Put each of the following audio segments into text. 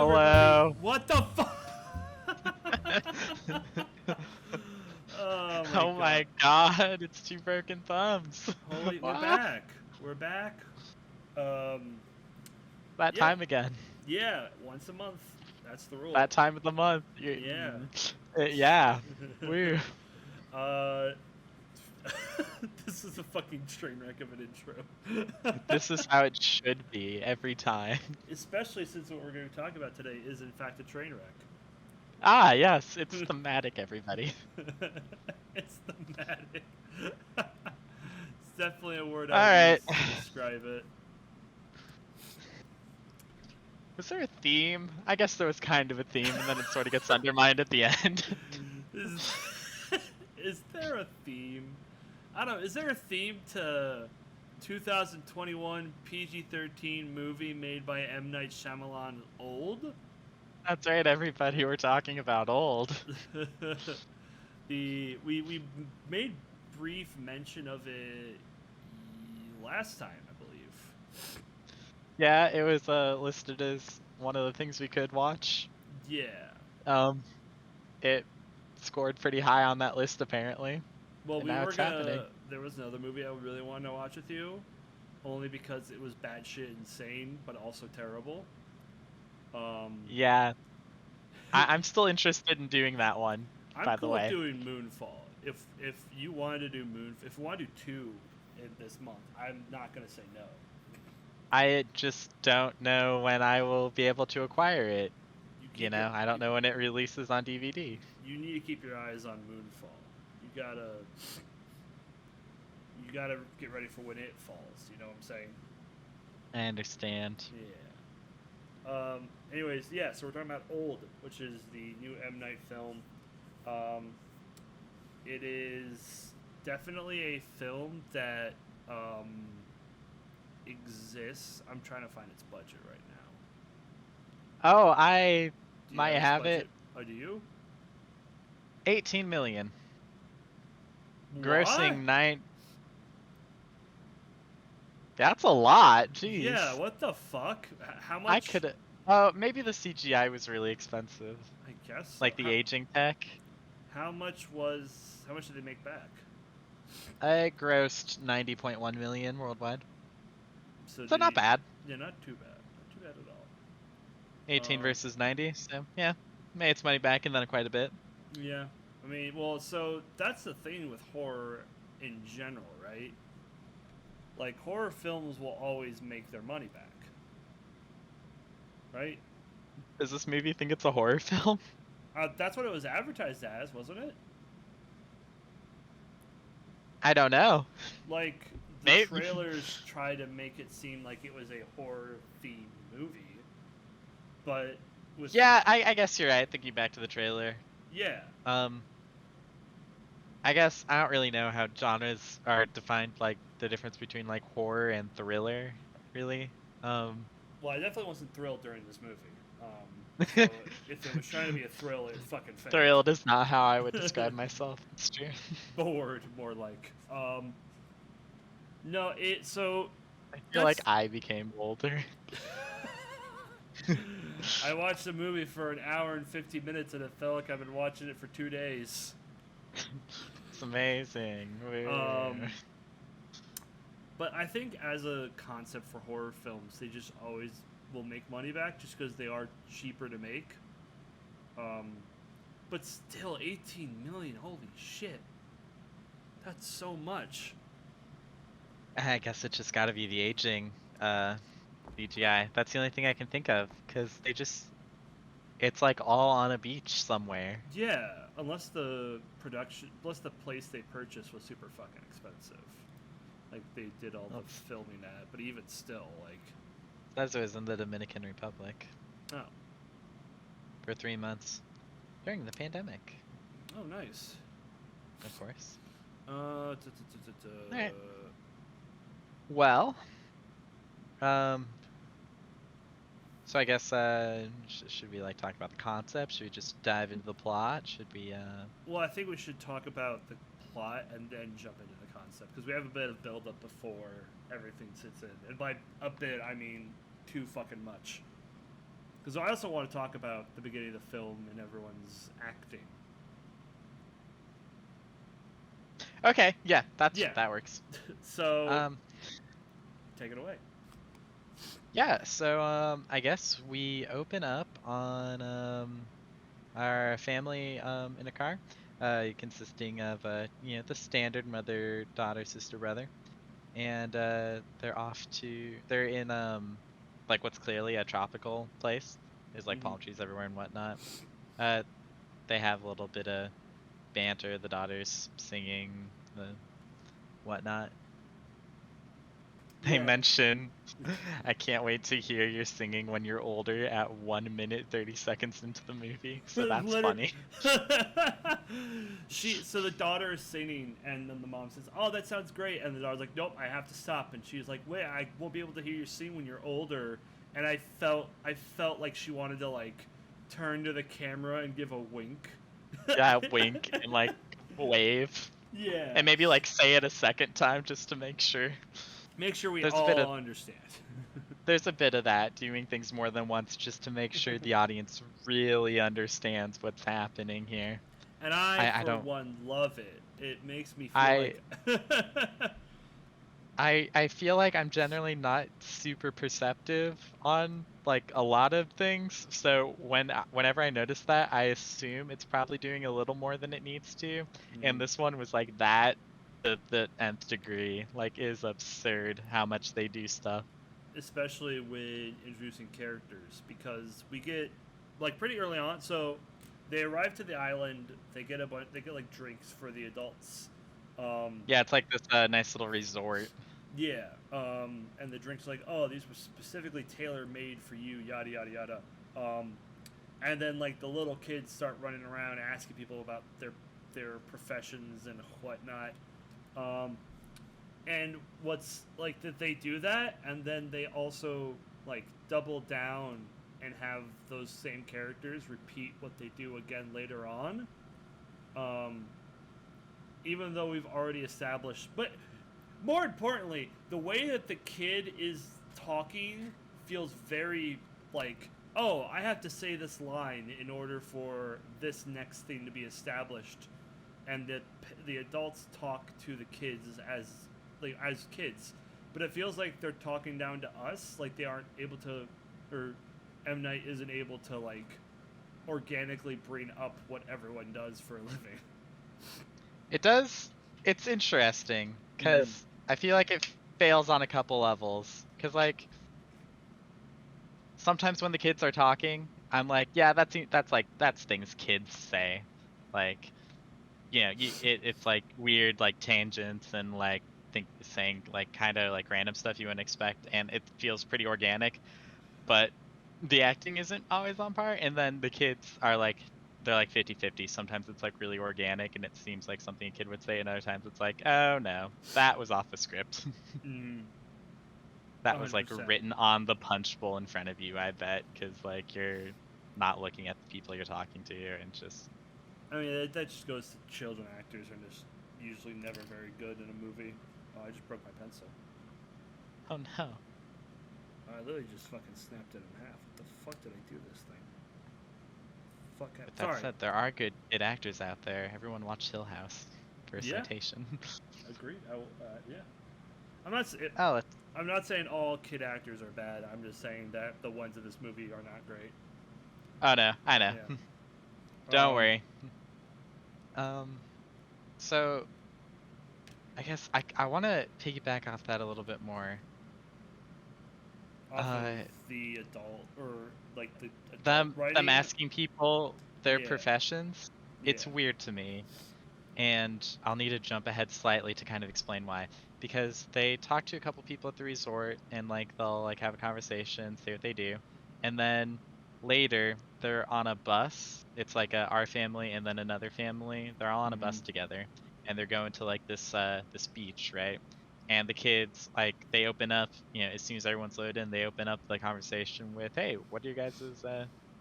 everybody. Hello. What the fuck? Oh my Oh god. my god, it's two broken thumbs. Holy, we're What? back. We're back. Um, That yeah, time again. yeah, once a month. That's the rule. That time of the month. Yeah. Yeah. Woo. uh, this is a fucking train wreck of an intro. This is how it should be every time. Especially since what we're going to talk about today is in fact a train wreck. Ah, yes, it's thematic, everybody. It's thematic. It's definitely a word I would Alright. use to describe it. Was there a theme? I guess there was kind of a theme, and then it sort of gets undermined at the end. Is, is there a theme? I don't know. Is there a theme to 2021 PG-13 movie made by M. Night Shyamalan, Old? That's right, everybody. We're talking about old. We made brief mention of it last time, I believe. Yeah, it was listed as one of the things we could watch. Yeah. It scored pretty high on that list apparently. Well, And we now were it's gonna. happening. There was another movie I really wanted to watch with you, only because it was batshit insane, but also terrible. Yeah, I'm still interested in doing that one. I'm By the cool with way, doing Moonfall. If you wanted to do if you want to do 2 in this month, I'm not gonna say no. I just don't know when I will be able to acquire it. keep I don't know when it releases on DVD. You need to keep your eyes on Moonfall. You gotta get ready for when it falls. You know what I'm saying? I understand. Yeah. Anyways, yeah. So we're talking about Old, which is the new M. Night film. It is definitely a film that exists. I'm trying to find its budget right now. Oh, I Do you might its have budget? it. Oh, do you? 18 million. What? Grossing 9. That's a lot. Jeez. Yeah. What the fuck? How much? I could. Oh, maybe the CGI was really expensive. I guess. So. Like the aging tech. How much did they make back? It grossed 90.1 million worldwide. So not bad. Yeah, not too bad. Not too bad at all. 18 versus 90, so yeah, made its money back and then quite a bit. Yeah, I mean, well, so that's the thing with horror in general, right? Like, horror films will always make their money back, right? Does this movie think it's a horror film? That's what it was advertised as, wasn't it? I don't know. Like, the Maybe. trailers try to make it seem like it was a horror-themed movie, but with... Yeah, I guess you're right, thinking back to the trailer. Yeah. I guess I don't really know how genres are defined, like, the difference between, like, horror and thriller, really. Well, I definitely wasn't thrilled during this movie. So if it was trying to be a thrill, it fucking failed. Thrilled is not how I would describe myself. It's true. Bored, more like. No, so... I feel like I became older. I watched the movie for an hour and 50 minutes, and it felt like I've been watching it for 2 days. It's amazing. But I think as a concept for horror films, they just always will make money back just because they are cheaper to make. But still, 18 million, holy shit. That's so much. I guess it just gotta be the aging CGI. That's the only thing I can think of, because it's like all on a beach somewhere. Yeah, unless the place they purchased was super fucking expensive. Like, they did all the filming at, but even still, like... That was in the Dominican Republic. Oh. For 3 months. During the pandemic. Oh, nice. Of course. Alright. Well, so I guess, should we, like, talk about the concept? Should we just dive into the plot? Should we, Well, I think we should talk about the plot and then jump into the concept, because we have a bit of build-up before everything sits in. And by a bit, I mean too fucking much. Because I also want to talk about the beginning of the film and everyone's acting. Okay, yeah, Yeah. that works. So, Um, take it away. yeah, so I guess we open up on our family in a car, consisting of the standard mother, daughter, sister, brother, and they're in like what's clearly a tropical place. There's like Mm-hmm. palm trees everywhere and whatnot. Uh, they have a little bit of banter. The daughter's singing the whatnot. They Yeah. mention, I can't wait to hear your singing when you're older at 1 minute 30 seconds into the movie. So that's Literally. funny. So the daughter is singing, and then the mom says, "Oh, that sounds great," and the daughter's like, "Nope, I have to stop." And she's like, "Wait, I won't be able to hear you sing when you're older." And I felt like she wanted to like turn to the camera and give a wink. Yeah, wink and like wave. Yeah. And maybe like say it a second time just to make sure. Make sure we There's a bit of all understand. there's a bit of that, doing things more than once just to make sure the audience really understands what's happening here. And I, I for don't one, love it. It makes me feel I like. I feel like I'm generally not super perceptive on like a lot of things, so whenever I notice that, I assume it's probably doing a little more than it needs to, and this one was like that the nth degree. Like, it is absurd how much they do stuff. Especially when introducing characters, because we get like pretty early on. So they arrive to the island. They get they get like drinks for the adults. Yeah, it's like this nice little resort. Yeah. And the drinks like, oh, these were specifically tailor made for you. Yada yada yada. And then like the little kids start running around asking people about their professions and whatnot. And what's like that they do that, and then they also like double down and have those same characters repeat what they do again later on. Um, Even though we've already established, but more importantly, the way that the kid is talking feels very like, oh, I have to say this line in order for this next thing to be established, and that the adults talk to the kids as kids, but it feels like they're talking down to us, like they aren't able to, or M Night isn't able to like organically bring up what everyone does for a living. It does. It's interesting because I feel like it fails on a couple levels. Because like sometimes when the kids are talking, I'm like, yeah, that's things kids say, like it's like weird like tangents and like saying like kind of like random stuff you wouldn't expect, and it feels pretty organic. But the acting isn't always on par, and then the kids are like they're like 50-50. Sometimes it's like really organic and it seems like something a kid would say, and other times it's like, oh no, that was off the script. That was like 100%. written on the punch bowl in front of you, I bet, because like you're not looking at the people you're talking to and just. I mean, that just goes to children actors are just usually never very good in a movie. Oh, I just broke my pencil. Oh no. I literally just fucking snapped it in half. What the fuck did I do this thing? Fuck it. But that said, there are good actors out there. Everyone watch Hill House for a citation. Agreed. Yeah. I'm not. Oh, I'm not saying all kid actors are bad. I'm just saying that the ones in this movie are not great. oh no, I know. Yeah. Don't worry. So I guess I want to piggyback off that a little bit more. Off of the adult, or like the adult them asking people their Yeah. professions. It's Yeah. weird to me, and I'll need to jump ahead slightly to kind of explain why. Because they talk to a couple people at the resort, and like they'll like have a conversation, say what they do, and then later they're on a bus. It's like our family and then another family. They're all on a bus together, and they're going to like this beach, right? And the kids, like, they open up, as soon as everyone's loaded in, they open up the conversation with, hey, what are your guys'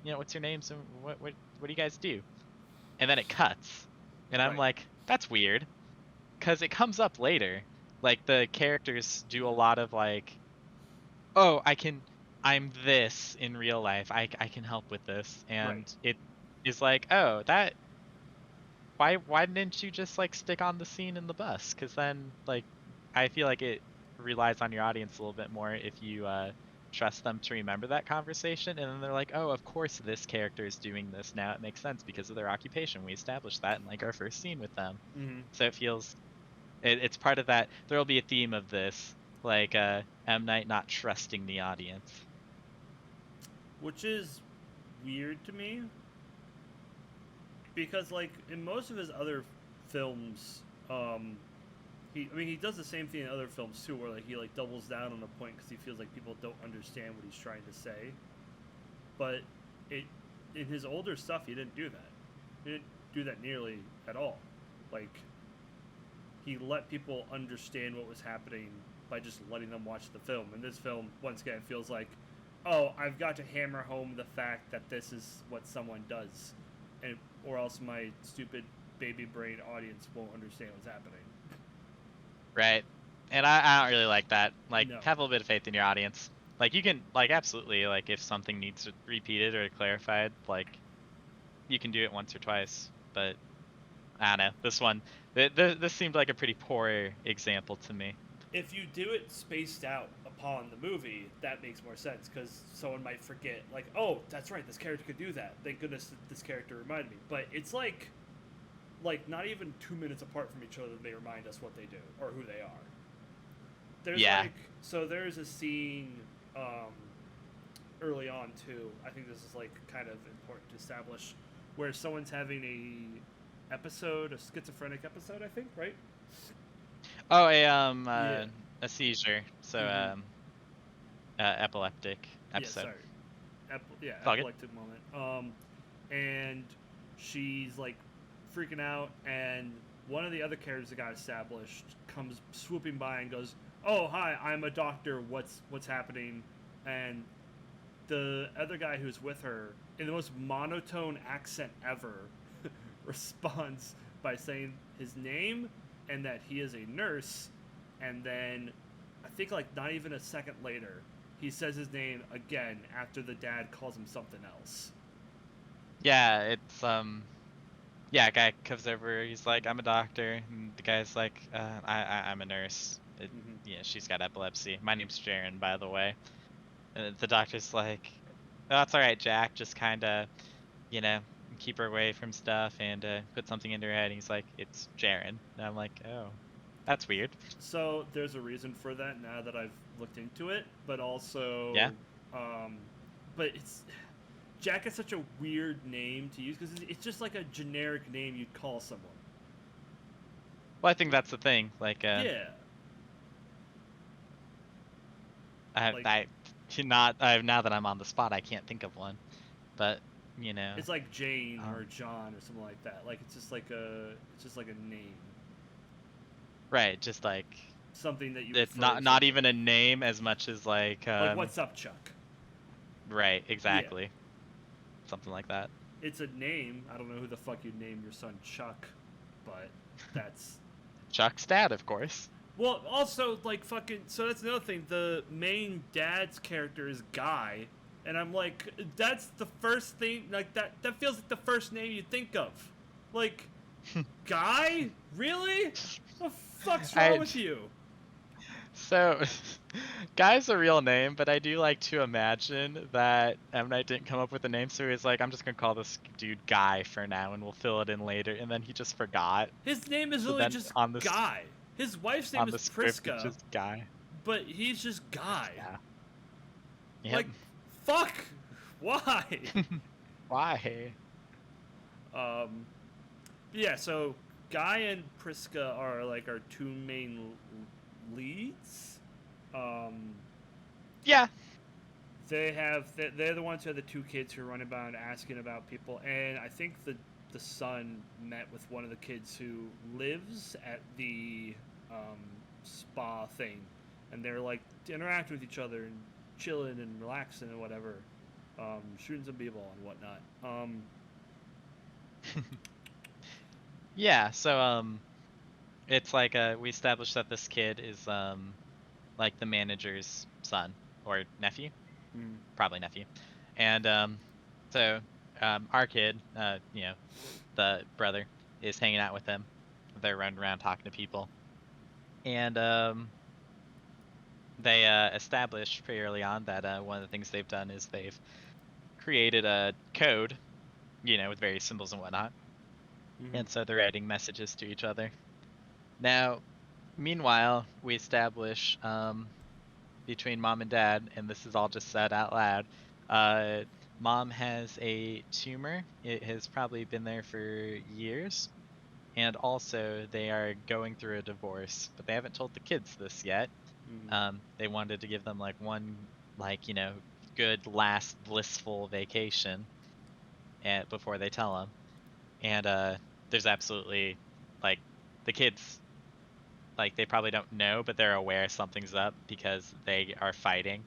what's your names and what do you guys do? And then it cuts, and I'm Right. like, that's weird, because it comes up later. Like, the characters do a lot of like, oh, I'm this in real life. I can help with this. Right. And it is like, oh, that why didn't you just like stick on the scene in the bus? Because then like I feel like it relies on your audience a little bit more if you trust them to remember that conversation, and then they're like, oh, of course this character is doing this now. It makes sense because of their occupation. We established that in like our first scene with them. Mm-hmm. So it feels it's part of that. There will be a theme of this, like M. Night not trusting the audience. Which is weird to me because, like, in most of his other films, he does the same thing in other films too, where like he like doubles down on a point because he feels like people don't understand what he's trying to say. But it in his older stuff, he didn't do that. He didn't do that nearly at all. Like, he let people understand what was happening by just letting them watch the film. And this film, once again, feels like, oh, I've got to hammer home the fact that this is what someone does, and or else my stupid baby brain audience won't understand what's happening. Right. And I don't really like that. Like, No. have a little bit of faith in your audience. Like, you can, like, absolutely, like, if something needs repeated or clarified, like, you can do it once or twice. But, I don't know. This one, this seemed like a pretty poor example to me. If you do it spaced out upon the movie, that makes more sense, because someone might forget, like, oh, that's right, this character could do that. Thank goodness this character reminded me. But it's like not even 2 minutes apart from each other, they remind us what they do or who they are. There's Yeah. like, so there's a scene early on too. I think this is like kind of important to establish, where someone's having a schizophrenic episode. I think, right? Oh, Yeah. a seizure. So, Mhm. epileptic episode. Yeah, sorry. It's all good. Epileptic moment. And she's like freaking out, and one of the other characters that got established comes swooping by and goes, "Oh, hi, I'm a doctor. What's happening?" And the other guy who's with her, in the most monotone accent ever, responds by saying his name and that he is a nurse, and then I think like not even a second later, he says his name again after the dad calls him something else. Yeah, it's, yeah, a guy comes over, he's like, I'm a doctor, and the guy's like, I'm a nurse. Mm-hmm. Yeah, she's got epilepsy. My name's Jaren, by the way. And the doctor's like, oh, that's alright, Jack, just kinda, you know, keep her away from stuff and put something into her head. And he's like, it's Jaren. And I'm like, oh, that's weird. So there's a reason for that now that I've looked into it, but also, Yeah. But it's Jack is such a weird name to use because it's just like a generic name you'd call someone. Well, I think that's the thing. Like, Yeah. I now that I'm on the spot, I can't think of one. But, you know. It's like Jane or John or something like that. Like it's just like a name. Right, just like Something that you. it's not even a name as much as like what's up, Chuck? Right, exactly. Yeah. Something like that. It's a name. I don't know who the fuck you'd name your son Chuck, but that's Chuck's dad, of course. Well, also, like, fucking... So that's another thing. The main dad's character is Guy. And I'm like, that's the first thing... Like, that feels like the first name you think of. Like, Guy? Really? What the fuck's wrong with you? So, Guy's a real name, but I do like to imagine that M. Night didn't come up with a name, so he's like, I'm just going to call this dude Guy for now, and we'll fill it in later. And then he just forgot. His name is really just Guy. His wife's name is Priska, just Guy. But he's just Guy. Yeah. Yep. Like, fuck! Why? Why? Yeah, so Guy and Priska are like our two main leads. Yeah. They're the ones who are the two kids who are running around asking about people, and I think the son met with one of the kids who lives at the spa thing, and they're like interacting with each other and chilling and relaxing and whatever, shooting some b-ball and whatnot. Yeah, so it's like we established that this kid is like the manager's son or nephew. probably nephew. And so our kid, the brother, is hanging out with them. They're running around talking to people, and they established pretty early on that one of the things they've done is they've created a code, with various symbols and whatnot, and so they're writing messages to each other. Now, meanwhile, we establish between mom and dad, and this is all just said out loud. Mom has a tumor. It has probably been there for years. And also, they are going through a divorce, but they haven't told the kids this yet. They wanted to give them like one, good last blissful vacation, before they tell them. And there's absolutely, like, the kids, like, they probably don't know, but they're aware something's up because they are fighting.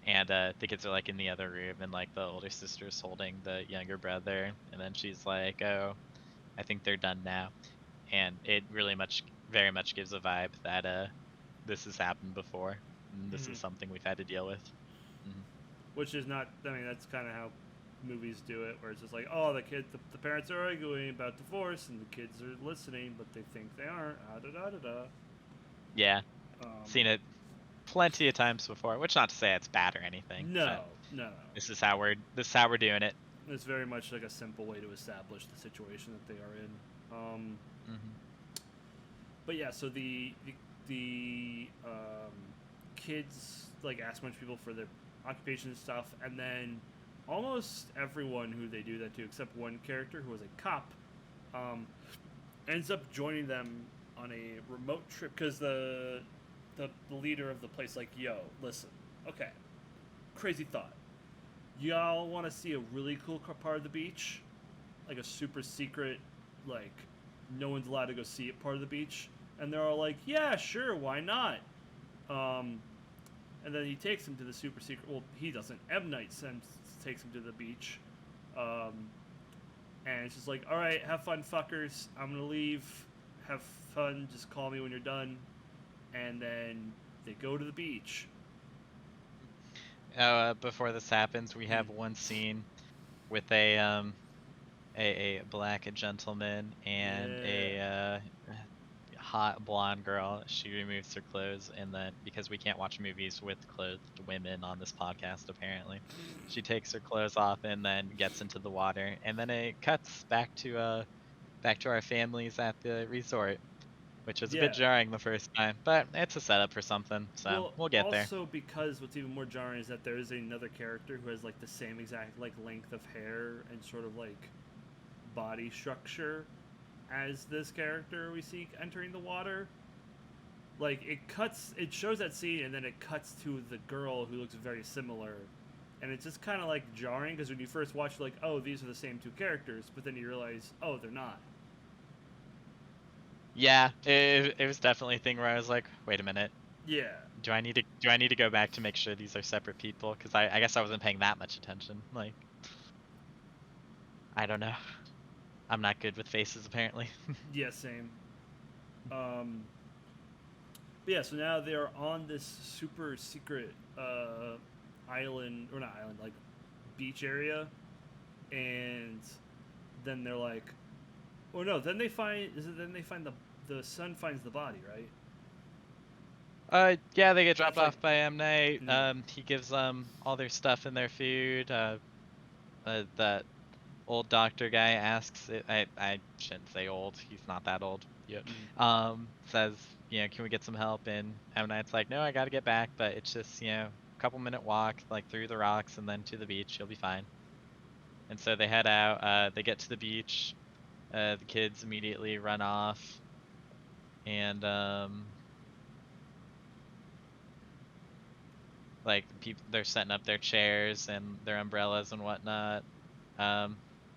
And the kids are like in the other room, and like the older sister's holding the younger brother, and then she's like, "Oh, I think they're done now." And it very much gives a vibe that this has happened before, and this is something we've had to deal with. Which is not. I mean, that's kind of how movies do it, where it's just like, oh, the parents are arguing about divorce, and the kids are listening, but they think they aren't. Yeah, seen it plenty of times before. Which, not to say it's bad or anything. No. This is how we're doing it. It's very much like a simple way to establish the situation that they are in. But yeah, so the kids like ask a bunch of people for their occupation and stuff, and then almost everyone who they do that to, except one character who was a cop, ends up joining them on a remote trip because the leader of the place like, yo, listen, okay, crazy thought. Y'all want to see a really cool part of the beach? Like a super secret, like, no one's allowed to go see it part of the beach? And they're all like, yeah, sure, why not? And then he takes him to the super secret, well, he doesn't, M. Night takes him to the beach. And it's just like, alright, have fun, fuckers, I'm gonna leave, have fun, just call me when you're done. And then they go to the beach. Before this happens, we have one scene with a black gentleman and a hot blonde girl. She removes her clothes, and then, because we can't watch movies with clothed women on this podcast, apparently, she takes her clothes off and then gets into the water, and then it cuts back to our families at the resort, which was a bit jarring the first time, but it's a setup for something, so we'll get there. Also, because what's even more jarring is that there is another character who has like the same exact like length of hair and sort of like body structure as this character we see entering the water. Like, it shows that scene, and then it cuts to the girl who looks very similar, and it's just kind of like jarring because when you first watch, you're like, oh, these are the same two characters, but then you realize, oh, they're not. Yeah, it was definitely a thing where I was like, wait a minute. Yeah. Do I need to go back to make sure these are separate people? Because I guess I wasn't paying that much attention. Like, I don't know. I'm not good with faces, apparently. Yeah, same. But yeah, so now they're on this super secret island, or not island, like beach area, and then they're like, oh no, then they find the son finds the body, right? Yeah, they get dropped off by M. Night. He gives them all their stuff and their food. That old doctor guy asks, I shouldn't say old, he's not that old yet. Says, can we get some help? And M. Night's like, no, I gotta get back, but it's just, a couple minute walk, like through the rocks and then to the beach, you'll be fine. And so they head out, they get to the beach, the kids immediately run off, and like they're setting up their chairs and their umbrellas and whatnot.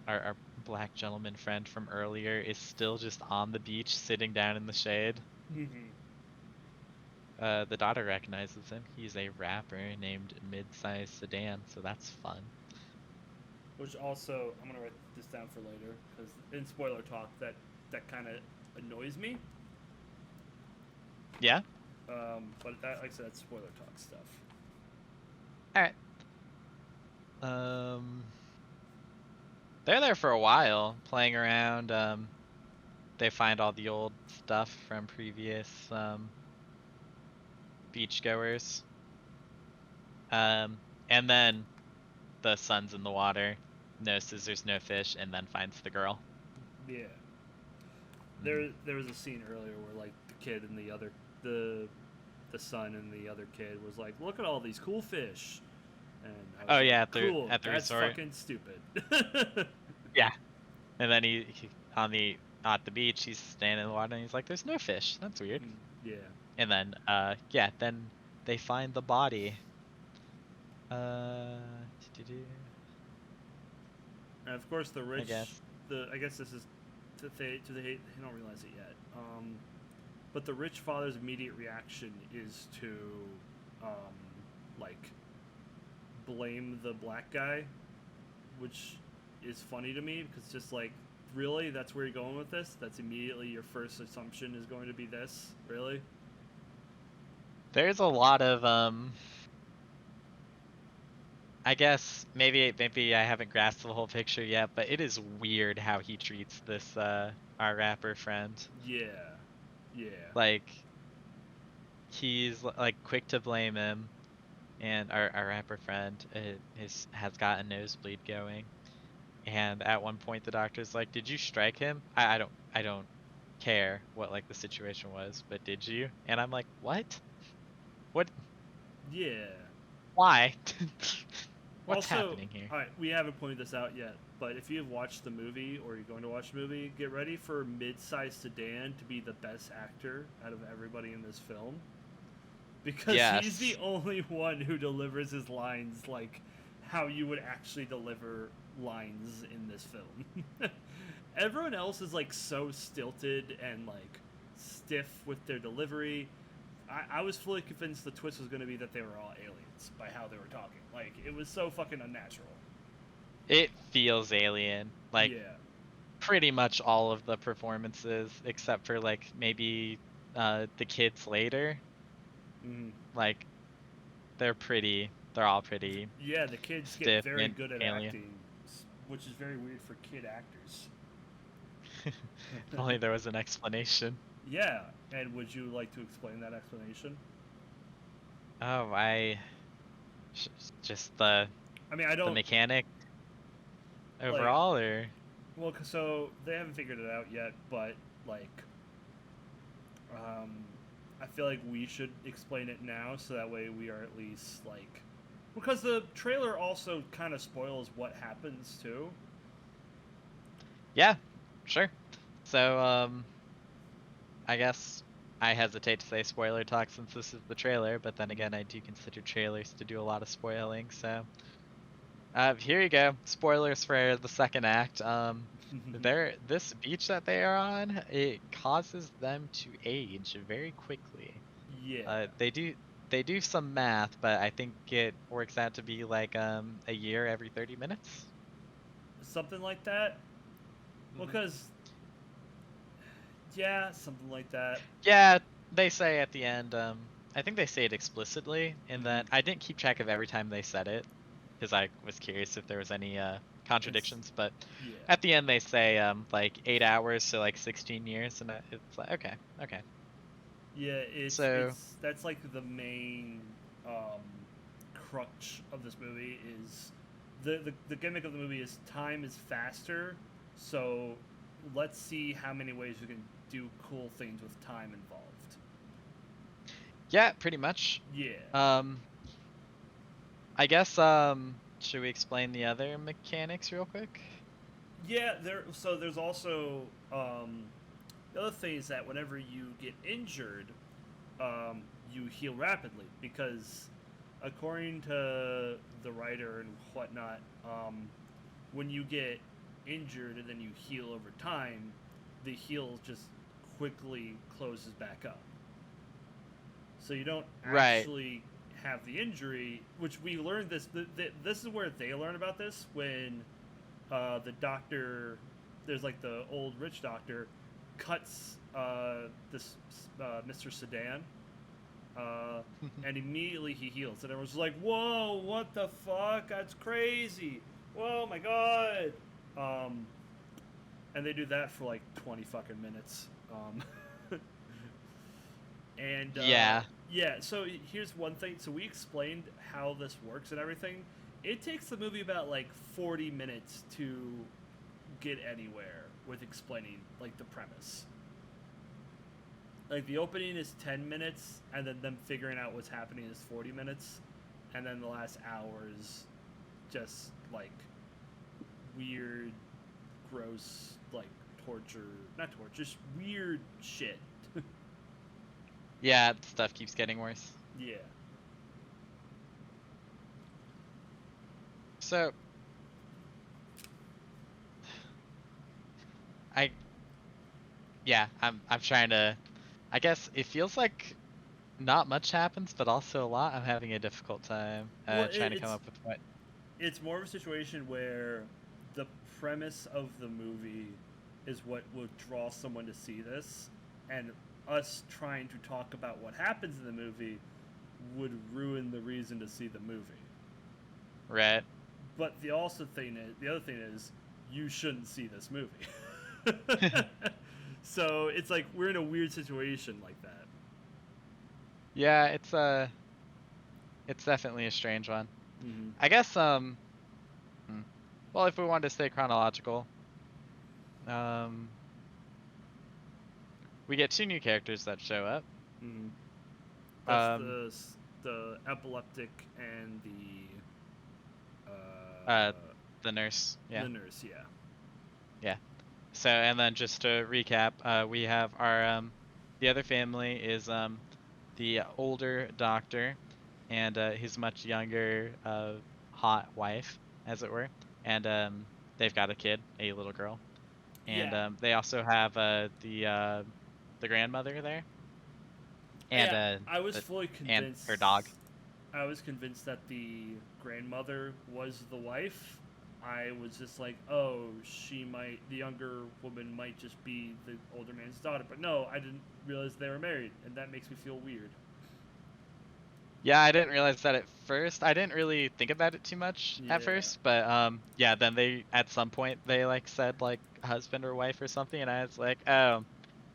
Our black gentleman friend from earlier is still just on the beach sitting down in the shade. The daughter recognizes him. He's a rapper named Midsize Sedan, so that's fun. Which also, I'm gonna write this down for later, because in spoiler talk, that kind of annoys me. Yeah? But that, like I said, that's spoiler talk stuff. Alright. Um, they're there for a while, playing around. They find all the old stuff from previous beachgoers. And then the son's in the water, notices there's no fish, and then finds the girl. Yeah. Mhm. There was a scene earlier where like the kid and the son and the other kid was like, look at all these cool fish, and I Oh was yeah, like, cool, at the that's resort. fucking stupid. Yeah. And then he on the at the beach, he's standing in the water and he's like, "There's no fish. That's weird." Yeah. And then yeah, then they find the body. Uh, doo-doo-doo, And of course the I rich, guess. I guess this is they don't realize it yet. But the rich father's immediate reaction is to, um, like, blame the black guy, which is funny to me because just like, really, that's where you're going with this? That's immediately your first assumption is going to be this? Really? There's a lot of I guess maybe I haven't grasped the whole picture yet, but it is weird how he treats this our rapper friend. Yeah. Yeah. Like he's like quick to blame him, and our rapper friend has got a nosebleed going. And at one point the doctor's like, "Did you strike him? I don't care what like the situation was, but did you?" And I'm like, "What? What? Yeah. Why? What's Also, happening here?" all right, we haven't pointed this out yet, but if you've watched the movie or you're going to watch the movie, get ready for mid-sized sedan to be the best actor out of everybody in this film, because he's the Yes. only one who delivers his lines like how you would actually deliver lines in this film. Everyone else is like so stilted and like stiff with their delivery. I was fully convinced the twist was going to be that they were all aliens by how they were talking. Like, it was so fucking unnatural. It feels alien. Like Yeah. pretty much all of the performances except for like maybe the kids later. Mm-hmm. Like they're all pretty Yeah, the kids get stiff very and good at alien. acting, which is very weird for kid actors. If only there was an explanation. Yeah, and would you like to explain that explanation? Oh, just I mean, I the don't mechanic like. overall, or Well, so they haven't figured it out yet, but like, um, I feel like we should explain it now, so that way we are at least like, because the trailer also kind of spoils what happens too. yeah, sure. So I guess I hesitate to say spoiler talk since this is the trailer, but then again, I do consider trailers to do a lot of spoiling. So here you go. Spoilers for the second act. This beach that they are on, it causes them to age very quickly. Yeah, They do some math, but I think it works out to be like a year every 30 minutes. something like that. Well, Hmm. because yeah, something like that. Yeah, they say at the end. I think they say it explicitly in Mm-hmm. that I didn't keep track of every time they said it because I was curious if there was any It's contradictions. But yeah, at the end they say like 8 hours, so like 16 years, and it's like okay, okay. yeah. So It's that's like the main um, crutch of this movie is the gimmick of the movie is time is faster, so let's see how many ways we can do cool things with time involved. yeah, pretty much. Yeah. Um, I guess should we explain the other mechanics real quick? Yeah, there's also the other thing is that whenever you get injured, you heal rapidly because according to the writer and whatnot, when you get injured and then you heal over time, the heal just quickly closes back up. So you don't Right. actually have the injury, which we learned this. This is where they learn about this when the doctor, there's like the old rich doctor, cuts this Mr. Sedan, and immediately he heals. And everyone's like, "Whoa, what the fuck? That's crazy! Whoa, my god!" Um, and they do that for like 20 fucking minutes. And Yeah. yeah, so here's one thing. So we explained how this works and everything. It takes the movie about like 40 minutes to get anywhere with explaining like the premise. Like the opening is 10 minutes, and then them figuring out what's happening is 40 minutes, and then the last hour is just like weird, gross, like torture, not torture, just weird shit. Yeah, stuff keeps getting worse. Yeah. So, I yeah, I'm trying to. I guess it feels like not much happens, but also a lot. I'm having a difficult time Well, trying to come up with what. it's more of a situation where the premise of the movie is what would draw someone to see this, and us trying to talk about what happens in the movie would ruin the reason to see the movie. Right. But the other thing is you shouldn't see this movie. So it's like we're in a weird situation like that. Yeah, it's definitely a strange one. Mm-hmm. I guess well, if we wanted to stay chronological, um we get two new characters that show up. Mm-hmm. That's Um the epileptic and uh the nurse. Yeah. the nurse. Yeah. Yeah. So, and then just to recap, we have our the other family is the older doctor and his much younger hot wife, as it were, and they've got a kid, a little girl, and Yeah. they also have the grandmother there, and Yeah. I was the, fully and convinced. her dog. I was convinced that the grandmother was the wife. I was just like, oh, the younger woman might just be the older man's daughter. But no, I didn't realize they were married, and that makes me feel weird. Yeah, I didn't realize that at first. I didn't really think about it too much at Yeah. first, but yeah, then they at some point they like said like husband or wife or something, and I was like, oh,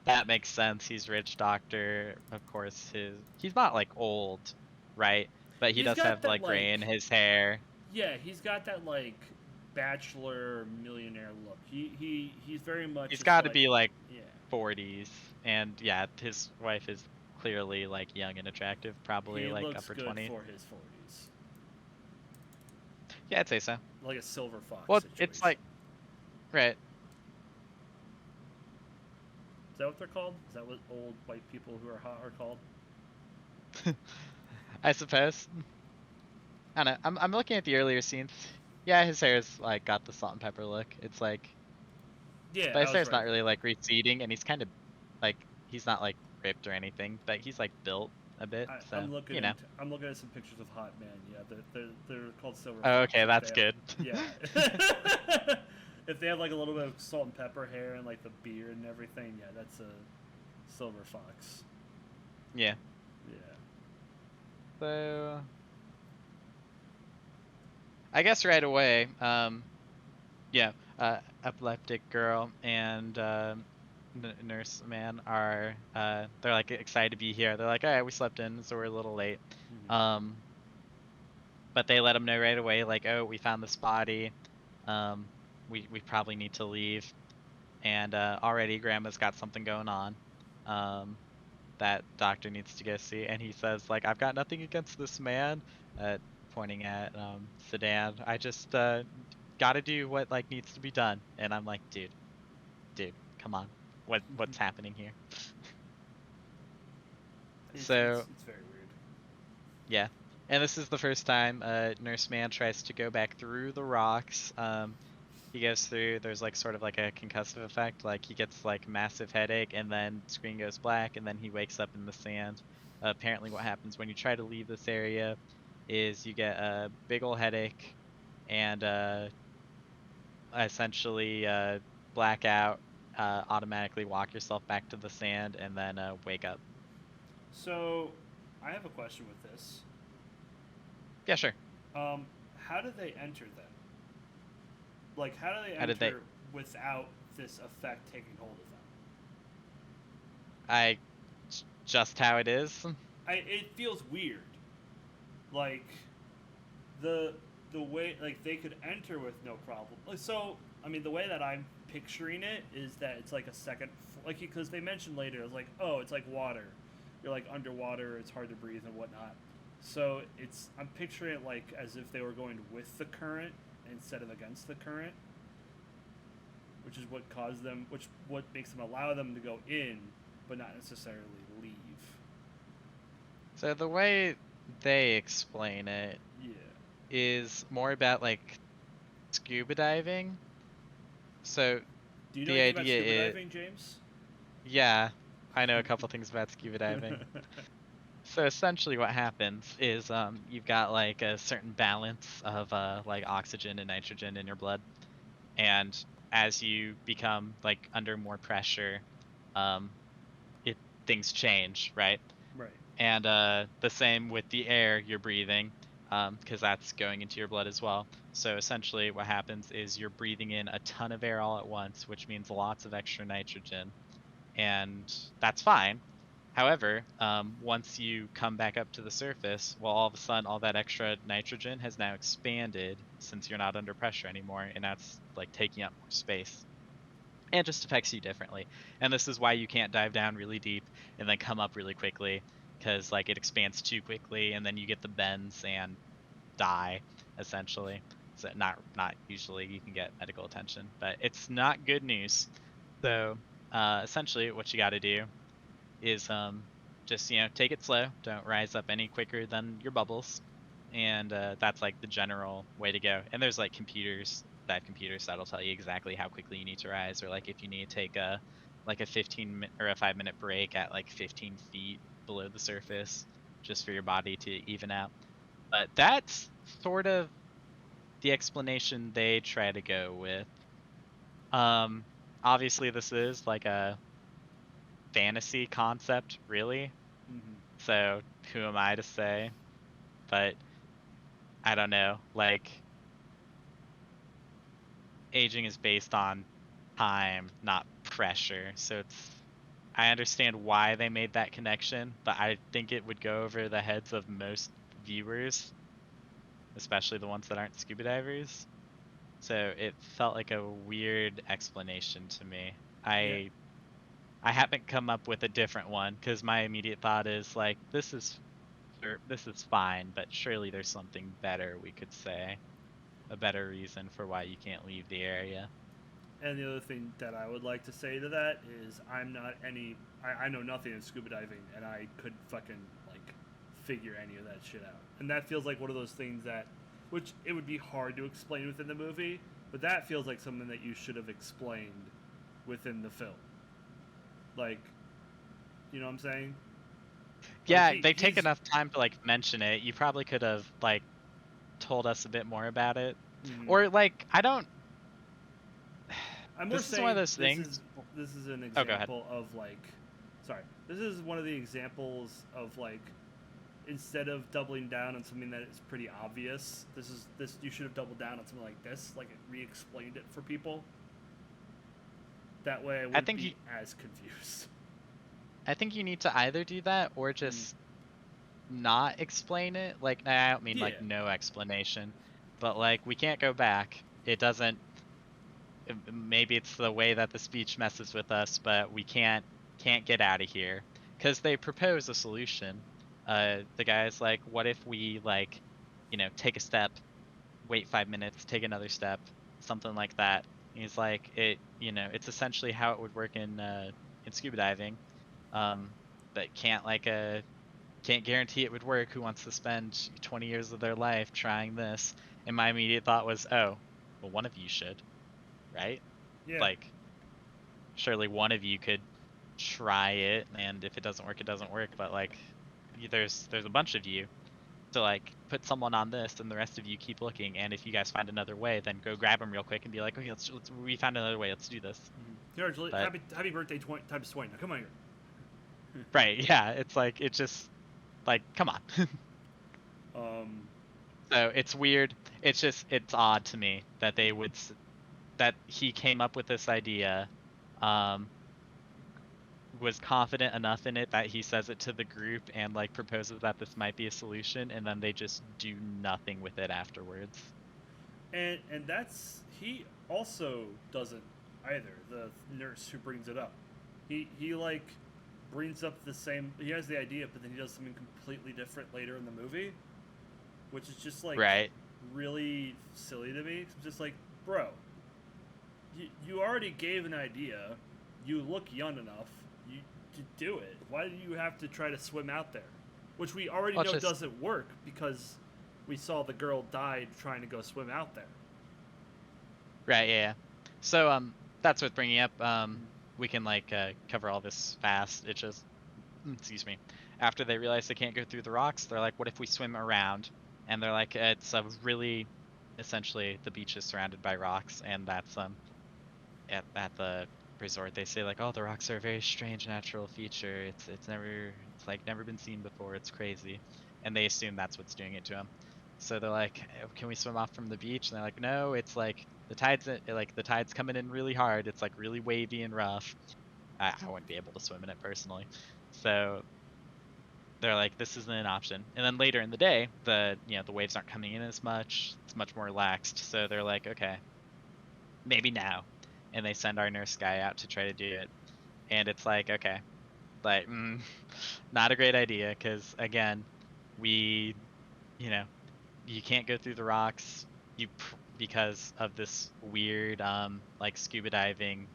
that makes sense. He's rich doctor, of course. He's not like old, right? But he He's does got have that, like like, gray in his hair. yeah, he's got that, like, bachelor millionaire look. He's very much He's just got to like, be like yeah. 40s, and yeah, his wife is clearly like young and attractive, probably He like looks upper good 20. for his 40s. Yeah, I'd say so. Like a silver fox Well, situation. it's like right. Is that what they're called? Is that what old white people who are hot are called? I suppose. I don't know. I'm looking at the earlier scenes. Yeah, his hair's like got the salt and pepper look. It's like, Yeah, but I his was hair's right. not really like receding, and he's kind of like he's not like ripped or anything, but he's like built a bit. So you know. I'm looking at some pictures of hot men. Yeah, they're called silver Oh, fox. okay, that's good. Yeah. If they have like a little bit of salt and pepper hair and like the beard and everything, yeah, that's a silver fox. Yeah. Yeah. So I guess right away, yeah, epileptic girl and nurse man are they're like excited to be here. They're like, all right, we slept in, so we're a little late. Mhm. Um, but they let them know right away, like, oh, we found this body. We probably need to leave. And already Grandma's got something going on. That doctor needs to go see, and he says like, I've got nothing against this man, pointing at Sedan. I just gotta do what like needs to be done. And I'm like, dude, come on, what's happening here? So It's very weird. yeah, and this is the first time Nurse Man tries to go back through the rocks. He goes through, there's like sort of like a concussive effect, like he gets like massive headache and then screen goes black and then he wakes up in the sand. Apparently what happens when you try to leave this area is you get a big ol' headache and essentially black out, automatically walk yourself back to the sand and then wake up. So, I have a question with this. Yeah, sure. How do they enter then? Like, how do they How did they? enter without this effect taking hold of them? I just how it is. It feels weird. Like, the the way like they could enter with no problem. So I mean, the way that I'm picturing it is that it's like a second, like because they mentioned later, it's like, oh, it's like water. You're like underwater. It's hard to breathe and whatnot. So I'm picturing it like as if they were going with the current instead of against the current, which is what makes them allow them to go in, but not necessarily leave. So the way they explain it Yeah. is more about like scuba diving. So Do you know the anything about idea scuba is, diving, James? yeah, I know a couple things about scuba diving. So essentially what happens is you've got like a certain balance of like oxygen and nitrogen in your blood. And as you become like under more pressure, um, it things change, right? Right. And the same with the air you're breathing, because that's going into your blood as well. So essentially, what happens is you're breathing in a ton of air all at once, which means lots of extra nitrogen, and that's fine. However, once you come back up to the surface, well, all of a sudden, all that extra nitrogen has now expanded since you're not under pressure anymore, and that's like taking up more space. And it just affects you differently. And this is why you can't dive down really deep and then come up really quickly, because like it expands too quickly, and then you get the bends and die essentially. So not usually you can get medical attention, but it's not good news. So essentially, what you got to do is just take it slow. Don't rise up any quicker than your bubbles, and that's like the general way to go. And there's like computers that'll tell you exactly how quickly you need to rise, or like if you need to take a like a 15 or a 5 minute break at like 15 feet below the surface, just for your body to even out. But that's sort of the explanation they try to go with. Um, Obviously this is like a fantasy concept, really. Mm-hmm. So who am I to say? But I don't know. Like aging is based on time, not pressure. So I understand why they made that connection, but I think it would go over the heads of most viewers, especially the ones that aren't scuba divers. So it felt like a weird explanation to me. Yeah. I haven't come up with a different one because my immediate thought is like this is fine, but surely there's something better we could say, a better reason for why you can't leave the area. And the other thing that I would like to say to that is I'm not any. I know nothing in scuba diving, and I could fucking like figure any of that shit out. And that feels like one of those things that, which it would be hard to explain within the movie, but that feels like something that you should have explained within the film. Like, you know what I'm saying? Like Yeah, they take he's. enough time to like mention it. You probably could have like told us a bit more about it. Mm, Or like I don't I'm more this is one of saying those things. this is an Oh, go ahead. example of like, sorry, this is one of the examples of like instead of doubling down on something that is pretty obvious, this you should have doubled down on something like this, like it re-explained it for people. That way, I I wouldn't think you be as confused. I think you need to either do that or Mm. just not explain it. Like I don't mean Yeah, like no explanation, but like we can't go back. It doesn't maybe it's the way that the speech messes with us, but we can't get out of here because they propose a solution. The guy's like, what if we like, take a step, wait 5 minutes, take another step, something like that. He's like, it's essentially how it would work in scuba diving, um, but can't guarantee it would work. Who wants to spend 20 years of their life trying this? And my immediate thought was, oh, well, one of you should, right? yeah, Like, surely one of you could try it, and if it doesn't work, it doesn't work. But like, there's a bunch of you, so like, put someone on this, and the rest of you keep looking. And if you guys find another way, then go grab them real quick and be like, okay, let's we found another way. Let's do this. George, But happy birthday, times 20. Now come on here. right, yeah, it's like it just Like, come on. Um, So it's weird. It's odd to me that that he came up with this idea, um, was confident enough in it that he says it to the group and like proposes that this might be a solution, and then they just do nothing with it afterwards. and that's he also doesn't either. The nurse who brings it up, he like brings up the same. He has the idea, but then he does something completely different later in the movie, which is just like Right. really silly to me. It's just like, bro, you already gave an idea. You look young enough. You to do it. Why do you have to try to swim out there? Which we already Well, know just doesn't work because we saw the girl died trying to go swim out there. right, yeah. So that's worth bringing up. We can like cover all this fast. It just excuse me. After they realize they can't go through the rocks, they're like, what if we swim around? And they're like, it's a really essentially the beach is surrounded by rocks, and that's at the resort they say like, oh, the rocks are a very strange natural feature. It's like never been seen before. It's crazy, and they assume that's what's doing it to them. So they're like, can we swim off from the beach? And they're like, no, it's like the tide's coming in really hard. It's like really wavy and rough. I wouldn't be able to swim in it personally. So they're like, this isn't an option. And then later in the day, the waves aren't coming in as much. It's much more relaxed. So they're like, okay, maybe now. And they send our nurse guy out to try to do it. And it's like, okay, like, not a great idea because again, we, you know, you can't go through the rocks. Because of this weird like scuba diving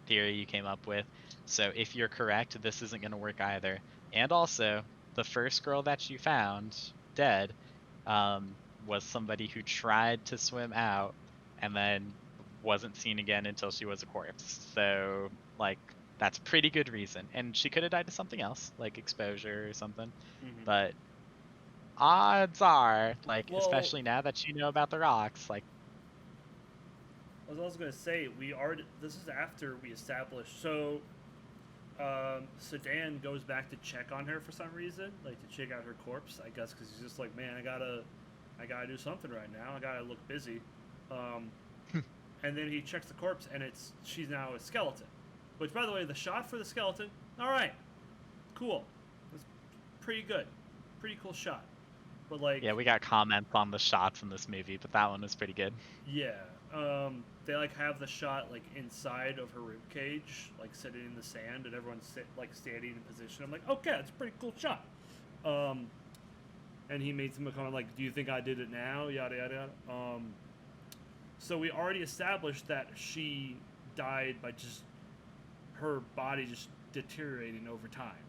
theory you came up with. So if you're correct, this isn't going to work either. And also, the first girl that you found dead was somebody who tried to swim out and then wasn't seen again until she was a corpse. So like that's pretty good reason. And she could have died to something else, like exposure or something. Mm-hmm. But odds are, like, Well, especially now that you know about the rocks, like, I was also gonna say we already. This is after we established. So, Sedan goes back to check on her for some reason, like to check out her corpse. I guess because he's just like, man, I gotta do something right now. I gotta look busy. Um, and then he checks the corpse, and she's now a skeleton. Which, by the way, the shot for the skeleton, all right, cool. It's pretty good, pretty cool shot. But like, yeah, we got comments on the shots in this movie, but that one was pretty good. yeah, they like have the shot like inside of her rib cage, like sitting in the sand, and everyone's like standing in position. I'm like, okay, that's a pretty cool shot. Um, and he made some comment like, "Do you think I did it now?" Yada yada yada. So we already established that she died by just her body just deteriorating over time.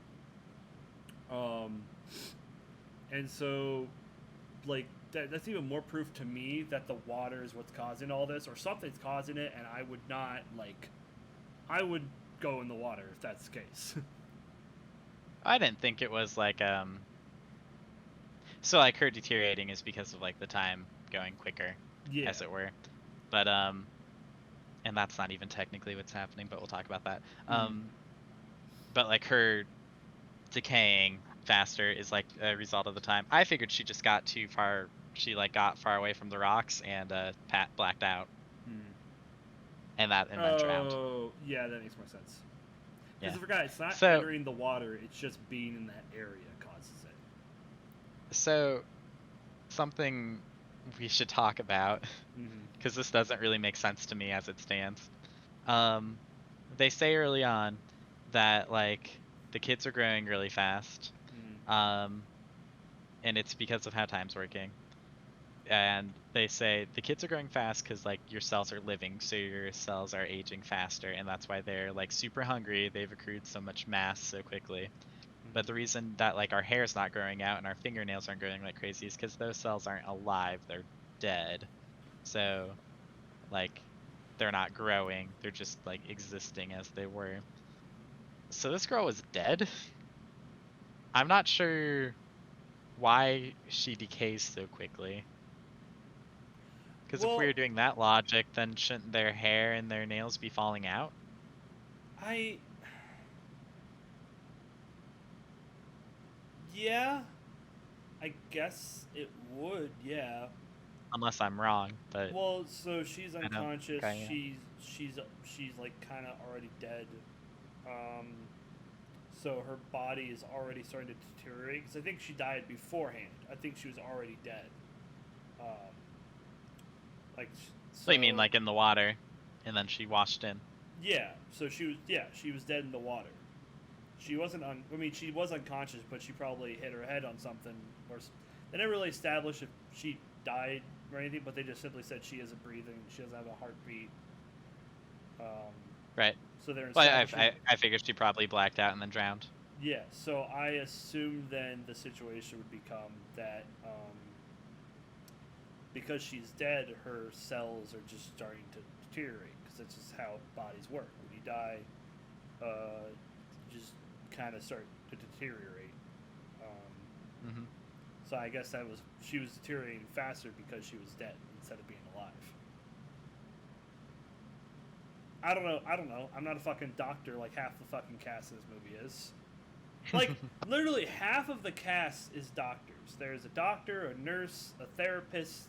Um, and so, like, that's even more proof to me that the water is what's causing all this, or something's causing it, and I would not, like, I would go in the water if that's the case. I didn't think it was like, so like her deteriorating is because of like the time going quicker, Yeah. as it were. But, and that's not even technically what's happening, but we'll talk about that. But like her decaying faster is like a result of the time. I figured she just got too far. She like got far away from the rocks and Pat blacked out, and then drowned. Oh, yeah, that makes more sense. Because Yeah. I forgot, it's not So entering the water; it's just being in that area causes it. so something we should talk about because this doesn't really make sense to me as it stands. They say early on that like the kids are growing really fast, and it's because of how time's working. And they say the kids are growing fast because like your cells are living, so your cells are aging faster, and that's why they're like super hungry. They've accrued so much mass so quickly. But the reason that like our hair's not growing out and our fingernails aren't growing like crazy is because those cells aren't alive; they're dead. So, like, they're not growing; they're just like existing as they were. So this girl was dead. I'm not sure why she decays so quickly. Because if we Well, were doing that logic, then shouldn't their hair and their nails be falling out? I Yeah, I guess it would. Yeah. Unless I'm wrong, but Well, so she's I don't unconscious. think I am. She's like kind of already dead. Um, so her body is already starting to deteriorate. Because I think she died beforehand. I think she was already dead. Um, like So you mean so. like in the water, and then she washed in? Yeah. So she was dead in the water. She wasn't I mean, she was unconscious, but she probably hit her head on something. They never really established if she died or anything, but they just simply said she isn't breathing. She doesn't have a heartbeat. Um, Right. so they're Well, establishing. I figured she probably blacked out and then drowned. Yeah. So I assume then the situation would become that because she's dead, her cells are just starting to deteriorate because that's just how bodies work. When you die, just kind of start to deteriorate. Hmm. So I guess she was deteriorating faster because she was dead instead of being alive. I don't know. I don't know. I'm not a fucking doctor like half the fucking cast of this movie is. Like literally half of the cast is doctors. There's a doctor, a nurse, a therapist,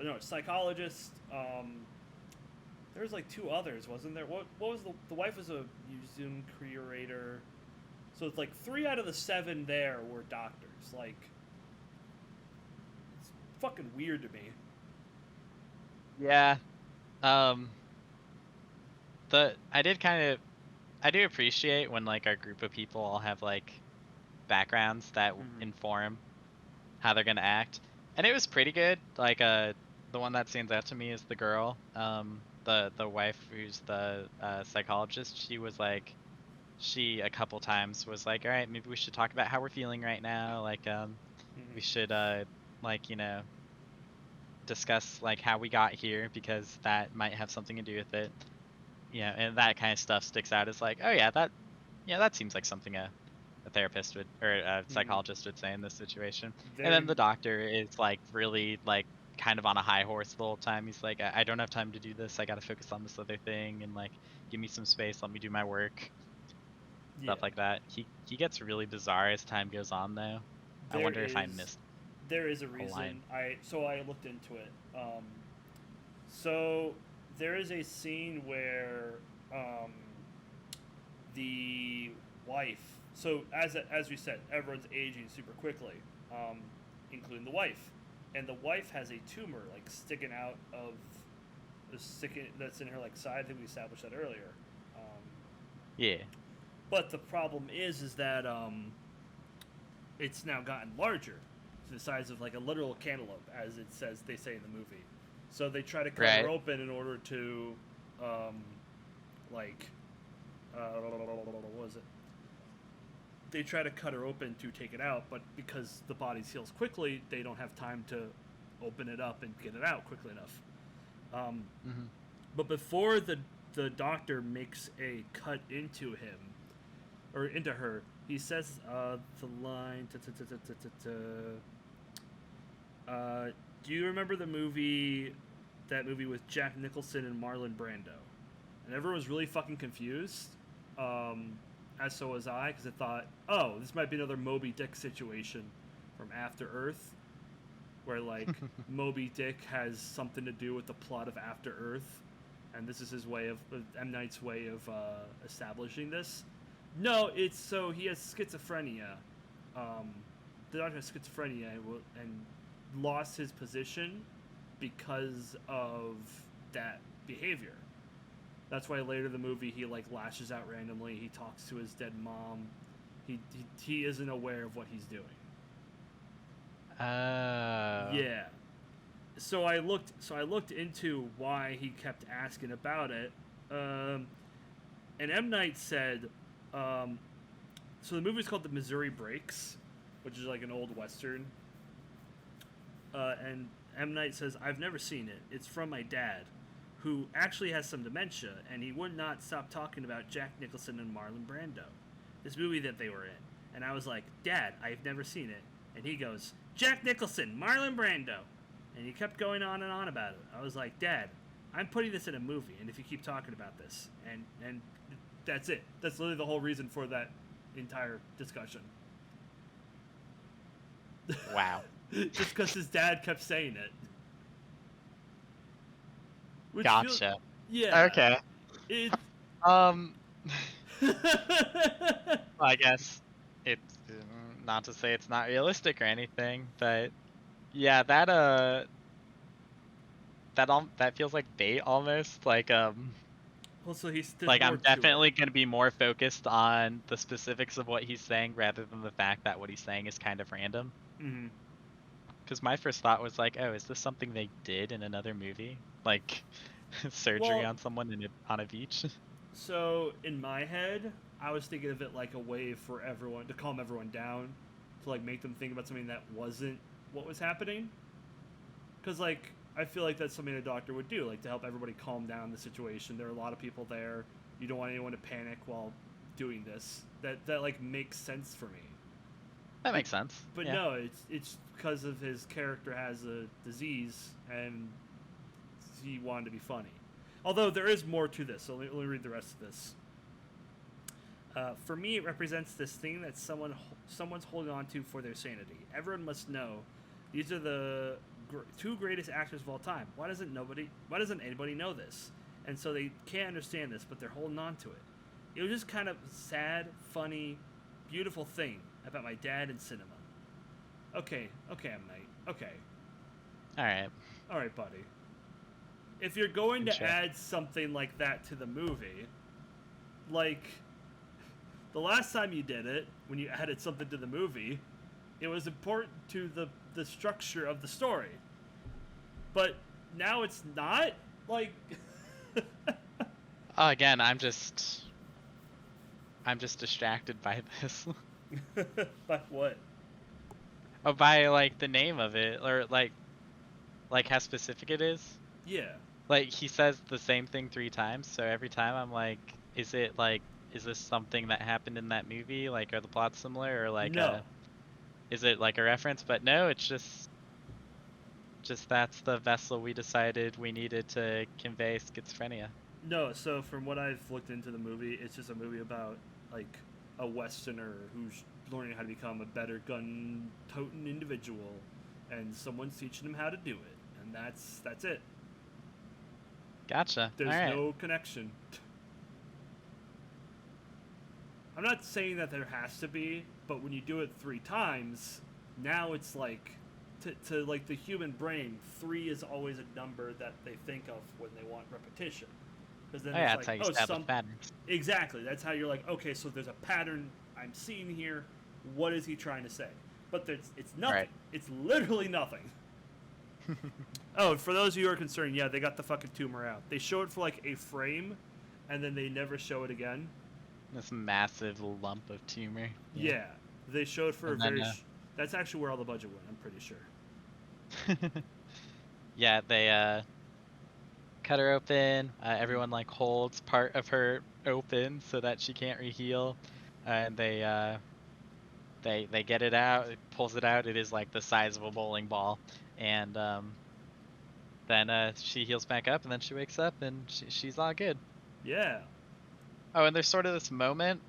no, a psychologist. There's like two others, wasn't there? What was the wife was a museum curator. So it's like 3 out of the 7 there were doctors. Like it's fucking weird to me. Yeah. Um. I do appreciate when like our group of people all have like backgrounds that Mm-hmm. inform how they're gonna act, and it was pretty good. Like the one that stands out to me is the girl, the wife who's the psychologist. She was like, she a couple times was like, all right, maybe we should talk about how we're feeling right now. Like we Mm-hmm. should like discuss like how we got here because that might have something to do with it. Yeah, and that kind of stuff sticks out as like, oh yeah, that seems like something a therapist would or a Mm-hmm. psychologist would say in this situation. And then Very. the doctor is like really like kind of on a high horse the whole time. He's like, I don't have time to do this. I got to focus on this other thing and like give me some space. Let me do my work. Yeah. Stuff like that. He gets really bizarre as time goes on though. I There wonder if I is missed there is a a line. reason I looked into it. So there is a scene where um, the wife. So as we said, everyone's aging super quickly, um, including the wife, and the wife has a tumor like sticking out of the sticking that's in her like side. I think we established that earlier. Um, Yeah. but the problem is that it's now gotten larger to the size of like a literal cantaloupe, as it says they say in the movie. So they try to cut her Right. open in order to, like, what was it? They try to cut her open to take it out, but because the body heals quickly, they don't have time to open it up and get it out quickly enough. Um, Hmm. but before the doctor makes a cut into him or into her, he says the line. Do you remember the movie? That movie with Jack Nicholson and Marlon Brando, and everyone was really fucking confused. As so was I, because I thought, oh, this might be another Moby Dick situation from After Earth, where like Moby Dick has something to do with the plot of After Earth, and this is his way of M Night's way of establishing this. No, it's so he has schizophrenia. Um, the doctor has schizophrenia and lost his position because of that behavior. That's why later in the movie he like lashes out randomly. He talks to his dead mom. He isn't aware of what he's doing. Oh. Yeah. So I looked into why he kept asking about it. And M Night said, so the movie's called The Missouri Breaks, which is like an old western. And M Night says, I've never seen it. It's from my dad, who actually has some dementia, and he would not stop talking about Jack Nicholson and Marlon Brando, this movie that they were in. And I was like, Dad, I've never seen it. And he goes, Jack Nicholson, Marlon Brando. And he kept going on and on about it. I was like, Dad, I'm putting this in a movie, and if you keep talking about this, and that's it. That's literally the whole reason for that entire discussion. Wow. Just because his dad kept saying it. Which feels, Gotcha. yeah, Okay. it. Um, I guess it's not to say it's not realistic or anything, but yeah, that feels like bait almost. Also, there's Like more I'm to it. definitely gonna be more focused on the specifics of what he's saying rather than the fact that what he's saying is kind of random. Hmm. Because my first thought was like, oh, is this something they did in another movie? Like surgery Well, on someone on a beach? so in my head, I was thinking of it like a way for everyone to calm everyone down, to like make them think about something that wasn't what was happening. Because like I feel like that's something a doctor would do, like to help everybody calm down the situation. There are a lot of people there. You don't want anyone to panic while doing this. That like makes sense for me. That But makes sense. but Yeah. no, it's because of his character has a disease and he wanted to be funny. Although there is more to this, so let me read the rest of this. For me, it represents this thing that someone's holding on to for their sanity. Everyone must know these are the two greatest actors of all time. Why doesn't anybody know this? And so they can't understand this, but they're holding on to it. It was just kind of sad, funny, beautiful thing about my dad and cinema. Okay, M Night. Okay, All right. all right, buddy. If you're going to Sure. add something like that to the movie, like the last time you did it, when you added something to the movie, it was important to the structure of the story. But now it's not. Like, Again, I'm just distracted by this. but what? Oh, by like the name of it or like how specific it is. Yeah. Like he says the same thing 3 times, so every time I'm like, is this something that happened in that movie? Like, are the plots similar or No. is it like a reference? But no, it's just that's the vessel we decided we needed to convey schizophrenia. No. So from what I've looked into the movie, it's just a movie about like a Westerner who's learning how to become a better gun-toting individual, and someone's teaching him how to do it, and that's it. Gotcha. All There's right. no connection. I'm not saying that there has to be, but when you do it 3 times, now it's like to like the human brain, 3 is always a number that they think of when they want repetition. Because then Oh it's yeah, like, that's how you oh, establish patterns. exactly. That's how you're like, okay, so there's a pattern I'm seeing here. What is he trying to say? But it's nothing. Right. It's literally nothing. Oh, and for those of you who are concerned, yeah, they got the fucking tumor out. They show it for like a frame, and then they never show it again. This massive lump of tumor. Yeah, they showed for And a very. then, That's actually where all the budget went. I'm pretty sure. yeah, they cut her open. Everyone like holds part of her open so that she can't reheal, and they get it out. It pulls it out. It is like the size of a bowling ball, and then she heals back up, and then she wakes up, and she's all good. Yeah. Oh, and there's sort of this moment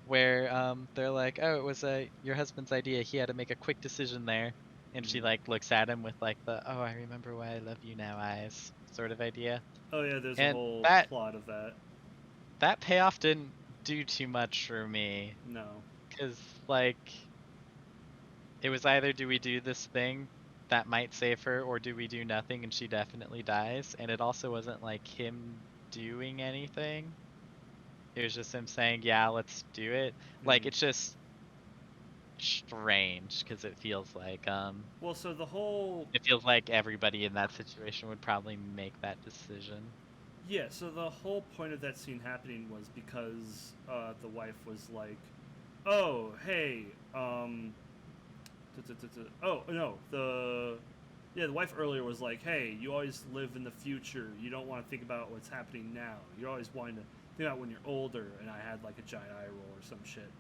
where they're like, oh, it was your husband's idea. He had to make a quick decision there, and she like looks at him with like the oh, I remember why I love you now eyes sort of idea. Oh yeah, there's a And whole that plot of that. that payoff didn't do too much for me, No. because like it was either do we do this thing that might save her or do we do nothing and she definitely dies, and it also wasn't like him doing anything. It was just him saying, yeah, let's do it. Like it's just strange because Well, so the whole it feels like everybody in that situation would probably make that decision. yeah, so the whole point of that scene happening was because the wife was like, "Oh, hey, oh no, the wife earlier was like, hey, you always live in the future. You don't want to think about what's happening now. You're always wanting to think about when you're older." And I had like a giant eye roll or some shit.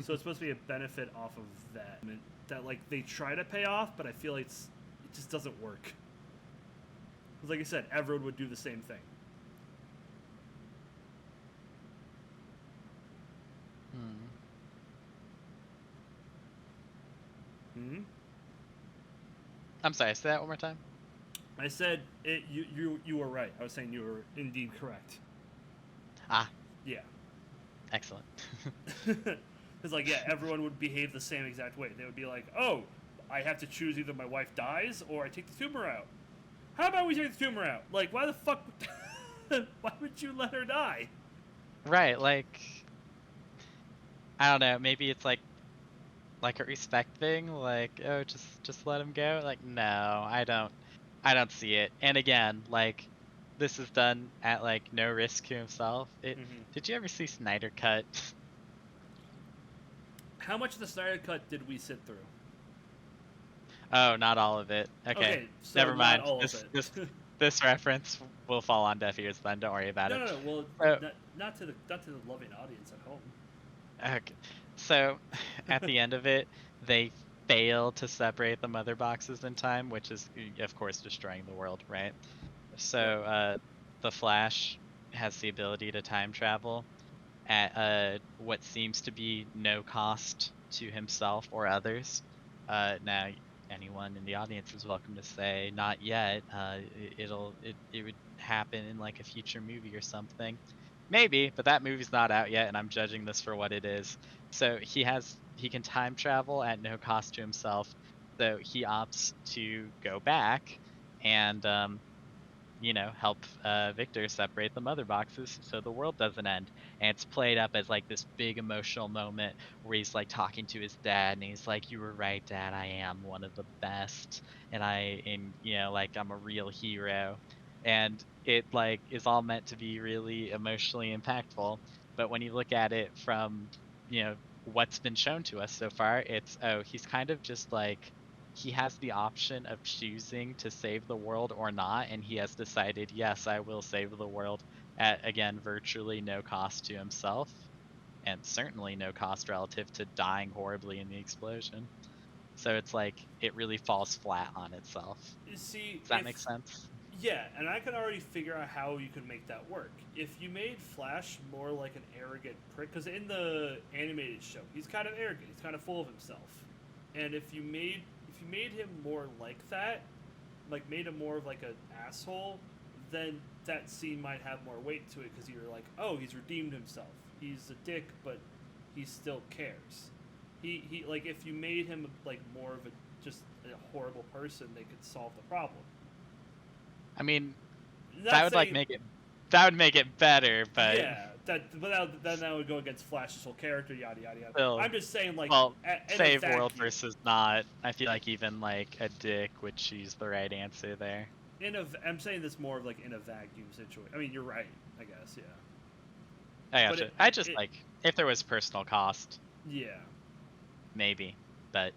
So it's supposed to be a benefit off of that. That like they try to pay off, but I feel like it just doesn't work. Because like I said, everyone would do the same thing. Hmm. I'm sorry, say that one more time. I said it. You were right. I was saying you were indeed correct. Ah, Yeah. excellent. Because like yeah, everyone would behave the same exact way. They would be like, oh, I have to choose either my wife dies or I take the tumor out. How about we take the tumor out? Like, why the fuck? Why would you let her die? Right, like I don't know, maybe it's like a respect thing, like, oh, just let him go. Like, no, I don't see it. And again, like this is done at like no risk to himself. It Mm-hmm. Did you ever see Snyder Cut? How much of the Snyder Cut did we sit through? Oh, not all of it. Okay, Okay, so never not mind. all of This it. this this reference will fall on deaf ears then. Don't worry about No, it. no, no. Well, So, not to the loving audience at home. okay. So at the end of it, they fail to separate the mother boxes in time, which is of course destroying the world, right? Right. So the Flash has the ability to time travel at what seems to be no cost to himself or others. Now, anyone in the audience is welcome to say, "Not yet." It would happen in like a future movie or something. Maybe, but that movie's not out yet, and I'm judging this for what it is. So he can time travel at no cost to himself. So he opts to go back and help Victor separate the mother boxes so the world doesn't end. And it's played up as like this big emotional moment where he's like talking to his dad and he's like, "You were right, Dad. I am one of the best, and like I'm a real hero." And it like is all meant to be really emotionally impactful. But when you look at it from you know what's been shown to us so far, it's he's kind of just like he has the option of choosing to save the world or not, and he has decided, yes, I will save the world at, again, virtually no cost to himself, and certainly no cost relative to dying horribly in the explosion. So it's like it really falls flat on itself. You see, Does that make sense? yeah, and I could already figure out how you could make that work. If you made Flash more like an arrogant prick, because in the animated show, he's kind of arrogant, he's kind of full of himself, and if you made him more like that, like made him more of like an asshole, then that scene might have more weight to it because you're like, oh, he's redeemed himself. He's a dick, but he still cares. He like if you made him like more of a just a horrible person, they could solve the problem. I mean, that Not would like saying make it that would make it better, but yeah, then that would go against Flash's whole character, yada yada yada. still, I'm just saying like well, in a save world vacuum, versus not. I feel like even like a dick would choose the right answer there. I'm saying this more of like in a vacuum situation. I mean, you're right, I guess, yeah. I But gotcha. I just like if there was personal cost, yeah, maybe. But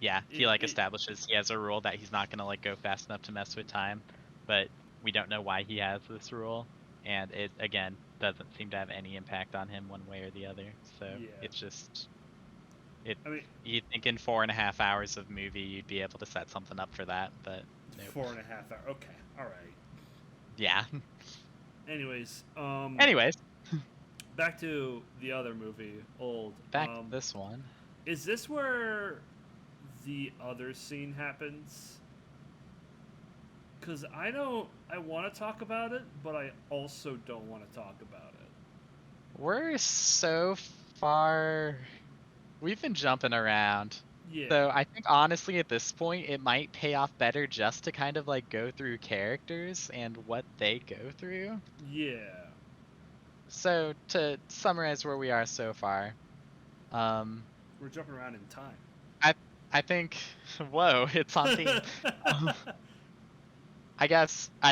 yeah, he like establishes he has a rule that he's not gonna like go fast enough to mess with time, but we don't know why he has this rule, and it again doesn't seem to have any impact on him one way or the other. So yeah. it's just it. I mean, You'd think in 4.5 hours of movie you'd be able to set something up for that, but nope. 4.5 hours. Okay, all right. Yeah. Anyways, Anyways, back to the other movie, Old. back to this one. Is this where the other scene happens? Because I want to talk about it, but I also don't want to talk about it. We're so far. We've been jumping around. Yeah. So I think honestly at this point it might pay off better just to kind of like go through characters and what they go through. Yeah. So to summarize where we are so far, We're jumping around in time. I think whoa, it's on theme. I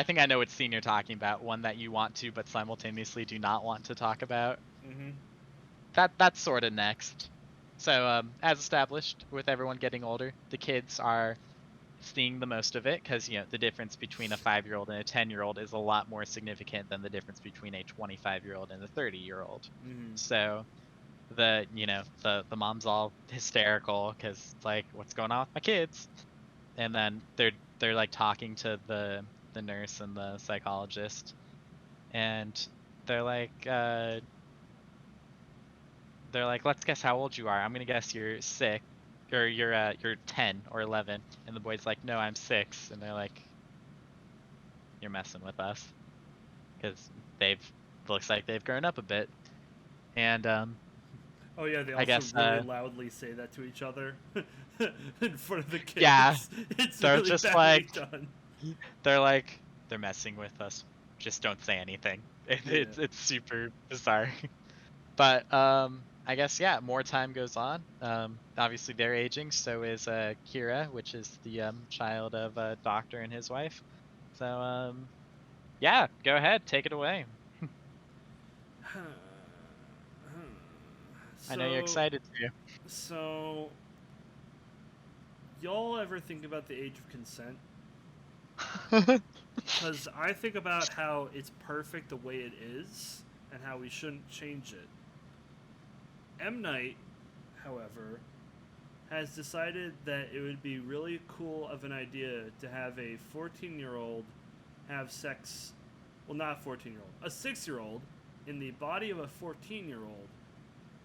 think I know what scene you're talking about, one that you want to but simultaneously do not want to talk about. Mm-hmm. That's sort of next. So as established, with everyone getting older, the kids are seeing the most of it because the difference between a 5-year-old and a 10-year-old is a lot more significant than the difference between a 25-year-old and a 30-year-old. Mm-hmm. So the mom's all hysterical because it's like, what's going on with my kids? And then they're like talking to the nurse and the psychologist, and they're like let's guess how old you are. I'm gonna guess you're 6. or you're 10 or 11, and the boy's like, no, I'm 6, and they're like, you're messing with us, because they've looks like they've grown up a bit, and Oh yeah, they I also guess really loudly say that to each other in front of the kids. yeah, It's they're really just badly like done. they're messing with us. Just don't say anything. Yeah. It's super bizarre. But I guess yeah, more time goes on. Obviously they're aging. So is Kira, which is the child of a doctor and his wife. So yeah, go ahead, take it away. I know you're So, excited to. so, y'all ever think about the age of consent? Because I think about how it's perfect the way it is, and how we shouldn't change it. M. Night, however, has decided that it would be really cool of an idea to have a 14-year-old have sex. Well, not a 14-year-old, a 6-year-old in the body of a 14-year-old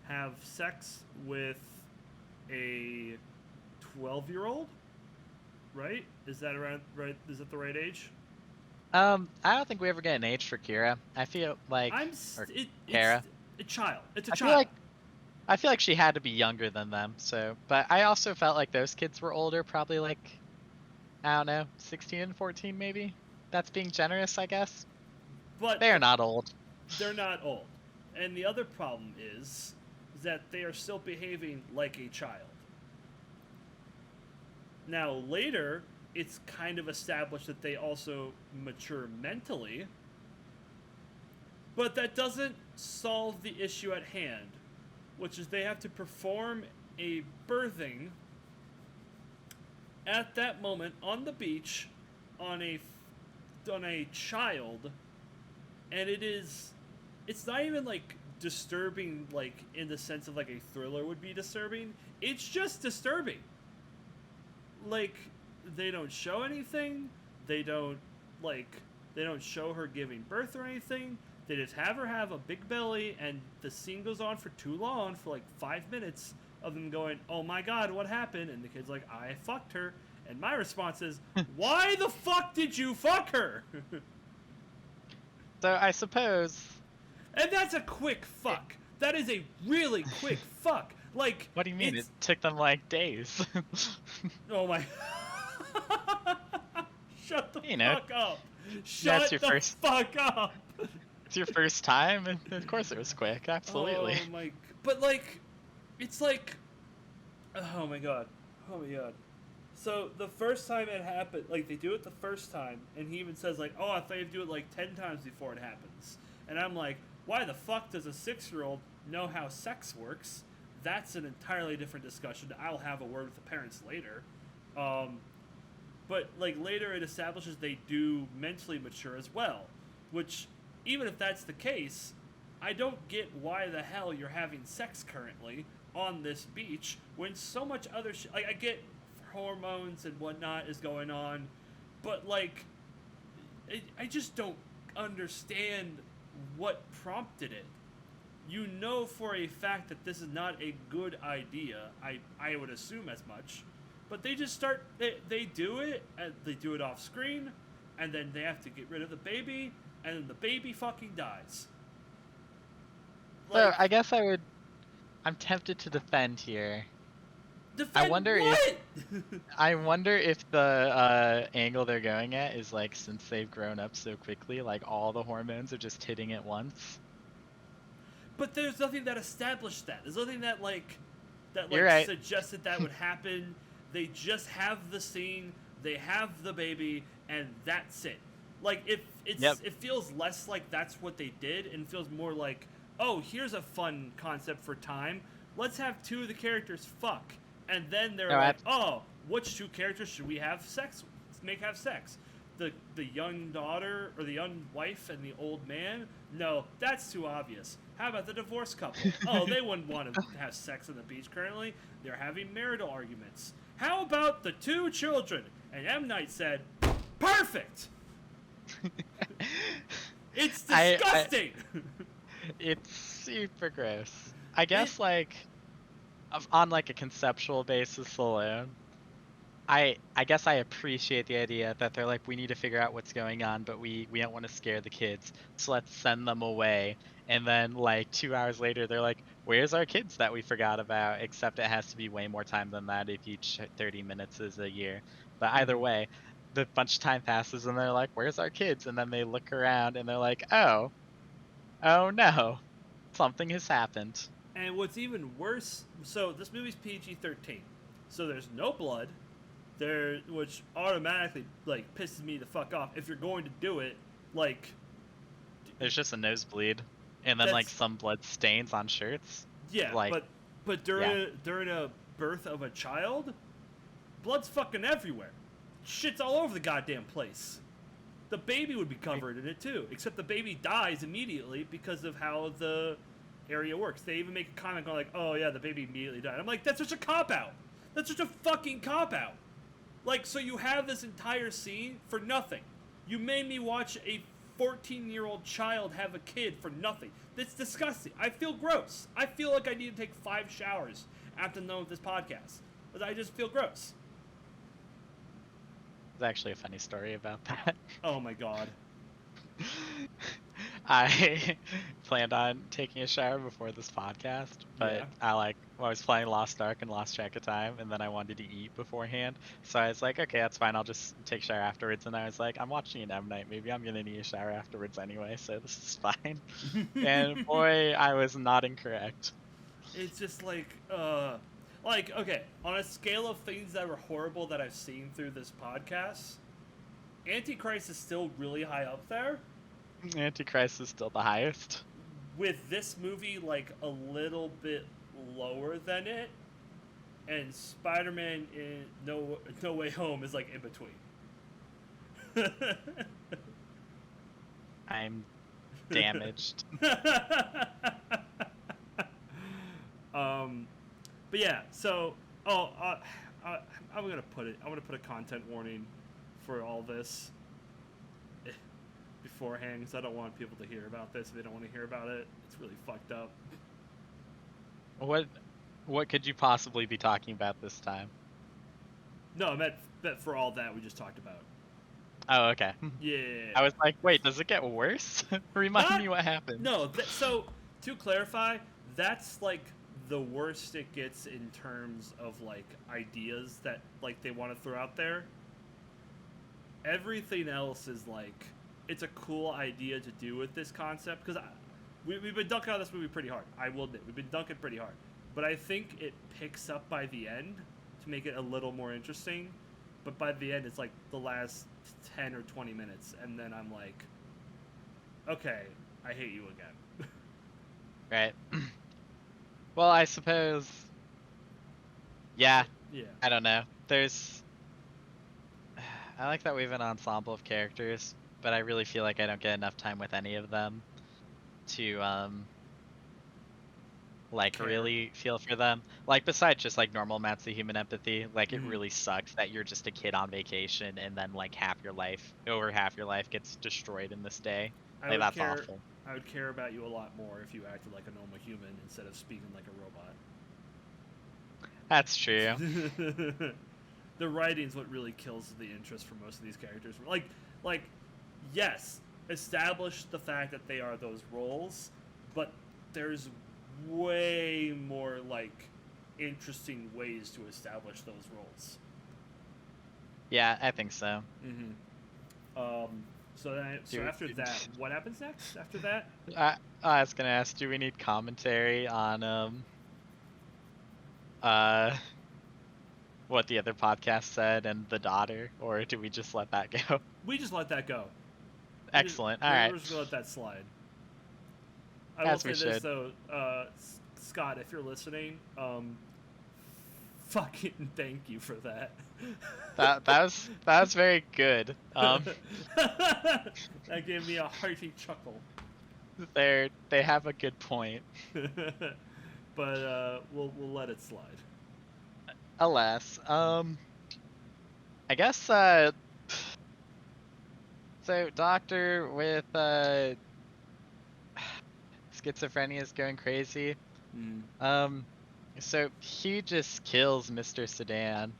have sex with a 12-year-old, right? Is that around right? Is that the right age? I don't think we ever get an age for Kira. I feel like, or It's Kara. a child. It's a I feel child. like I feel like she had to be younger than them. So, but I also felt like those kids were older, probably like, I don't know, 16 and 14 maybe. That's being generous, I guess. But They are not old. they're not old. And the other problem is that they are still behaving like a child. Now, later, it's kind of established that they also mature mentally, but that doesn't solve the issue at hand, which is they have to perform a birthing at that moment on the beach on a child, and it's not even like disturbing, like in the sense of like a thriller would be disturbing. It's just disturbing. Like, they don't show anything. They don't like they don't show her giving birth or anything. They just have her have a big belly, and the scene goes on for too long, for like 5 minutes of them going, "Oh my god, what happened?" And the kid's like, "I fucked her." And my response is, "Why the fuck did you fuck her?" So I suppose. And that's a quick fuck. That is a really quick fuck. Like, What do you mean? It it's took them like days. oh my. Shut the You know, fuck up. that's Shut your the first. fuck up. It's your first time, and of course it was quick. Absolutely. Oh my. But like, it's like, oh my god. Oh my god. So the first time it happened, like they do it the first time, and he even says like, "Oh, I thought you'd do it like 10 times before it happens." And I'm like, why the fuck does a 6-year-old know how sex works? That's an entirely different discussion. I'll have a word with the parents later. But like later it establishes they do mentally mature as well, which even if that's the case, I don't get why the hell you're having sex currently on this beach when so much other shit. Like, I get hormones and whatnot is going on, but like, I just don't understand what prompted it. You know for a fact that this is not a good idea. I would assume as much. But they just start, they do it, and they do it off screen, and then they have to get rid of the baby, and then the baby fucking dies. So I guess I'm tempted to defend here. Defend I wonder what? I wonder if the angle they're going at is like, since they've grown up so quickly, like all the hormones are just hitting at once. But there's nothing that established that. There's nothing that You're right. suggested that would happen. They just have the scene, they have the baby, and that's it. Like, it feels less like that's what they did, and feels more like, oh, here's a fun concept for time. Let's have two of the characters fuck, and then they're like, oh, which two characters should we have sex with? Let's have sex. The young daughter or the young wife and the old man? No, that's too obvious. How about the divorced couple? Oh, they wouldn't want to have sex on the beach currently. They're having marital arguments. How about the two children? And M. Night said, perfect! It's disgusting! It's super gross. I guess, like, on like a conceptual basis alone, I guess I appreciate the idea that they're like, we need to figure out what's going on, but we don't want to scare the kids, so let's send them away. And then like 2 hours later, they're like, where's our kids that we forgot about? Except it has to be way more time than that if each 30 minutes is a year. But either Mhm. way, the bunch of time passes and they're like, where's our kids? And then they look around and they're like, oh no, something has happened. And what's even worse, so this movie's PG-13, so there's no blood there, which automatically like pisses me the fuck off. If you're going to do it, like There's just a nosebleed and then like that's some blood stains on shirts. yeah, Like, but yeah. during a birth of a child, blood's fucking everywhere. Shit's all over the goddamn place. The baby would be covered in it too, except the baby dies immediately because of how the area works. They even make a comment going like, "Oh yeah, the baby immediately died." I'm like, that's such a cop out. That's such a fucking cop out. Like, so you have this entire scene for nothing. You made me watch a 14-year-old child have a kid for nothing. That's disgusting. I feel gross. I feel like I need to take 5 showers after knowing this podcast. But I just feel gross. There's actually a funny story about that. Oh my god. I planned on taking a shower before this podcast, but Yeah. I was playing Lost Ark and lost track of time, and then I wanted to eat beforehand. So I was like, okay, that's fine. I'll just take a shower afterwards. And I was like, I'm watching an M Night. Maybe I'm gonna need a shower afterwards anyway, so this is fine. And boy, I was not incorrect. It's just like, okay, on a scale of things that were horrible that I've seen through this podcast, Antichrist is still really high up there. Antichrist is still the highest. With this movie, like, a little bit lower than it, and Spider-Man in No Way Home is, like, in between. I'm damaged. But yeah, so I'm gonna put a content warning for all this beforehand because I don't want people to hear about this if they don't want to hear about it. It's really fucked up. What could you possibly be talking about this time? No, I meant for all that we just talked about. Oh, okay. Yeah. I was like, wait, does it get worse? Remind Not- me what happened. No, so to clarify, that's like the worst it gets in terms of like ideas that like they want to throw out there. Everything else is like it's a cool idea to do with this concept because we've been dunking on this movie pretty hard. I will admit we've been dunking pretty hard, but I think it picks up by the end to make it a little more interesting. But by the end, it's like the last 10 or 20 minutes, and then I'm like, okay, I hate you again. Right. Well, I suppose. Yeah, Yeah. I don't know. I like that we have an ensemble of characters, but I really feel like I don't get enough time with any of them to like Care. really feel for them. Like besides just like normal amounts of human empathy, like it Mhm. really sucks that you're just a kid on vacation and then like over half your life gets destroyed in this day. I Like would that's care. awful. I would care about you a lot more if you acted like a normal human instead of speaking like a robot. That's true. The writing's what really kills the interest for most of these characters. Like, yes, establish the fact that they are those roles, but there's way more like interesting ways to establish those roles. Yeah, I think so. Mm-hmm. So after that, what happens next? After that, I was gonna ask, do we need commentary on what the other podcast said and the daughter, or do we just let that go? we just let that go. Excellent. All We're right. just gonna let that slide. I As will we say this should. though, Scott, if you're listening, fucking thank you for that. That was very good. That gave me a hearty chuckle. They have a good point. But we'll let it slide. Alas, I guess so doctor with schizophrenia is going crazy. Mm. So he just kills Mr. Sedan.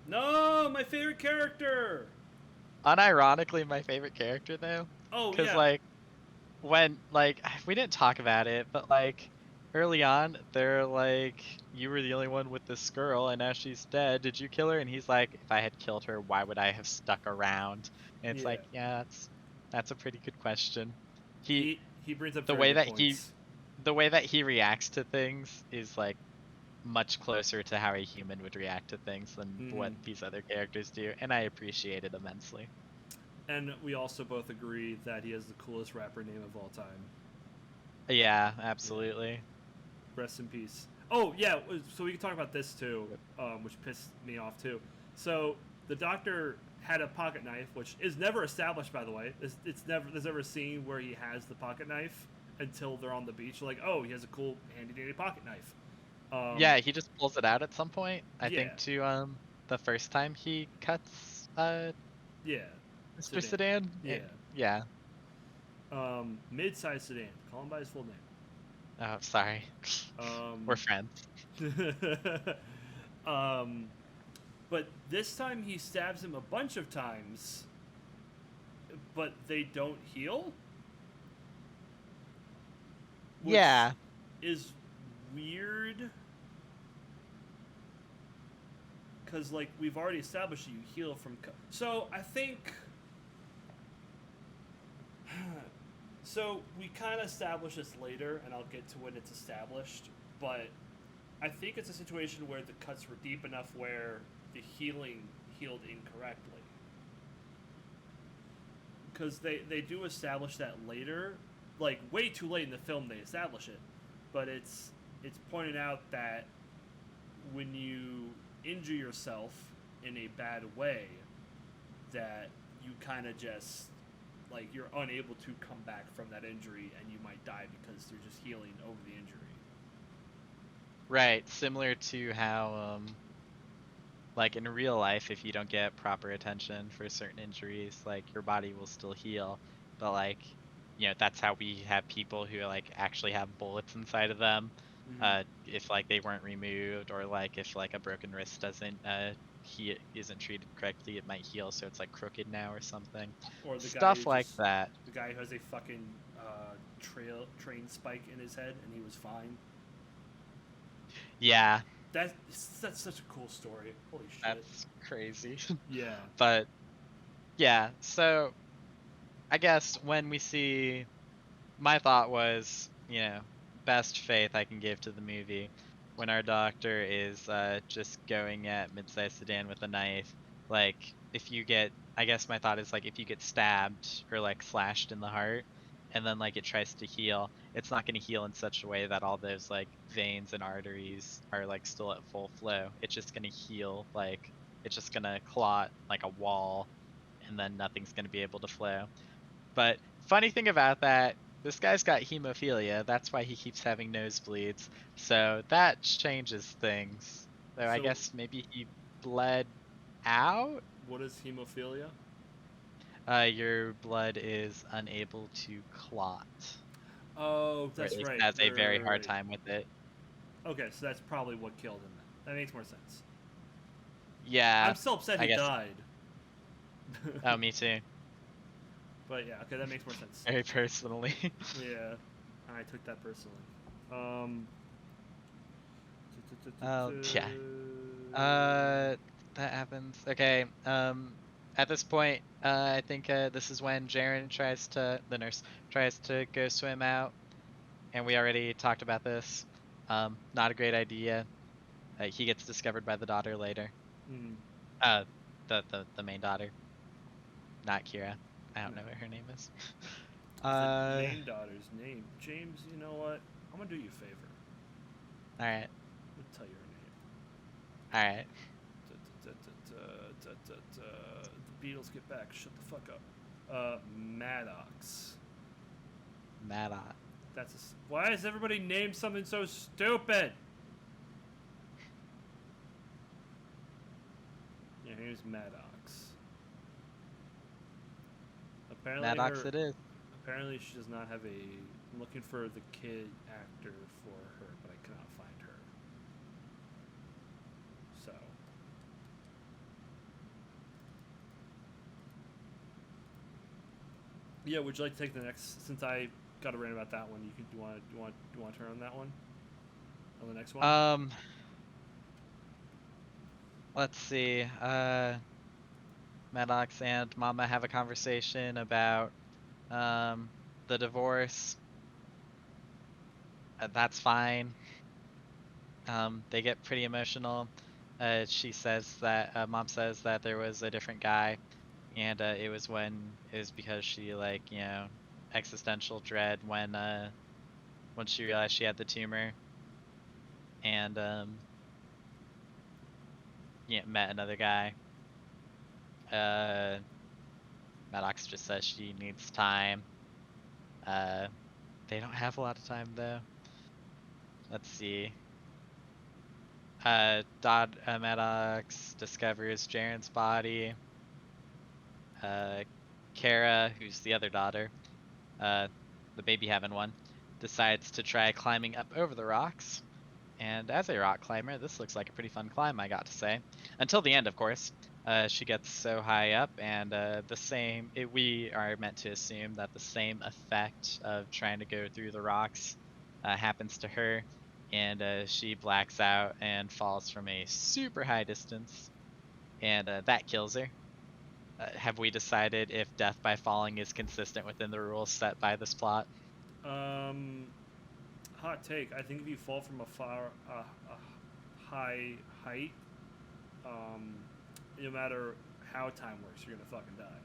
No, my favorite character. Unironically, my favorite character though, Oh because yeah, like when like we didn't talk about it, but like early on, they're like, "You were the only one with this girl, and now she's dead. Did you kill her?" And he's like, "If I had killed her, why would I have stuck around?" And it's yeah. like, yeah, that's a pretty good question. He He brings up the very way good that he points. the way that he reacts to things is like much closer to how a human would react to things than Hmm. what these other characters do, and I appreciate it immensely. And we also both agree that he has the coolest rapper name of all time. Yeah, Yeah. absolutely. Rest in peace. Oh yeah, so we can talk about this too, which pissed me off too. So the doctor had a pocket knife, which is never established, by the way. It's never there's never a scene where he has the pocket knife until they're on the beach. Like, oh, he has a cool handy dandy pocket knife. Um, Yeah, he just pulls it out at some point. I yeah, think to the first time he cuts yeah, Mr. sedan. Sedan. Yeah, Yeah. mid-sized sedan. Call him by his full name. Oh, sorry. We're Um, friends. um, but this time he stabs him a bunch of times, but they don't heal, which Yeah. is weird because like we've already established that you heal from so I think so we kind of establish this later and I'll get to when it's established, but I think it's a situation where the cuts were deep enough where the healing healed incorrectly, because they do establish that later, like way too late in the film they establish it, but it's pointed out that when you injure yourself in a bad way, that you kind of just like you're unable to come back from that injury and you might die because you're just healing over the injury. Right. Similar to how like in real life, if you don't get proper attention for certain injuries, like your body will still heal. But like, that's how we have people who like actually have bullets inside of them. Mm-hmm. If like they weren't removed, or like if like a broken wrist doesn't he isn't treated correctly, it might heal, so it's like crooked now or something. Or Stuff like that. the guy who has a fucking train spike in his head and he was fine. Yeah, That's such a cool story. Holy shit. that's crazy. Yeah. But yeah, so I guess when we see, my thought was, best faith I can give to the movie when our doctor is just going at mid-sized sedan with a knife. Like, if you get, I guess my thought is like, if you get stabbed or like slashed in the heart, and then like it tries to heal, it's not going to heal in such a way that all those like veins and arteries are like still at full flow. It's just going to heal like, it's just going to clot like a wall, and then nothing's going to be able to flow. But funny thing about that, this guy's got hemophilia. That's why he keeps having nosebleeds. So that changes things. So I So, guess maybe he bled out? what is hemophilia? Your blood is unable to clot, Oh, or at that's least right. has a Right, right, very right, hard right. time with it. Okay, so that's probably what killed him then. That makes more sense. Yeah, I'm still upset I he guess. died. Oh, me too. But yeah, okay, that makes more sense. Very personally. Yeah, I took that personally. Um. Oh, yeah. Uh, that happens. Okay. At this point, I think this is when Jaren the nurse tries to go swim out, and we already talked about this. Not a great idea. He gets discovered by the daughter later. Mm, Uh, the main daughter, not Kira. I don't no. know what her name is. The Uh, main daughter's name, James. You know what? I'm gonna do you a favor. all right, I'm gonna tell you her name. all right. The Beatles get back. Shut the fuck up. Maddox. Madot. Why is everybody named something so stupid? Yeah, her name's Maddox. Apparently, Maddox it is. apparently she does not have a. I'm looking for the kid actor for her, but I cannot find her. Yeah, would you like to take the next? Since I got a rant about that one, you want to turn on that one? On the next one? Um, let's see. Maddox and Mama have a conversation about the divorce. That's fine. They get pretty emotional. She says that Mom says that there was a different guy, and it was because she like existential dread when she realized she had the tumor, and met another guy. Uh, Maddox just says she needs time. Uh, they don't have a lot of time though. Let's see. Maddox discovers Jaren's body. Kara, who's the other daughter, the baby having one, decides to try climbing up over the rocks. And as a rock climber, this looks like a pretty fun climb, I got to say. Until the end, of course. She gets so high up, and we are meant to assume that the same effect of trying to go through the rocks happens to her, and she blacks out and falls from a super high distance, and that kills her. Have we decided if death by falling is consistent within the rules set by this plot? Um, hot take. I think if you fall from a high height, no matter how time works, you're gonna fucking die.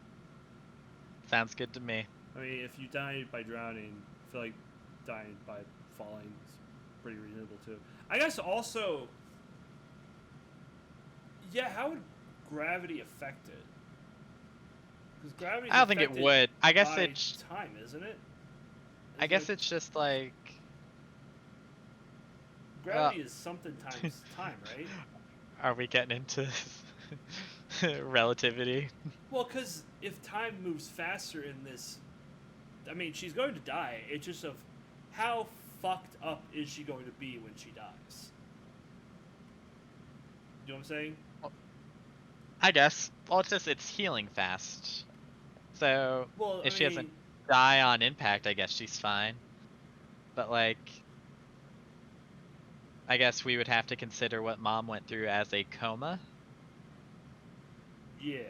Sounds good to me. I mean, if you die by drowning, I feel like dying by falling is pretty reasonable too. I guess also, yeah, how would gravity affect it? Because gravity. I don't think it would. I guess it's time, isn't it? I guess it's just like gravity is something times time, right? Are we getting into relativity? Well, because if time moves faster in this, I mean, she's going to die. It's just of how fucked up is she going to be when she dies? You know what I'm saying? I guess. Well, it's healing fast. So if she doesn't die on impact, I guess she's fine. But like, I guess we would have to consider what Mom went through as a coma. Yeah.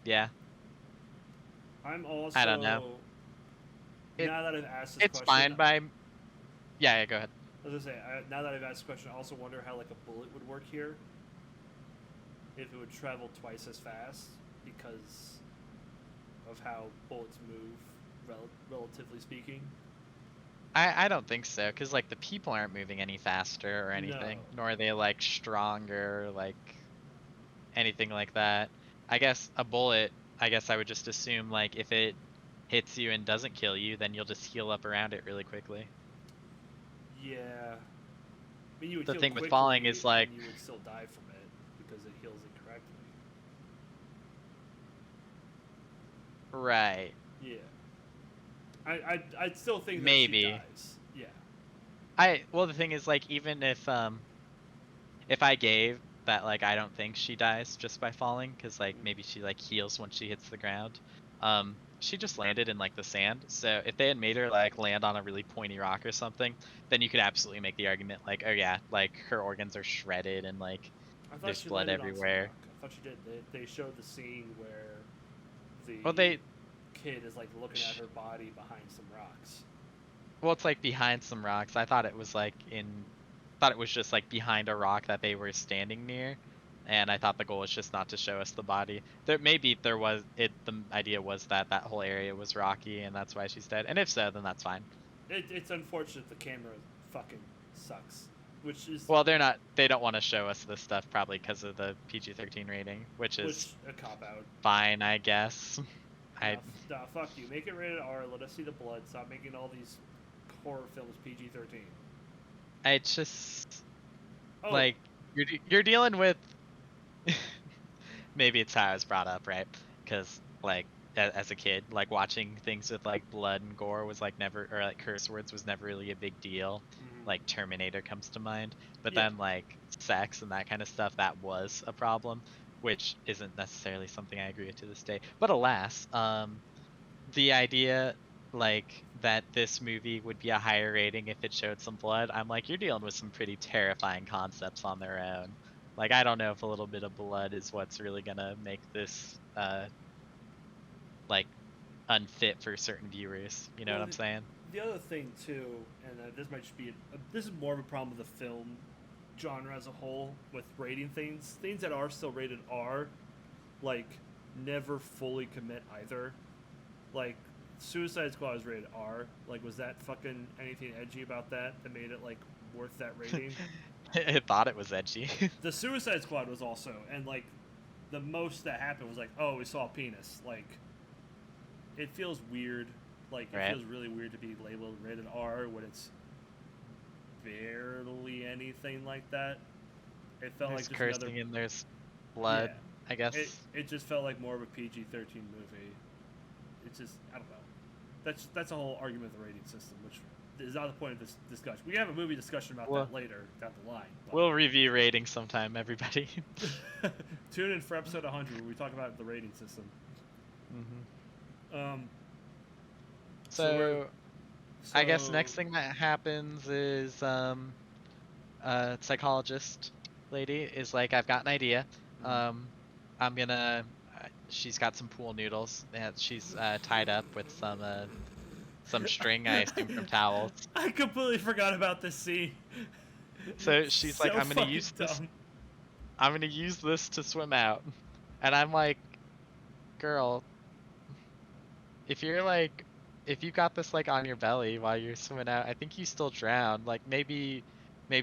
Yeah. I'm also. I don't know. Now that I've asked this it's question, fine by. Yeah, go ahead. I was gonna say, now that I've asked this question, I also wonder how like a bullet would work here. If it would travel twice as fast because of how bullets move, relatively speaking. I don't think so, because like the people aren't moving any faster or anything, nor are they like stronger, like anything like that. I guess a bullet, I guess I would just assume like if it hits you and doesn't kill you, then you'll just heal up around it really quickly. Yeah. I mean, you would the heal thing with quickly, falling is like you would still die from it because it heals incorrectly. Right. Yeah. I'd still think that maybe she dies. Yeah. Well, the thing is like even if I gave that like I don't think she dies just by falling, because like maybe she like heals once she hits the ground. She just landed in like the sand, so if they had made her like land on a really pointy rock or something, then you could absolutely make the argument like, oh yeah, like her organs are shredded and like there's blood everywhere. I thought she did. They showed the scene where the kid is like looking at her body behind some rocks. Well, it's like behind some rocks. I thought it was like thought it was just like behind a rock that they were standing near, and I thought the goal was just not to show us the body. The idea was that that whole area was rocky and that's why she's dead. And if so, then that's fine. It's unfortunate the camera fucking sucks. Which is They don't want to show us this stuff probably because of the PG-13 rating, which is a cop out. Fine, I guess. Nah, fuck you. Make it rated R. Let us see the blood. Stop making all these horror films PG-13. It's just like you're dealing with. Maybe it's how I was brought up, right? Because like as a kid, like watching things with like blood and gore was like never, or like curse words was never really a big deal. Mm-hmm. Like Terminator comes to mind, but then like sex and that kind of stuff, that was a problem, which isn't necessarily something I agree with to this day. But alas, the idea like that this movie would be a higher rating if it showed some blood, I'm like, you're dealing with some pretty terrifying concepts on their own. Like, I don't know if a little bit of blood is what's really gonna make this like unfit for certain viewers. You know what Well, I'm saying? the other thing too, and this might just be this is more of a problem with the film genre as a whole with rating things that are still rated R, like never fully commit either. Like Suicide Squad is rated R. Like, was that fucking anything edgy about that made it like worth that rating? It thought it was edgy. The Suicide Squad was also, and like the most that happened was like, oh, we saw a penis. Like, it feels weird. Like, it Right. feels really weird to be labeled rated R when it's barely anything like that. It felt There's like just cursing another. and there's blood, Yeah, I guess. it just felt like more of a PG-13 movie. It's just, I don't know. That's a whole argument with the rating system, which is not the point of this discussion. We can have a movie discussion about Well- that later down the line. We'll review ratings sometime, everybody. Tune in for episode 100 where we talk about the rating system. Um, So, I guess so- next thing that happens is psychologist lady is like, I've got an idea. I'm gonna. She's got some pool noodles that she's tied up with some string, I assume, from towels. I completely forgot about this scene. So she's like, So I'm gonna fucking use this. dumb. I'm gonna use this to swim out, and I'm like, girl, if you got this like on your belly while you're swimming out, I think you still drown. Like maybe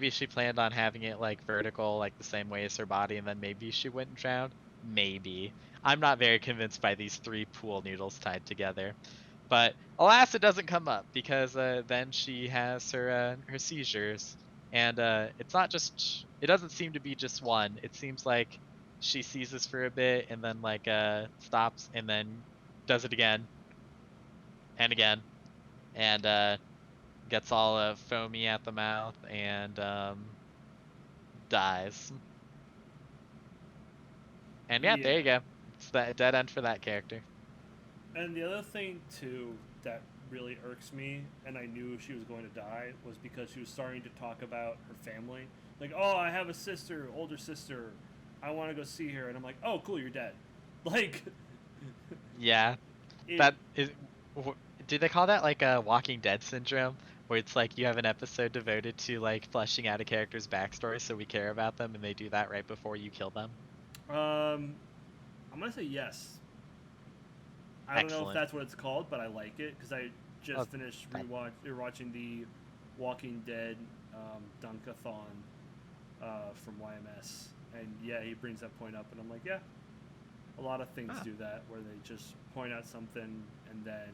she planned on having it like vertical, like the same way as her body, and then maybe she wouldn't drown. Maybe. I'm not very convinced by these 3 pool noodles tied together. But alas, it doesn't come up because then she has her seizures, and it's not just. It doesn't seem to be just one. It seems like she seizes for a bit and then like stops and then does it again and again, and gets all foamy at the mouth and dies. And yeah, there you go. It's that dead end for that character. And the other thing too that really irks me, and I knew she was going to die, was because she was starting to talk about her family. Like, oh, I have a sister, older sister. I want to go see her, and I'm like, oh, cool, you're dead. Like, Yeah, that is. Do they call that like a Walking Dead syndrome, where it's like you have an episode devoted to like fleshing out a character's backstory, so we care about them, and they do that right before you kill them? I'm gonna say yes. I don't know if Excellent. that's what it's called, but I like it because I just Oh, finished that- rewatching the Walking Dead Dunkathon from YMS, and yeah, he brings that point up, and I'm like, yeah, a lot of things do that where they just point out something and then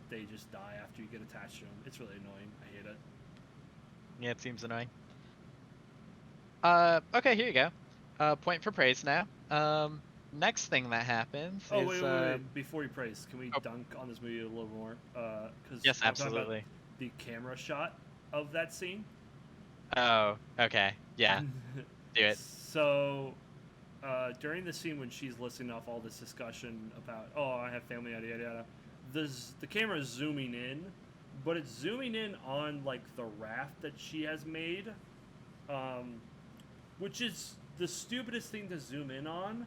they just die after you get attached to them. It's really annoying. I hate it. Yeah, it seems annoying. Okay, here you go. Point for praise now. Next thing that happens Oh, is wait. Before you praise, can we Oh. dunk on this movie a little more? Cause yes, I'm talking about absolutely. the camera shot of that scene. Oh, okay. Yeah, do it. So, during the scene when she's listening off all this discussion about, oh, I have family, yada yada yada, the camera is zooming in, but it's zooming in on like the raft that she has made, which is the stupidest thing to zoom in on,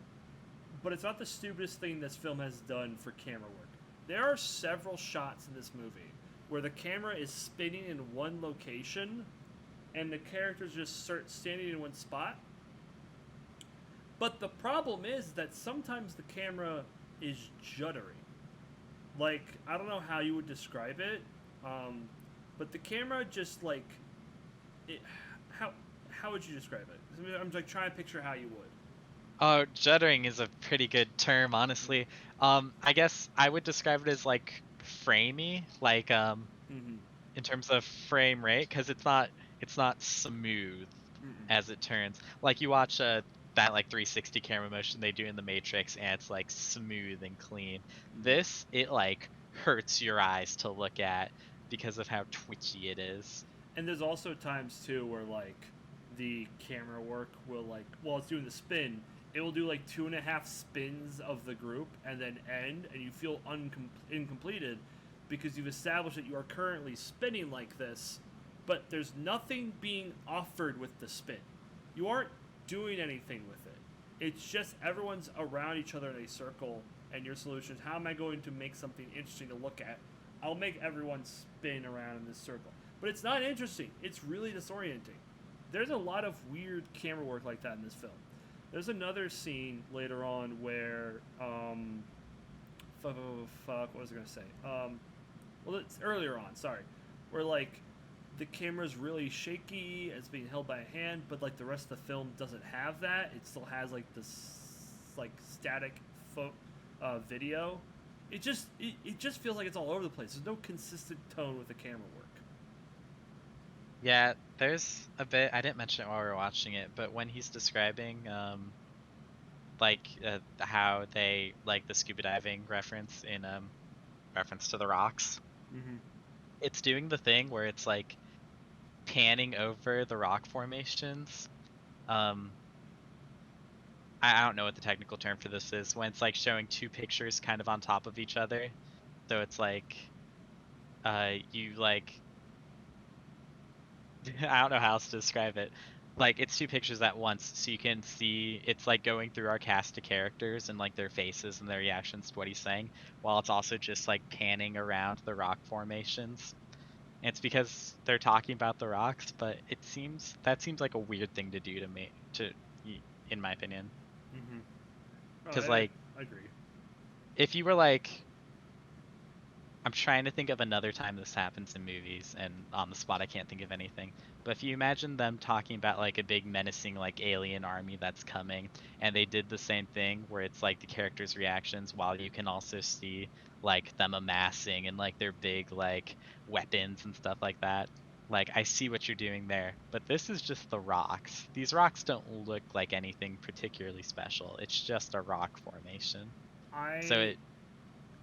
but it's not the stupidest thing this film has done for camera work. There are several shots in this movie where the camera is spinning in one location and the characters just start standing in one spot. But the problem is that sometimes the camera is juddery. Like, I don't know how you would describe it, but the camera just like, how would you describe it? I'm like trying to picture how you would. Oh, juddering is a pretty good term, honestly. I guess I would describe it as like framey, like in terms of frame rate, because it's not smooth as it turns. Like you watch that like 360 camera motion they do in the Matrix, and it's like smooth and clean. This, it like hurts your eyes to look at because of how twitchy it is. And there's also times too where like the camera work will like, while it's doing the spin, it will do like 2.5 spins of the group and then end, and you feel incompleted because you've established that you are currently spinning like this, but there's nothing being offered with the spin. You aren't doing anything with it. It's just everyone's around each other in a circle, and your solution is, how am I going to make something interesting to look at? I'll make everyone spin around in this circle. But it's not interesting. It's really disorienting. There's a lot of weird camera work like that in this film. There's another scene later on where, fuck, what was I gonna say? Well, it's earlier on. Sorry, where like the camera's really shaky, it's being held by a hand, but like the rest of the film doesn't have that. It still has like this like static video. It just feels like it's all over the place. There's no consistent tone with the camera work. Yeah, there's a bit, I didn't mention it while we were watching it, but when he's describing how they like the scuba diving reference in reference to the rocks, Mm-hmm. it's doing the thing where it's like panning over the rock formations. I don't know what the technical term for this is, when it's like showing two pictures kind of on top of each other. So it's like you like I don't know how else to describe it. Like it's two pictures at once, so you can see it's like going through our cast of characters and like their faces and their reactions to what he's saying, while it's also just like panning around the rock formations. And it's because they're talking about the rocks, but that seems like a weird thing to do to me, in my opinion. Mm-hmm. Because Oh, like I agree. if you were like, I'm trying to think of another time this happens in movies, and on the spot I can't think of anything. But if you imagine them talking about like a big menacing like alien army that's coming, and they did the same thing where it's like the characters' reactions while you can also see like them amassing and like their big like weapons and stuff like that. Like I see what you're doing there, but this is just the rocks. These rocks don't look like anything particularly special. It's just a rock formation. So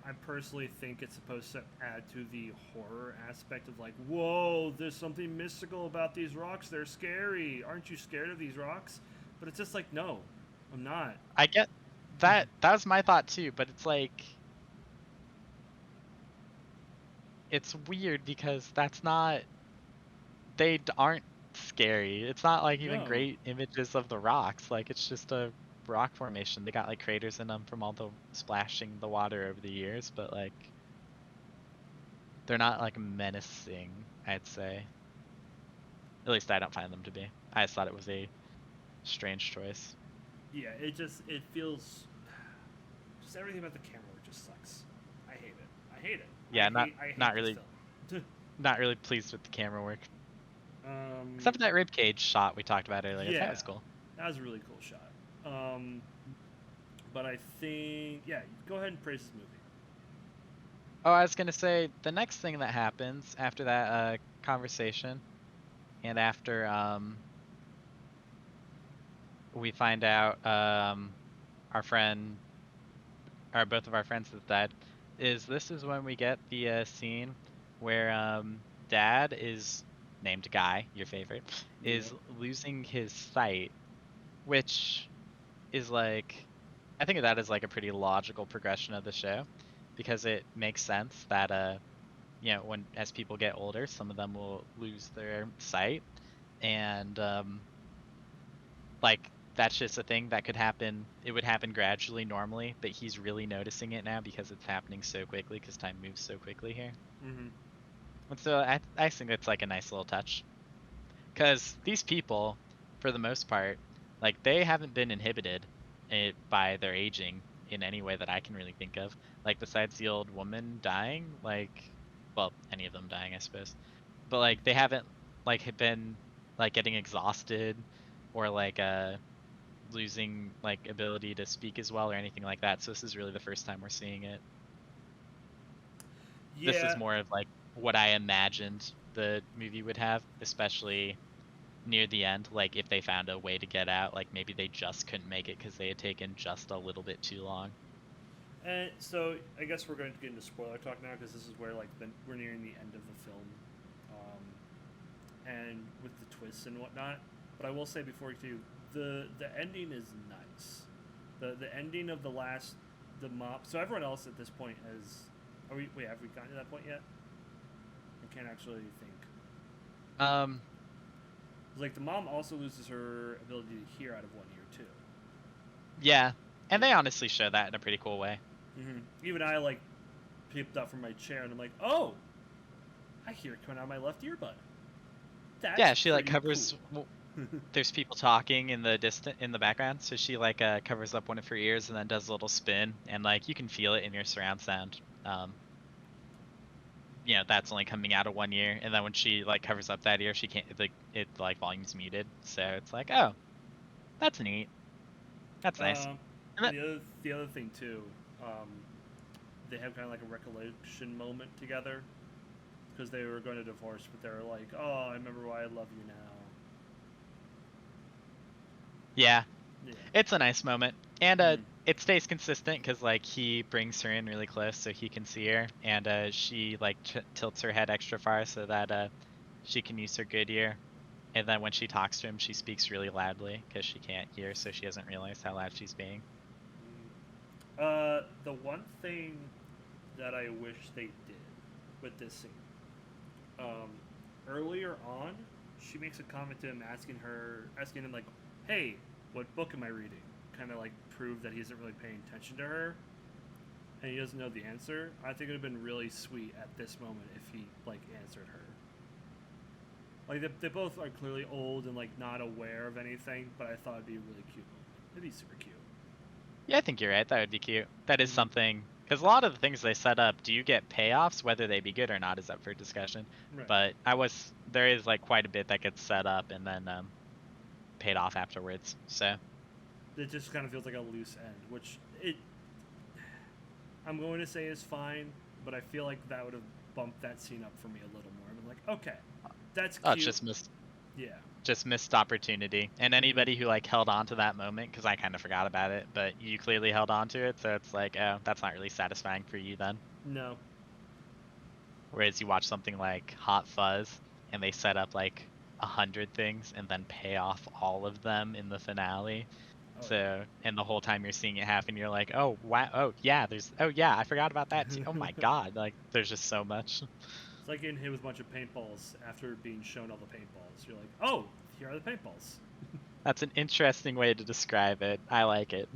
I personally think it's supposed to add to the horror aspect of like, whoa, there's something mystical about these rocks. They're scary. Aren't you scared of these rocks? But it's just like, no, I'm not. I get that. That was my thought too, but it's like it's weird because that's not aren't scary. It's not like even No. great images of the rocks. Like it's just a rock formation. They got like craters in them from all the splashing the water over the years, but like they're not like menacing, I'd say. At least I don't find them to be. I just thought it was a strange choice. Yeah, it feels, just everything about the camera work just sucks. I hate it. I hate it. Yeah, I hate not this really film. not really pleased with the camera work. um, Except for that ribcage shot we talked about earlier. yeah, That was cool. that was a really cool shot. But I think, yeah, go ahead and praise this movie. Oh, I was gonna say the next thing that happens after that conversation, and after we find out our friend, or both of our friends have died, is this is when we get the scene where Dad is named Guy, your favorite, is Yep. losing his sight, which is like, I think of that as like a pretty logical progression of the show, because it makes sense that when as people get older, some of them will lose their sight, and like that's just a thing that could happen. It would happen gradually normally, but he's really noticing it now because it's happening so quickly, because time moves so quickly here. Mm-hmm. And so I think it's like a nice little touch, because these people, for the most part, like they haven't been inhibited by their aging in any way that I can really think of. Like besides the old woman dying, like, well, any of them dying, I suppose. But like they haven't like been like getting exhausted, or like losing like ability to speak as well or anything like that. So this is really the first time we're seeing it. This is Yeah, more of like what I imagined the movie would have, especially near the end. Like if they found a way to get out, like maybe they just couldn't make it because they had taken just a little bit too long. and so I guess we're going to get into spoiler talk now, because this is where like we're nearing the end of the film, and with the twists and whatnot. But I will say before we do, the ending is nice. The ending of the mom. So everyone else at this point has. Have we gotten to that point yet? I can't actually think. Um, Like the mom also loses her ability to hear out of 1 ear too. yeah, and they honestly show that in a pretty cool way. Even I like peeped up from my chair and I'm like, oh, I hear it coming out of my left earbud. That's Yeah, she like pretty covers. cool. There's people talking in the background, so she like covers up one of her ears and then does a little spin, and like you can feel it in your surround sound. That's only coming out of 1 ear, and then when she like covers up that ear, she can't like volume's muted, so it's like, oh, that's neat. That's nice. And that, The other thing too, they have kind of like a recollection moment together because they were going to divorce, but they were like, oh, I remember why I love you now. yeah, Yeah. it's a nice moment, and it stays consistent because like he brings her in really close so he can see her, and she like tilts her head extra far so that she can use her good ear, and then when she talks to him, she speaks really loudly because she can't hear, so she doesn't realize how loud she's being. The one thing that I wish they did with this scene, earlier on, she makes a comment to him asking him like, "Hey, what book am I reading?" Kind of like prove that he isn't really paying attention to her, and he doesn't know the answer. I think it would have been really sweet at this moment if he like answered her. Like they both are clearly old and like not aware of anything, but I thought it'd be a really cute moment. It'd be super cute. Yeah, I think you're right. That would be cute. That is something, because a lot of the things they set up, do you get payoffs? Whether they be good or not is up for discussion. Right. But there is like quite a bit that gets set up and then paid off afterwards. So It just kind of feels like a loose end, which I'm going to say is fine, but I feel like that would have bumped that scene up for me a little more. I'm like, okay, that's cute. it's just missed. Yeah. Just missed opportunity. And anybody who like held on to that moment, because I kind of forgot about it, but you clearly held on to it, so it's like, oh, that's not really satisfying for you then. No. Whereas you watch something like Hot Fuzz, and they set up like 100 things and then pay off all of them in the finale. And the whole time you're seeing it happen, you're like, oh wow, oh yeah, I forgot about that too. Oh my god, like there's just so much. It's like getting hit with a bunch of paintballs after being shown all the paintballs. You're like, oh, here are the paintballs. That's an interesting way to describe it. I like it.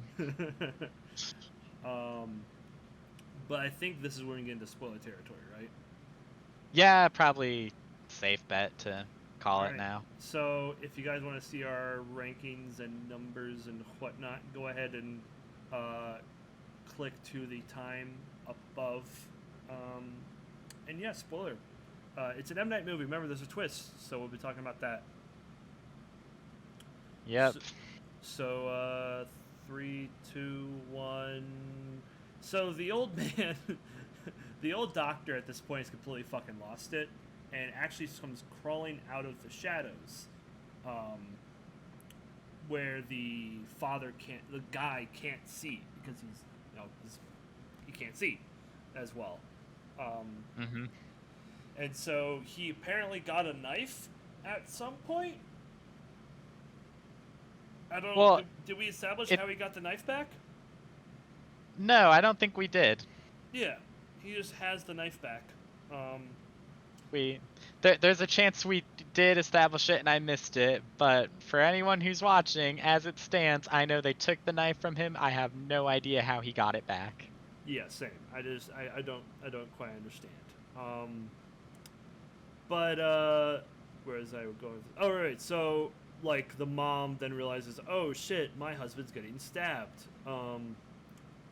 But I think this is when we get into spoiler territory, right? Yeah, probably safe bet to call it now. So if you guys want to see our rankings and numbers and whatnot, go ahead and click to the time above. And yeah, spoiler. It's an M. Night movie. Remember, there's a twist, so we'll be talking about that. Yep. So 3, 2, 1. So the old man, the old doctor at this point has completely fucking lost it, and actually comes crawling out of the shadows, where the guy can't see because he can't see as well. And so he apparently got a knife at some point. I don't know. Did we establish how he got the knife back? No, I don't think we did. Yeah, he just has the knife back. There's a chance we did establish it and I missed it, but for anyone who's watching, as it stands, I know they took the knife from him. I have no idea how he got it back. Yeah, same. I don't quite understand. But where is I going? Oh right, so like the mom then realizes, oh shit, my husband's getting stabbed.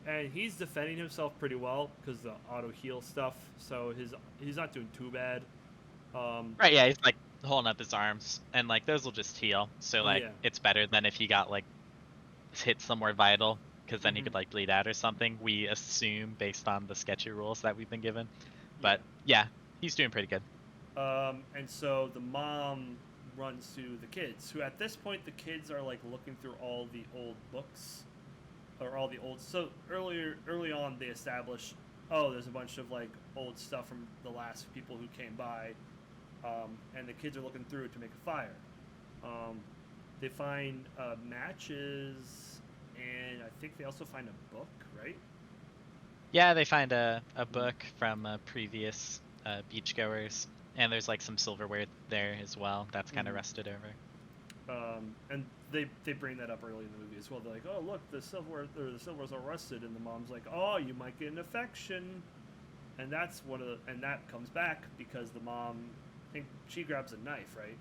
And he's defending himself pretty well because the auto heal stuff. So he's not doing too bad. Right, yeah, he's like holding up his arms, and like those will just heal. So like it's better than if he got like hit somewhere vital, because then he could like bleed out or something. We assume based on the sketchy rules that we've been given. But yeah, he's doing pretty good. And so the mom runs to the kids, who at this point the kids are like looking through all the old books, or all the old. So early on they establish, oh, there's a bunch of like old stuff from the last people who came by, and the kids are looking through it to make a fire. They find matches and I think they also find a book, right? Yeah, they find a book from previous beachgoers, and there's like some silverware there as well that's kind of Mm. rusted over. And they bring that up early in the movie as well. They're like, "Oh, look, the silver's all rusted," and the mom's like, "Oh, you might get an infection," and that's and that comes back because the mom, I think she grabs a knife, right?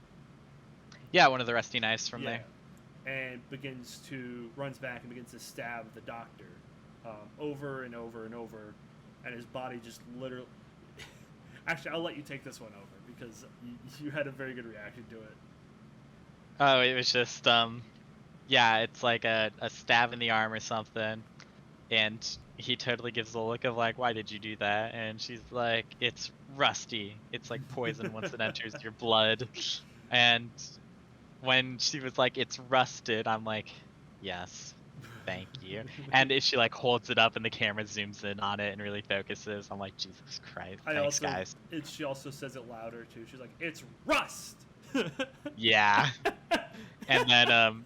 Yeah, one of the rusty knives from Yeah, there. and runs back and begins to stab the doctor over and over and over, and his body just literally. Actually, I'll let you take this one over because you had a very good reaction to it. Oh, it was just yeah, it's like a stab in the arm or something, and he totally gives the look of like, why did you do that? And she's like, it's rusty. It's like poison once it enters your blood. And when she was like, it's rusted, I'm like, yes, thank you. And if she like holds it up and the camera zooms in on it and really focuses, I'm like, Jesus Christ, thanks guys. She also says it louder too. She's like, "It's rust." Yeah. And then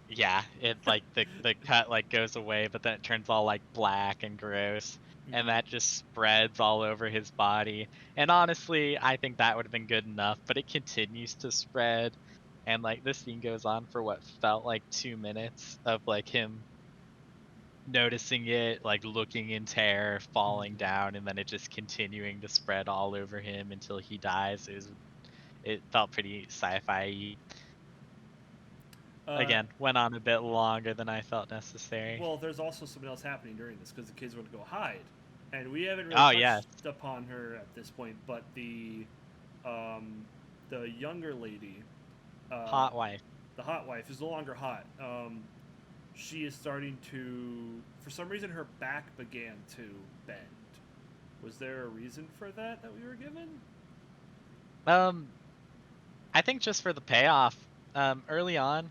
yeah, it like the cut like goes away, but then it turns all like black and gross, and that just spreads all over his body. And honestly, I think that would have been good enough, but it continues to spread, and like this scene goes on for what felt like 2 minutes of like him noticing it, like looking in terror, falling down, and then it just continuing to spread all over him until he dies. It felt pretty sci-fi. uh, Again, went on a bit longer than I felt necessary. well, there's also something else happening during this because the kids want to go hide, and we haven't really Oh touched yes. upon her at this point. But um, the younger lady, uh, Hot wife. the hot wife, is no longer hot. She is starting to, for some reason, her back began to bend. Was there a reason for that we were given? Um, I think just for the payoff. Early on,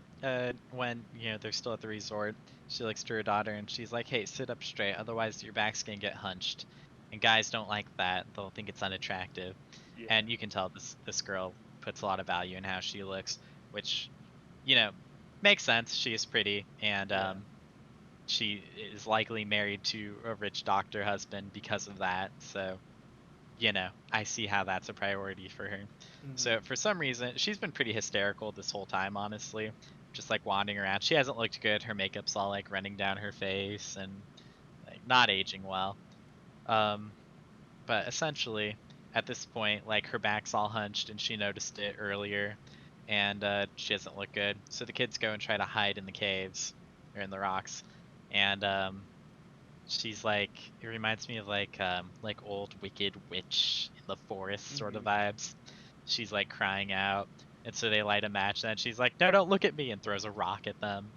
when they're still at the resort, she looks to her daughter and she's like, "Hey, sit up straight, otherwise your back's gonna get hunched." And guys don't like that; they'll think it's unattractive. Yeah. And you can tell this girl puts a lot of value in how she looks, which, you know, makes sense. She is pretty, and Yeah. she is likely married to a rich doctor husband because of that. So I see how that's a priority for her. Mm-hmm. So for some reason, she's been pretty hysterical this whole time, honestly. Just like wandering around. She hasn't looked good. Her makeup's all like running down her face and like not aging well. Um, but essentially, at this point, like her back's all hunched and she noticed it earlier, and she doesn't look good. So the kids go and try to hide in the caves or in the rocks, and she's like, it reminds me of like old wicked witch in the forest sort of vibes. She's like crying out, and so they light a match, and then she's like, no, don't look at me, and throws a rock at them.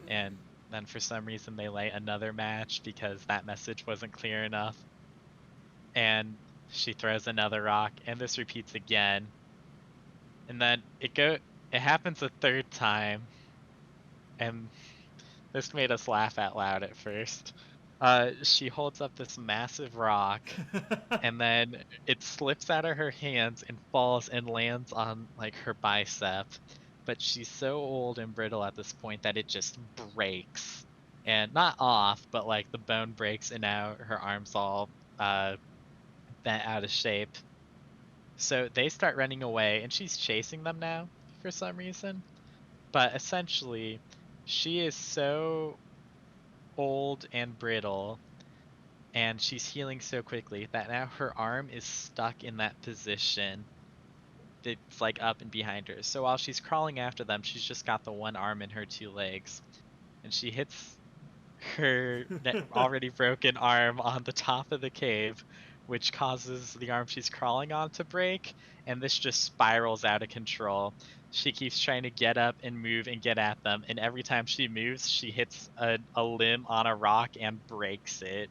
And then for some reason they light another match because that message wasn't clear enough, and she throws another rock, and this repeats again, and then it happens a third time, and this made us laugh out loud at first. She holds up this massive rock, and then it slips out of her hands and falls and lands on like her bicep. But she's so old and brittle at this point that it just breaks. And not off, but like the bone breaks and now her arm's all bent out of shape. So they start running away and she's chasing them now for some reason. But essentially, she is so old and brittle and she's healing so quickly that now her arm is stuck in that position that's like up and behind her. So while she's crawling after them, she's just got the one arm and her two legs. And she hits her already broken arm on the top of the cave, which causes the arm she's crawling on to break, and this just spirals out of control. She keeps trying to get up and move and get at them, and every time she moves, she hits a limb on a rock and breaks it,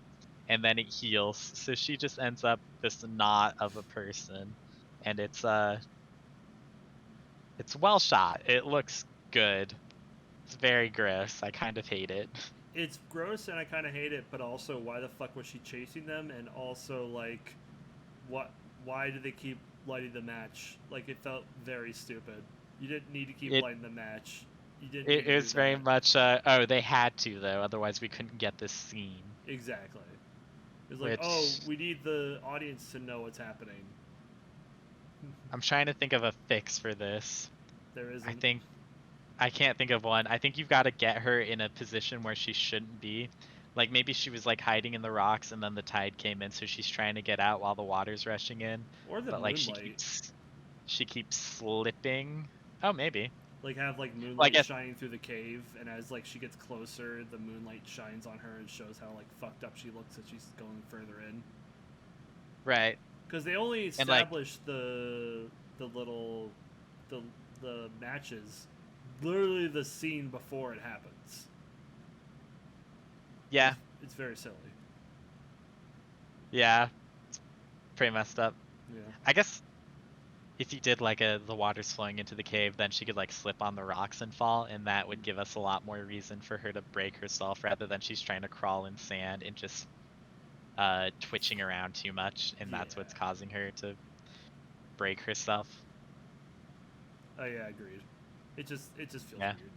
and then it heals. So she just ends up this knot of a person, and it's well shot. It looks good. It's very gross. I kind of hate it. It's gross and I kind of hate it, but also why the fuck was she chasing them? And also like, what? Why did they keep lighting the match? Like it felt very stupid. You didn't need to keep It lighting the match. You didn't need It to do is very that. much, oh, they had to, though, otherwise we couldn't get this scene. Exactly. It's like, oh, Which, we need the audience to know what's happening. I'm trying to think of a fix for this. There I isn't. think, I can't think of one. I think you've got to get her in a position where she shouldn't be. Like, maybe she was, like, hiding in the rocks and then the tide came in, so she's trying to get out while the water's rushing in. Or the But, like, moonlight. she keeps slipping. Oh, maybe. Like have like Well, I moonlight guess, shining through the cave, and as like she gets closer, the moonlight shines on her and shows how like fucked up she looks as she's going further in. right. Because they only And, like, established the little the the matches, literally the scene before it happens. yeah, It's very silly. yeah, it's pretty messed up. Yeah. I guess if you did like the water's flowing into the cave, then she could like slip on the rocks and fall, and that would give us a lot more reason for her to break herself rather than she's trying to crawl in sand and just twitching around too much, and Yeah. that's what's causing her to break herself. Oh yeah, agreed. It just feels Yeah. weird.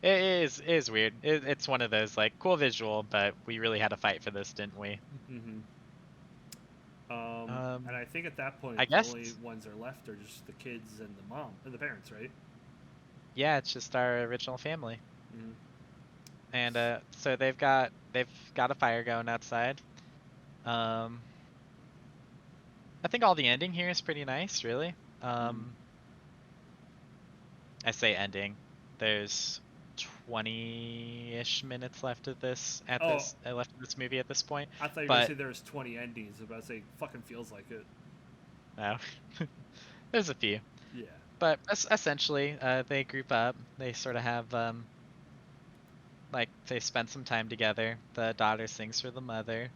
It is weird. It's one of those like cool visual, but we really had to fight for this, didn't we? Mm-hmm. Um, And I think at that point I the guess. only ones are left are just the kids and the mom and the parents, right? Yeah, it's just our original family, Mm-hmm. and so they've got a fire going outside. Um, I think all the ending here is pretty nice, really. I say ending. There's 20-ish minutes left of this Oh, left of this movie at this point. I thought you were gonna But say there was 20 endings, but I was say fucking feels like it. no, there's a few. Yeah. But essentially, they group up. They sort of have like they spend some time together. The daughter sings for the mother,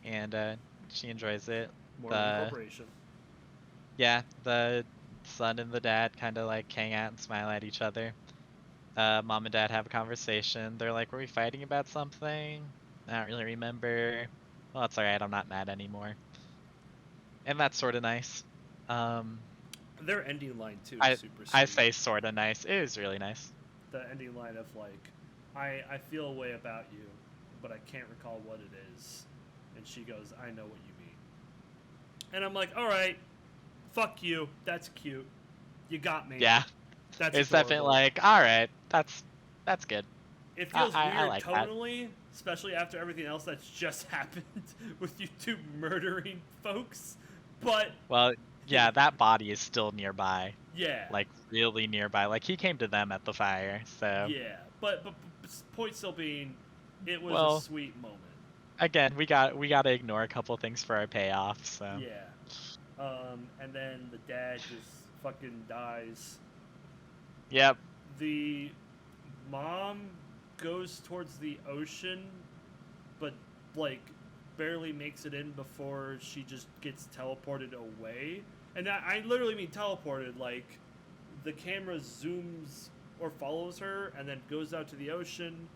and she enjoys it. More The incorporation. Yeah, the son and the dad kind of like hang out and smile at each other. Mom and dad have a conversation. They're like, "Were we fighting about something? I don't really remember." Well, that's alright. I'm not mad anymore. And that's sort of nice. Um, Their ending line too is I super I sweet. say sort of nice. It was really nice. The ending line of like, I feel a way about you, but I can't recall what it is. And she goes, I know what you mean. And I'm like, all right, fuck you. That's cute. You got me. Yeah, That's it's adorable. definitely like, all right, that's good. It feels I weird like that. tonally, especially after everything else that's just happened with you two murdering folks. But Well, yeah, that body is still nearby, yeah, like really nearby. Like he came to them at the fire, so. yeah. But point still being, it was a Well, sweet moment. again, we gotta ignore a couple things for our payoff. So. Yeah. And then the dad just fucking dies. Yep. The mom goes towards the ocean, but like barely makes it in before she just gets teleported away. And I literally mean teleported. Like the camera zooms or follows her and then goes out to the ocean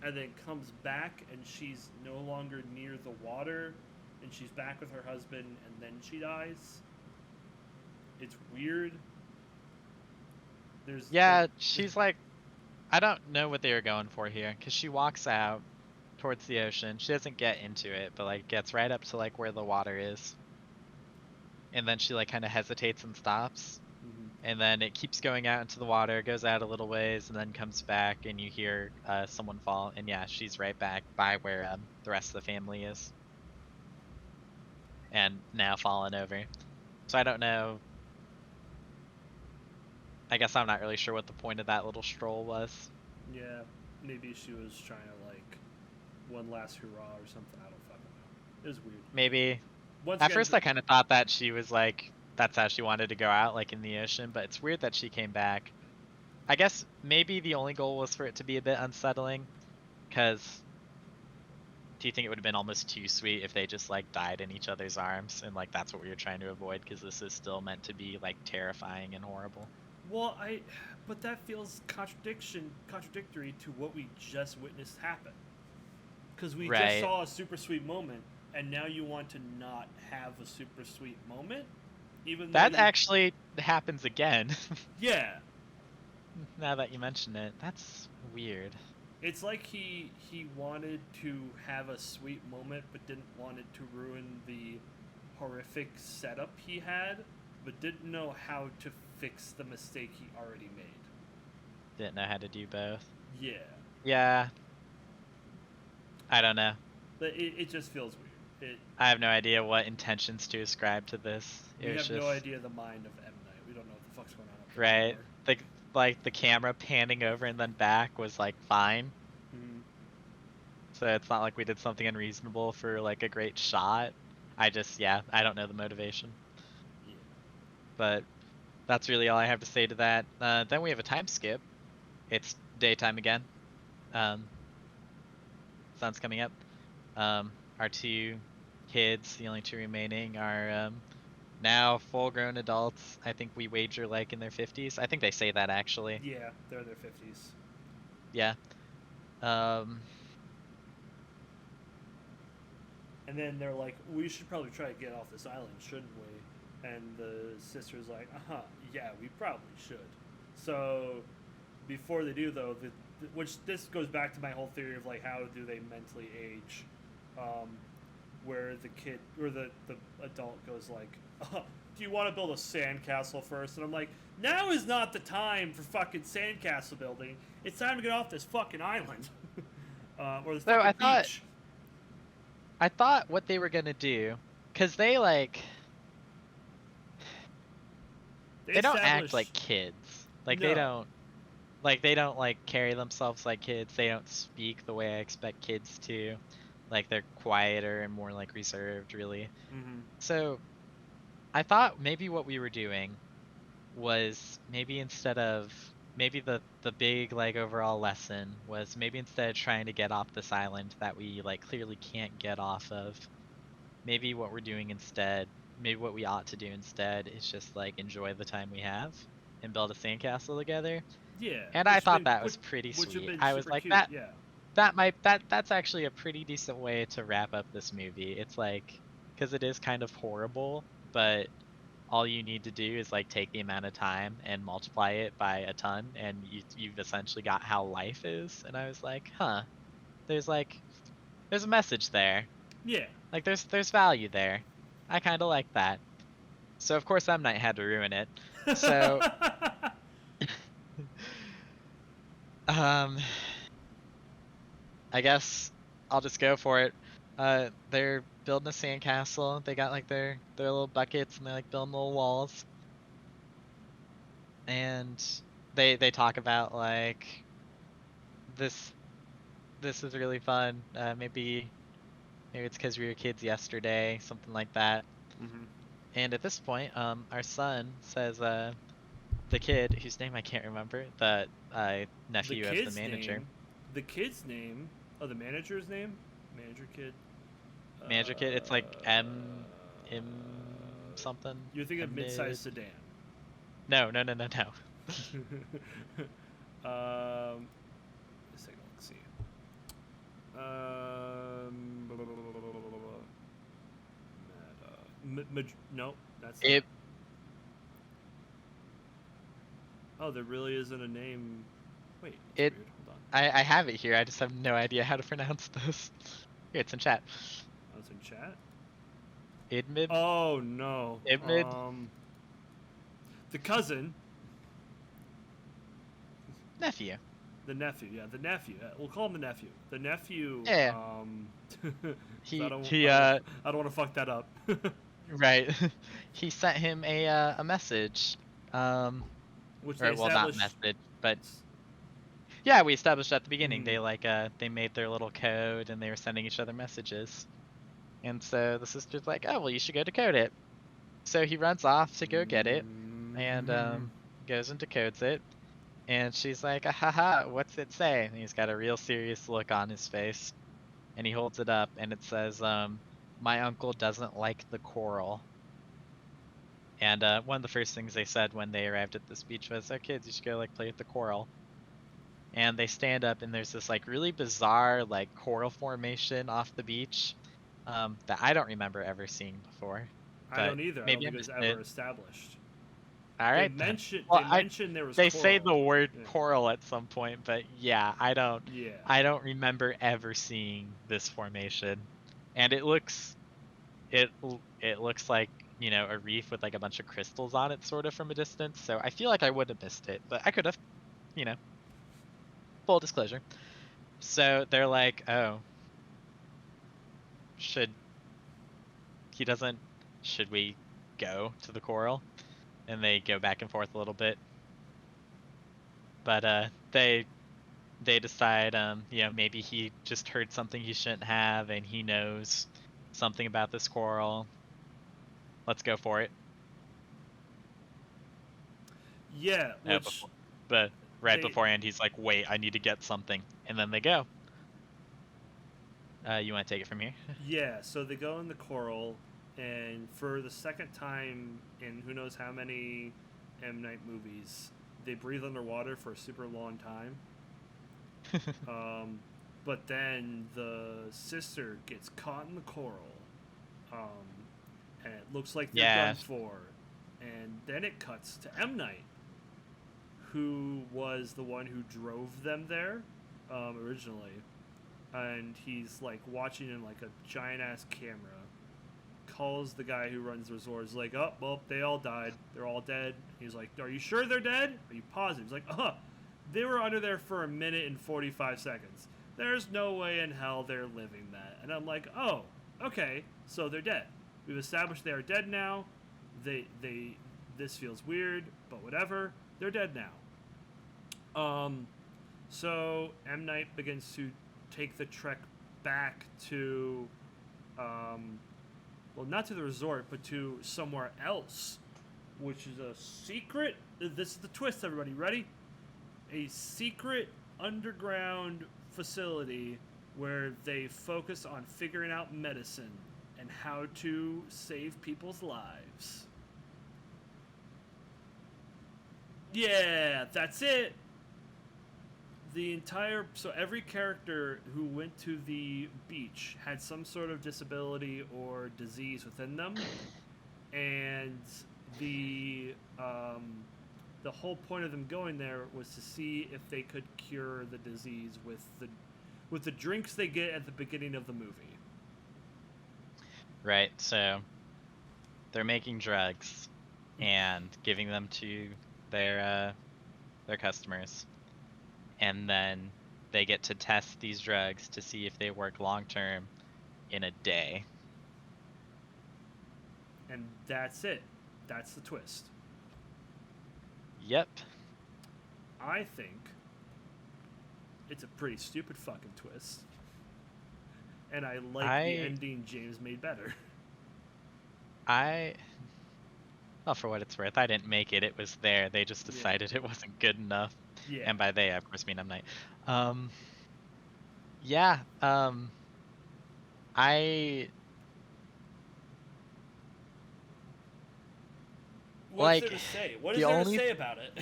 and then comes back and she's no longer near the water and she's back with her husband and then she dies. It's weird. Yeah, she's like, I don't know what they were going for here, because she walks out towards the ocean. She doesn't get into it, but like gets right up to like where the water is, and then she like kind of hesitates and stops, and then it keeps going out into the water, goes out a little ways, and then comes back, and you hear someone fall, and yeah, she's right back by where the rest of the family is, and now fallen over. So I don't know. I guess I'm not really sure what the point of that little stroll was. Yeah, maybe she was trying to like one last hurrah or something. I don't fucking know. It was weird. Maybe. Once At again, first I kind of thought that she was like, that's how she wanted to go out, like in the ocean, but it's weird that she came back. I guess maybe the only goal was for it to be a bit unsettling, because do you think it would have been almost too sweet if they just like died in each other's arms, and like that's what we were trying to avoid, because this is still meant to be like terrifying and horrible. well, but that feels contradictory to what we just witnessed happen. Because we just Right. saw a super sweet moment, and now you want to not have a super sweet moment, even though That actually happens again. yeah. Now that you mention it, that's weird. It's like he wanted to have a sweet moment, but didn't want it to ruin the horrific setup he had, but didn't know how to fix the mistake he already made. Didn't know how to do both. Yeah, Yeah, I don't know. but it just feels weird. I have no idea what intentions to ascribe to this. It We was have no just idea the mind of M Night. We don't know what the fuck's going on up there right. anymore. Like the camera panning over and then back was like fine. Mm-hmm. So it's not like we did something unreasonable for like a great shot. I don't know the motivation. Yeah. But that's really all I have to say to that. Then we have a time skip. It's daytime again. Um, sun's coming up. Our two kids, the only two remaining, are now full-grown adults. I think we wager like in their 50s. I think they say that actually. Yeah, they're in their 50s. Yeah. Um, And then they're like, we should probably try to get off this island, shouldn't we? And the sister's like, yeah, we probably should. So before they do, though, which this goes back to my whole theory of like how do they mentally age, where the kid or the adult goes like, do you want to build a sandcastle first? And I'm like, now is not the time for fucking sandcastle building. It's time to get off this fucking island. Or this So fucking beach. I thought what they were gonna do, cause they don't act like kids. Like No. they don't like carry themselves like kids. They don't speak the way I expect kids to. Like they're quieter and more like reserved, really. Mm-hmm. So I thought maybe what we were doing was maybe the big like overall lesson was maybe instead of trying to get off this island that we like clearly can't get off of, maybe what we're doing instead, maybe what we ought to do instead is just like enjoy the time we have and build a sandcastle together. Yeah. And I thought that was pretty sweet. I was like, cute, yeah. that's actually a pretty decent way to wrap up this movie. It's like, because it is kind of horrible, but all you need to do is like take the amount of time and multiply it by a ton, and you've essentially got how life is. And I was like, there's a message there. Yeah. Like there's value there. I kind of like that. So of course M Night had to ruin it. So I guess I'll just go for it. They're building a sandcastle. They got like their little buckets and they're like building little walls. And they talk about like this is really fun. Maybe it's because we were kids yesterday, something like that. Mm-hmm. And at this point, our son says, the kid whose name I can't remember, the nephew of the manager. The kid's name, the manager's name, manager kid. Manager kid, it's like M something. You're thinking of mid-sized sedan. No. Let's see. No, that's not. Oh, there really isn't a name. Wait, that's weird. Hold on. I have it here. I just have no idea how to pronounce this. Here, it's in chat. Oh, it's in chat? Idmid? Oh, no. Idmid? The cousin. Nephew. The nephew, yeah, the nephew. We'll call him the nephew. The nephew. Yeah. I don't want to fuck that up. Right. He sent him a message. Which or, well, not message, but yeah, we established at the beginning. They made their little code and they were sending each other messages. And so the sister's like, oh well, you should go decode it. So he runs off to go get it and goes and decodes it. And she's like, haha, what's it say? And he's got a real serious look on his face. And he holds it up and it says, my uncle doesn't like the coral. And one of the first things they said when they arrived at this beach was, oh kids, you should go like play with the coral. And they stand up and there's this like really bizarre like coral formation off the beach that I don't remember ever seeing before. I don't either. I don't Maybe think it was ever established. All They right then. mentioned Well, they mentioned there was they say coral. the word Yeah. coral at some point, but yeah, Yeah. I don't remember ever seeing this formation, and it looks like, you know, a reef with like a bunch of crystals on it, sort of from a distance. So I feel like I would have missed it, but I could have, you know, full disclosure. So they're like, oh, should he doesn't, should we go to the coral? And they go back and forth a little bit, but they decide, you know, maybe he just heard something he shouldn't have, and he knows something about this coral. Let's go for it. Yeah, Oh, which but right they beforehand, he's like, "Wait, I need to get something," and then they go. You want to take it from here? yeah, so they go in the coral, and for the second time in who knows how many M Night movies, they breathe underwater for a super long time. Um, but then the sister gets caught in the coral, um, and it looks like they're Yeah, done for. And then it cuts to M Night, who was the one who drove them there originally, and he's like watching in like a giant ass camera. Calls the guy who runs the resort. He's like, "Oh, well, they all died. They're all dead." He's like, "Are you sure they're dead? Are you positive?" He's like, they were under there for a minute and 45 seconds. There's no way in hell they're living that." And I'm like, "Oh, okay, so they're dead. We've established they are dead now. This feels weird, but whatever. They're dead now." So M Night begins to take the trek back to, well, not to the resort, but to somewhere else, which is a secret. This is the twist, everybody. Ready? A secret underground facility where they focus on figuring out medicine and how to save people's lives. Yeah, that's it. So every character who went to the beach had some sort of disability or disease within them, and the um, the whole point of them going there was to see if they could cure the disease with the drinks they get at the beginning of the movie. right. So they're making drugs and giving them to their customers, and then they get to test these drugs to see if they work long term in a day. And that's it. That's the twist. Yep. I think it's a pretty stupid fucking twist. And I like the ending James made better. Well, for what it's worth, I didn't make it. It was there. They just decided it wasn't good enough. Yeah. And by they, I of course mean M. Night. Yeah. I What's like there to say? What is the there to only say about it?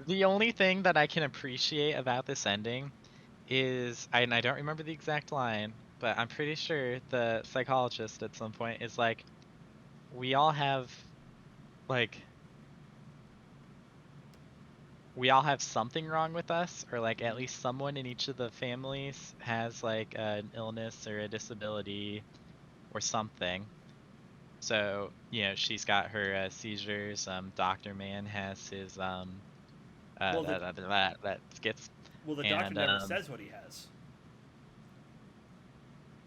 the only thing that I can appreciate about this ending is, and I don't remember the exact line, but I'm pretty sure the psychologist at some point is like, we all have like we all have something wrong with us, or like at least someone in each of the families has like an illness or a disability or something. So, you know, she's got her seizures. Dr. Man has his well, the that skits, well, the doctor and never says what he has.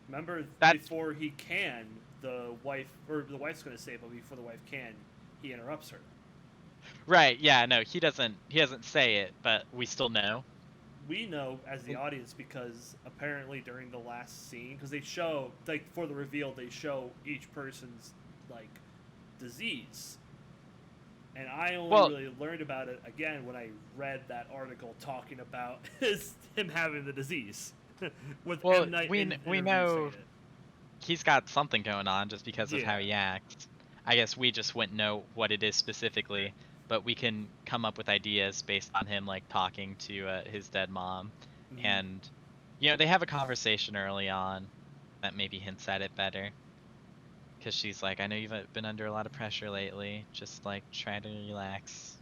Remember, that's before he can, the wife's going to say it, but before the wife can, he interrupts her. right. Yeah, no, he doesn't say it, but we still know. We know as the audience because apparently during the last scene, because they show, like, for the reveal, they show each person's like disease, and I only really learned about it again when I read that article talking about him having the disease. With M. Night we know he's got something going on just because of how he acts. I guess we just wouldn't know what it is specifically, but we can come up with ideas based on him like talking to his dead mom. And you know, they have a conversation early on that maybe hints at it better, because she's like, I know you've been under a lot of pressure lately. Just like try to relax.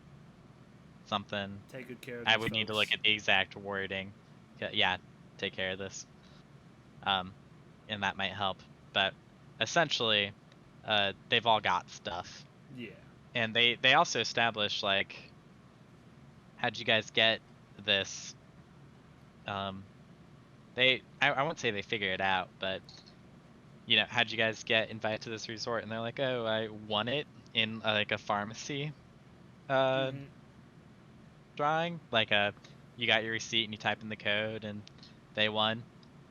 Something. Take good care of I these would need to look folks. at the exact wording. Yeah, take care of this. And that might help. But essentially, they've all got stuff, Yeah. and they also established like, how'd you guys get this? I won't say they figure it out, but how'd you guys get invited to this resort? And they're like, oh, I won it in like a pharmacy uh Mm-hmm. drawing. Like you got your receipt and you type in the code and they won.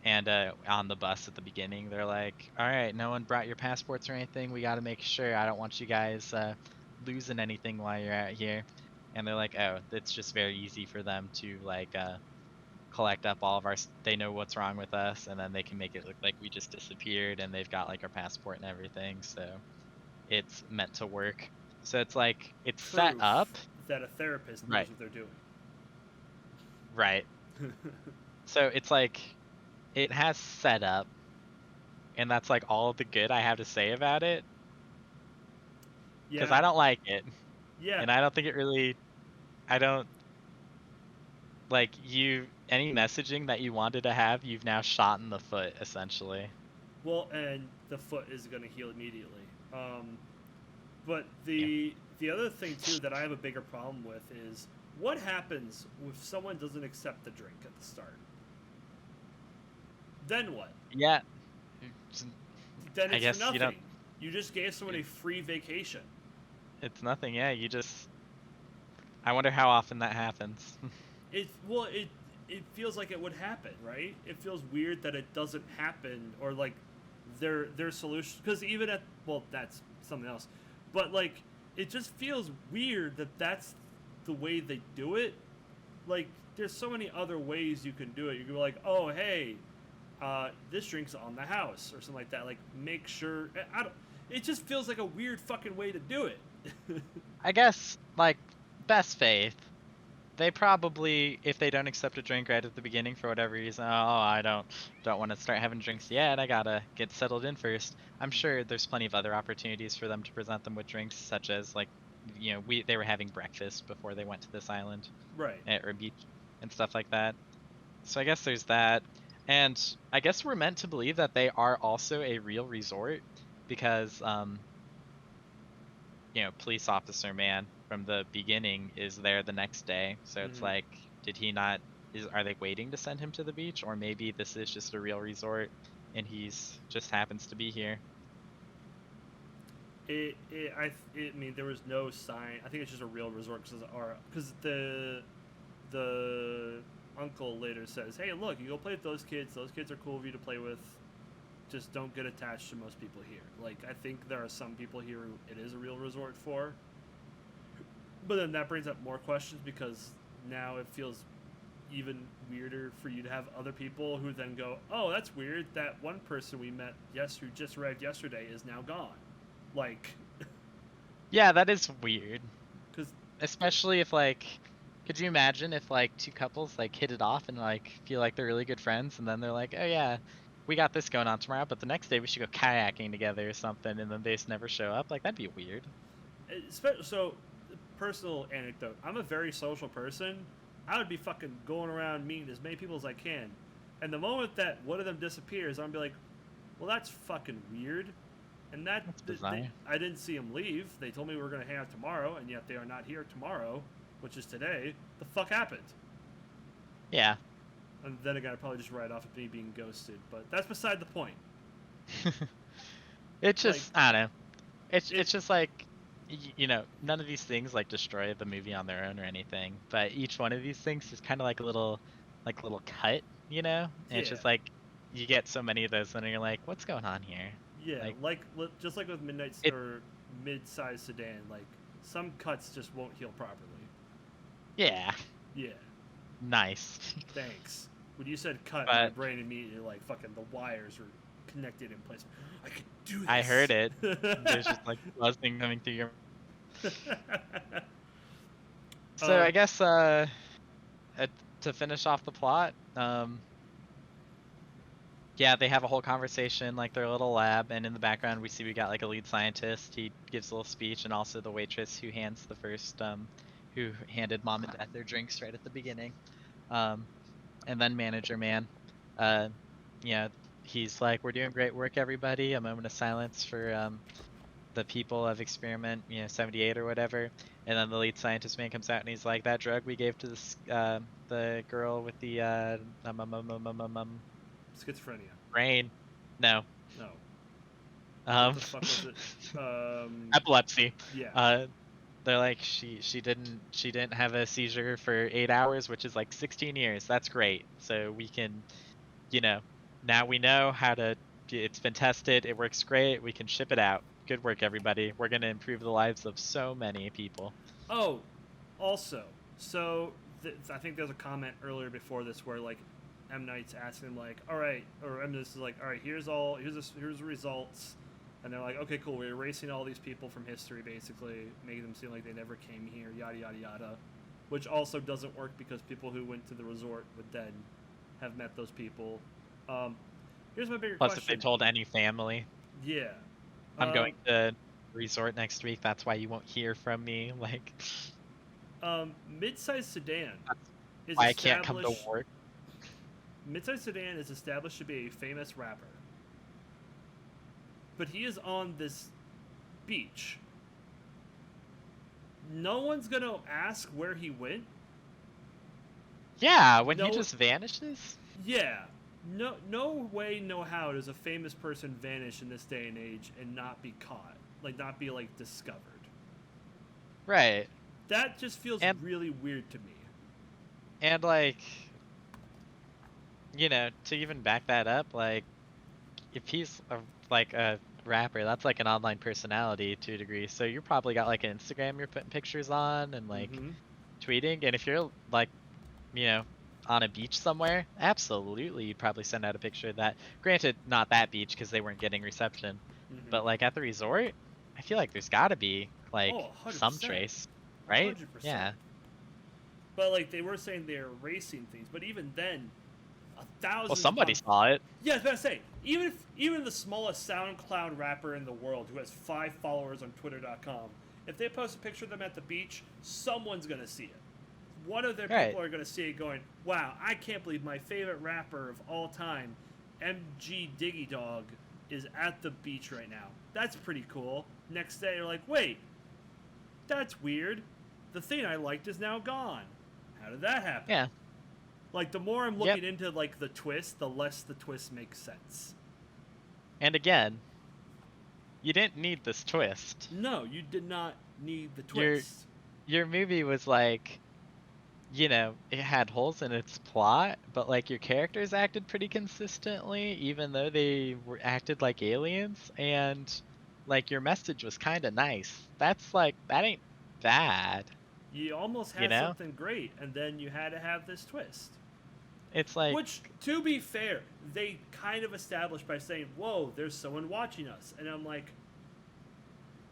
And on the bus at the beginning, they're like, all right, no one brought your passports or anything. We got to make sure. I don't want you guys losing anything while you're out here. And they're like, oh, it's just very easy for them to like collect up all of our. They know what's wrong with us, and then they can make it look like we just disappeared, and they've got like our passport and everything. So it's meant to work. So it's like it's set Proof up. that a therapist knows Right. what they're doing. Right. So it's like it has set up, and that's like all the good I have to say about it, because Yeah. I don't like it, Yeah. and I don't think it really. I don't like any messaging that you wanted to have, you've now shot in the foot essentially. Well, and the foot is going to heal immediately. But Yeah. the other thing too that I have a bigger problem with is what happens if someone doesn't accept the drink at the start? Then what? Yeah. Then I it's for guess you don't. nothing. You just gave someone a free vacation. It's nothing. Yeah, you just. I wonder how often that happens. It feels like it would happen, right? It feels weird that it doesn't happen, or like their solution, because even at, well, that's something else, but like it just feels weird that that's the way they do it. Like there's so many other ways you can do it. You can be like, oh hey, this drink's on the house or something like that. Like make sure I don't. It just feels like a weird fucking way to do it. I guess like best faith. They probably, if they don't accept a drink right at the beginning for whatever reason, oh, I don't want to start having drinks yet. I gotta get settled in first. I'm sure there's plenty of other opportunities for them to present them with drinks, such as like, they were having breakfast before they went to this island, Right. or beach, and stuff like that. So I guess there's that, and I guess we're meant to believe that they are also a real resort, because police officer man from the beginning is there the next day. So it's Mm-hmm. like, did he not? Are they waiting to send him to the beach, or maybe this is just a real resort, and he's just happens to be here? I mean, there was no sign. I think it's just a real resort because the uncle later says, "Hey, look, you go play with those kids. Those kids are cool for you to play with. Just don't get attached to most people here." Like, I think there are some people here who it is a real resort for. But then that brings up more questions because now it feels even weirder for you to have other people who then go, "Oh, that's weird. That one person we met who just arrived yesterday is now gone." Like, Yeah, that is weird. because Especially if like, could you imagine if like two couples like hit it off and like feel like they're really good friends, and then they're like, oh yeah, we got this going on tomorrow, but the next day we should go kayaking together or something, and then they just never show up? Like, that'd be weird. so personal anecdote. I'm a very social person. I would be fucking going around meeting as many people as I can. And the moment that one of them disappears, I'm gonna be like, well, that's fucking weird. And That's bizarre. I didn't see them leave. They told me we were gonna hang out tomorrow, and yet they are not here tomorrow, which is today. The fuck happened? Yeah. And then again, I probably just write off of me being ghosted, but that's beside the point. It just, I don't know. It's It, just like, none of these things like destroy the movie on their own or anything, but each one of these things is kind of like a little cut, and it's yeah, just like you get so many of those, and you're like, what's going on here? yeah, Like, just like with it, or mid-sized sedan, like some cuts just won't heal properly. yeah, Yeah, nice. thanks. When you said cut, my But brain immediately like fucking the wires were connected in place. I could do this. I heard it. There's just like buzzing coming through your. So I um, guess to finish off the plot, yeah, they have a whole conversation, like their little lab, and in the background we got like a lead scientist. He gives a little speech, and also the waitress who handed mom and dad their drinks right at the beginning. Um, and then manager man, uh, yeah, he's like, "We're doing great work, everybody." A moment of silence for the people of experiment, 78 or whatever. And then the lead scientist man comes out and he's like, "That drug we gave to the girl with the Schizophrenia. brain, no, No. um, What the fuck was it? epilepsy." Yeah. They're like, she didn't have a seizure for 8 hours, which is like 16 years. That's great. So we can, you know, now we know how to. It's been tested. It works great. We can ship it out. Good work, everybody. We're gonna improve the lives of so many people. Oh, also, so I think there's a comment earlier before this where like M Night's asking him like, all right, or M Night's like, all right, here's the results, and they're like, okay, cool, we're erasing all these people from history, basically, making them seem like they never came here, yada yada yada, which also doesn't work because people who went to the resort would then have met those people. Here's my bigger Plus, question. if they told any family, Yeah. I'm going to resort next week, that's why you won't hear from me. Like, Mid-sized sedan is why I can't come to work. Mid-sized sedan is established to be a famous rapper, but he is on this beach. No one's gonna ask where he went. Yeah, when he just vanishes. Yeah, no way, no how does a famous person vanish in this day and age and not be caught, like not be like discovered. Right. That just feels really weird to me. And like, to even back that up, like, if he's like a rapper, that's like an online personality to a degree. So you probably got like an Instagram you're putting pictures on and like tweeting. And if you're like, on a beach somewhere, absolutely you'd probably send out a picture of that. Granted, not that beach because they weren't getting reception, but like at the resort, I feel like there's got to be like some trace, right? 100%. Yeah. But like they were saying they're erasing things, but even then, 1,000. Well, somebody saw it. Yeah, I was about to say, even the smallest SoundCloud rapper in the world who has 5 followers on Twitter.com, if they post a picture of them at the beach, someone's gonna see it. One of their people are gonna see it, going, "Wow, I can't believe my favorite rapper of all time, MG Diggy Dog, is at the beach right now. That's pretty cool." Next day, you're like, "Wait, that's weird. The thing I liked is now gone. How did that happen?" Yeah. Like, the more I'm looking into, like, the twist, the less the twist makes sense. And again, you didn't need this twist. No, you did not need the twist. Your movie was like, it had holes in its plot, but like your characters acted pretty consistently, even though they acted like aliens, and like your message was kind of nice. That's like, that ain't bad. You almost had something great, and then you had to have this twist. It's like... Which, to be fair, they kind of established by saying, "Whoa, there's someone watching us." And I'm like,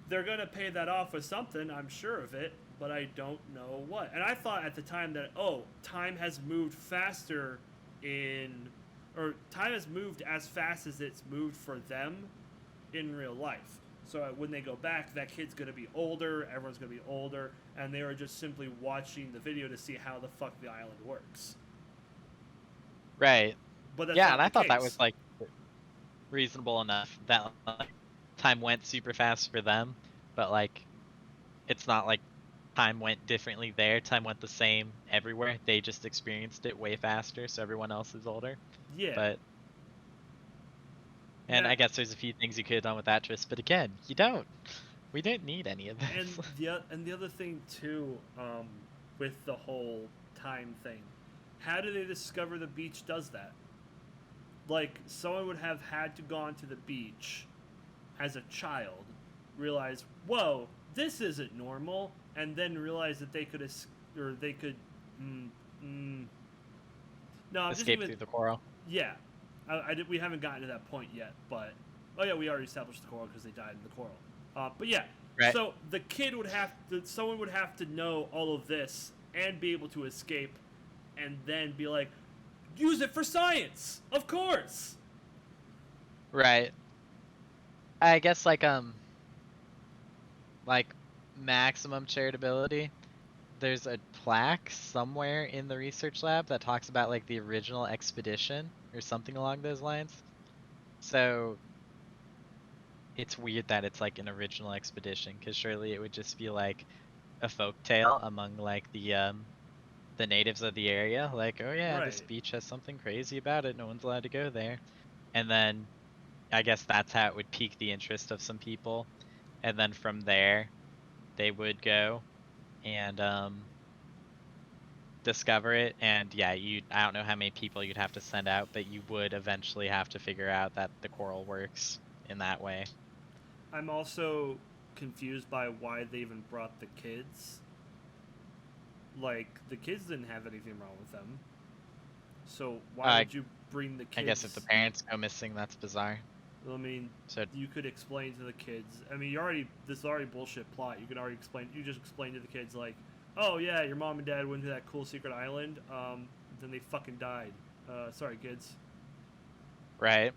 they're going to pay that off with something, I'm sure of it, but I don't know what. And I thought at the time that, time has moved faster time has moved as fast as it's moved for them in real life. So when they go back, that kid's going to be older, everyone's going to be older, and they were just simply watching the video to see how the fuck the island works. Right. But that's and I thought that was like reasonable enough that like, time went super fast for them, but like it's not like time went differently there. Time went the same everywhere. They just experienced it way faster, so everyone else is older. Yeah. I guess there's a few things you could have done with that twist, but again, you don't. We didn't need any of this. And the other thing too, with the whole time thing, how do they discover the beach does that? Like, someone would have had to gone to the beach as a child, realize, "Whoa, this isn't normal," and then realize that they could escape through the coral. Yeah, we haven't gotten to that point yet, but we already established the coral because they died in the coral. But yeah, right. So the kid someone would have to know all of this and be able to escape, and then be like, "Use it for science, of course." Right. I guess like maximum charitability. There's a plaque somewhere in the research lab that talks about like the original expedition or something along those lines. So it's weird that it's like an original expedition, because surely it would just be like a folk tale among like the natives of the area, like, oh yeah, this Right. beach has something crazy about it, no one's allowed to go there. And then I guess that's how it would pique the interest of some people. And then from there they would go and discover it. And yeah, I don't know how many people you'd have to send out, but you would eventually have to figure out that the coral works in that way. I'm also confused by why they even brought the kids. Like, the kids didn't have anything wrong with them. So why Uh, would you bring the I guess if the kids? parents go missing, that's bizarre. I mean, So you could explain to the kids. I mean, this is already bullshit plot. You can already explain. You just explain to the kids like, oh yeah, your mom and dad went to that cool secret island. Then they fucking died. Sorry, kids. right.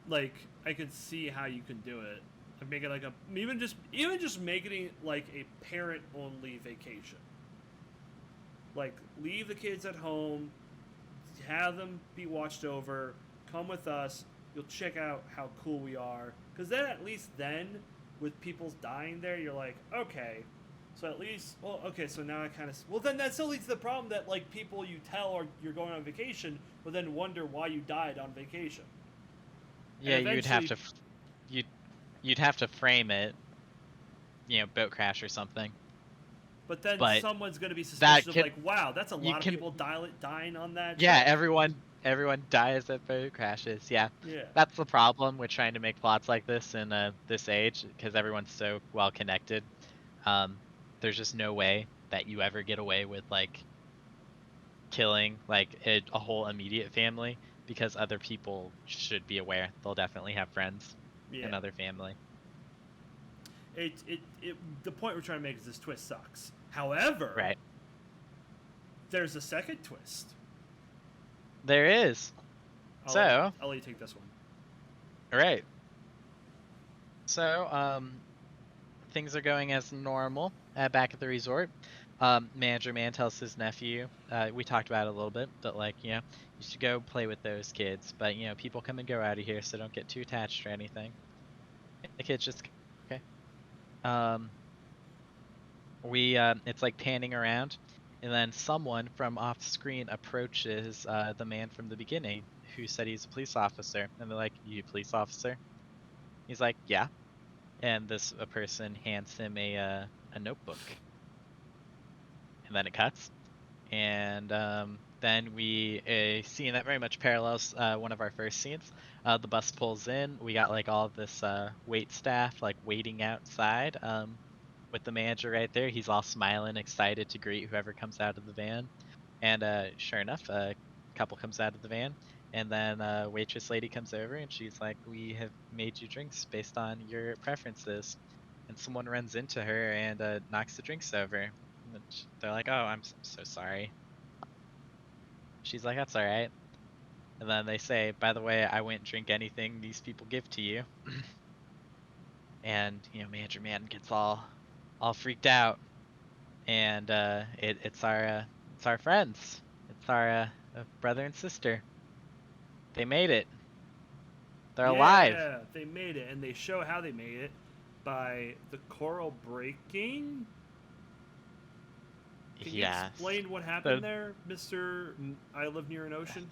Like, I could see how you can do it. Like, make it like even just making it like a parent only vacation. Like, leave the kids at home, have them be watched over, come with us, you'll check out how cool we are. Because then, at least then, with people dying there, you're like, okay, so at least, well, okay, so now I kind of, well, then that still leads to the problem that, like, people you tell or you're going on vacation will then wonder why you died on vacation. Yeah, you'd you'd have to frame it, boat crash or something. But then But someone's going to be that suspicious of, can like, wow, that's a you lot of can people dying on that yeah, trip. everyone dies at boat crashes. Yeah. Yeah. That's the problem with trying to make plots like this in this age, because everyone's so well connected. Um, there's just no way that you ever get away with like killing like a whole immediate family, because other people should be aware. They'll definitely have friends Yeah. and other family. The point we're trying to make is this twist sucks. However, Right. there's a second twist. There is. I'll let you take this one. All right. So, things are going as normal back at the resort. Manager man tells his nephew, we talked about it a little bit, but like, you should go play with those kids. But, people come and go out of here, so don't get too attached or anything. The kid's just, okay. It's like panning around, and then someone from off screen approaches the man from the beginning who said he's a police officer. And they're like, you a police officer? He's like, yeah. And a person hands him a notebook. And then it cuts. And then a scene that very much parallels one of our first scenes. The bus pulls in. We got like all of this wait staff like waiting outside with the manager right there. He's all smiling, excited to greet whoever comes out of the van. And sure enough, a couple comes out of the van. And then a waitress lady comes over and she's like, we have made you drinks based on your preferences. And someone runs into her and knocks the drinks over. And they're like, oh, I'm so sorry. She's like, that's all right. And then they say, by the way, I wouldn't drink anything these people give to you. And, Manager Man gets all freaked out. And it's our friends. It's our brother and sister. They made it. They're alive. Yeah, they made it, and they show how they made it by the coral breaking. Can you explain what happened there, Mr. I live near an ocean?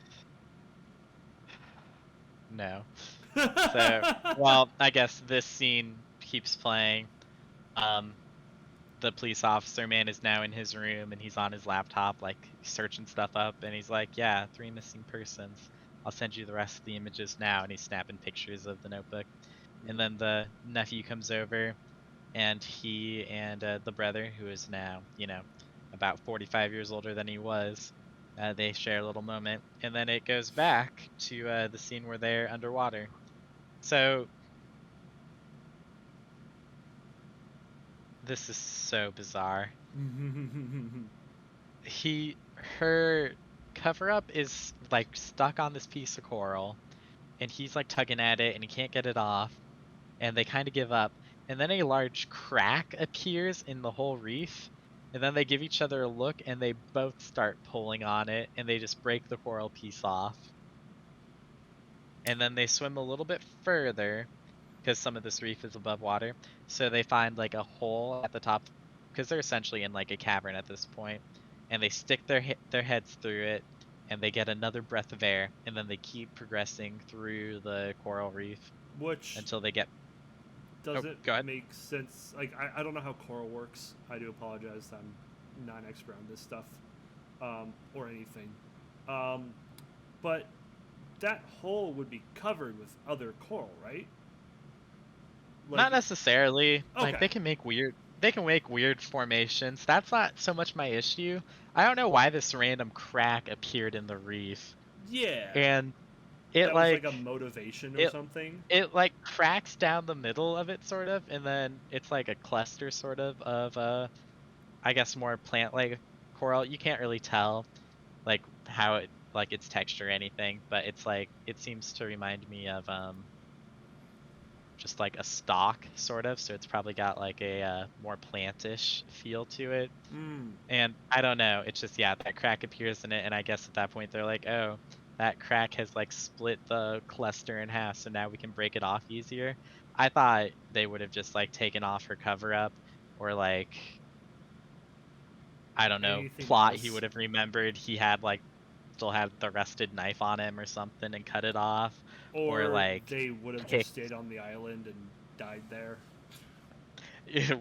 No. So, well, I guess this scene keeps playing. The police officer man is now in his room and he's on his laptop, like searching stuff up, and he's like, yeah, 3 missing persons. I'll send you the rest of the images now, and he's snapping pictures of the notebook. And then the nephew comes over, and he and the brother, who is now, about 45 years older than he was, they share a little moment, and then it goes back to the scene where they're underwater. So this is so bizarre. Her cover up is like stuck on this piece of coral, and he's like tugging at it and he can't get it off, and they kind of give up. And then a large crack appears in the whole reef, and then they give each other a look and they both start pulling on it and they just break the coral piece off. And then they swim a little bit further because some of this reef is above water. So they find like a hole at the top because they're essentially in like a cavern at this point, and they stick their heads through it and they get another breath of air, and then they keep progressing through the coral reef Which until they get doesn't go ahead. make sense. Like, I don't know how coral works. I do apologize. I'm not an expert on this stuff or anything. But that hole would be covered with other coral, right? Like, Not necessarily. Like okay. they can make weird formations. That's not so much my issue. I don't know why this random crack appeared in the reef. Yeah. And it That was like like a motivation or it something. it like cracks down the middle of it sort of, and then it's like a cluster sort of I guess more plant like coral. You can't really tell like how it like its texture or anything, but it's like it seems to remind me of just like a stalk sort of, so it's probably got like a more plantish feel to it. Mm. And I don't know, it's just, yeah, that crack appears in it, and I guess at that point they're like, oh, that crack has like split the cluster in half, so now we can break it off easier. I thought they would have just like taken off her cover up, or like, I don't know, Anything plot he else? would have remembered he had like still had the rusted knife on him or something and cut it off, or Or like they would have just stayed on the island and died there.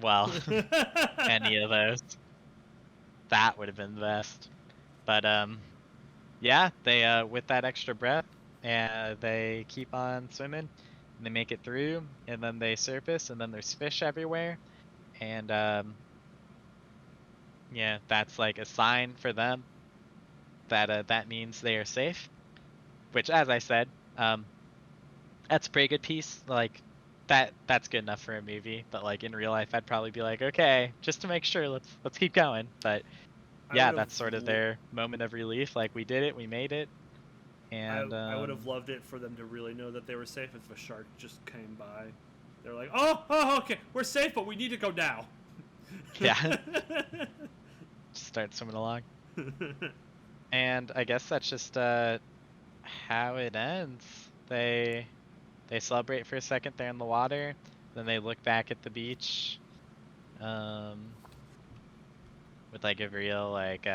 well, any of those. That would have been the best. But yeah, they with that extra breath, and they keep on swimming, and they make it through, and then they surface, and then there's fish everywhere, and yeah, that's like a sign for them that that means they are safe. Which, as I said, that's a pretty good piece. Like that's good enough for a movie. But like in real life, I'd probably be like, okay, just to make sure, let's keep going. But I yeah, would have that's sort of their moment of relief. Like we did it, we made it, and I would have loved it for them to really know that they were safe if a shark just came by. They're like, oh, okay, we're safe, but we need to go now. yeah, just start swimming along. And I guess that's just how it ends. They celebrate for a second there in the water, then they look back at the beach, with like a real like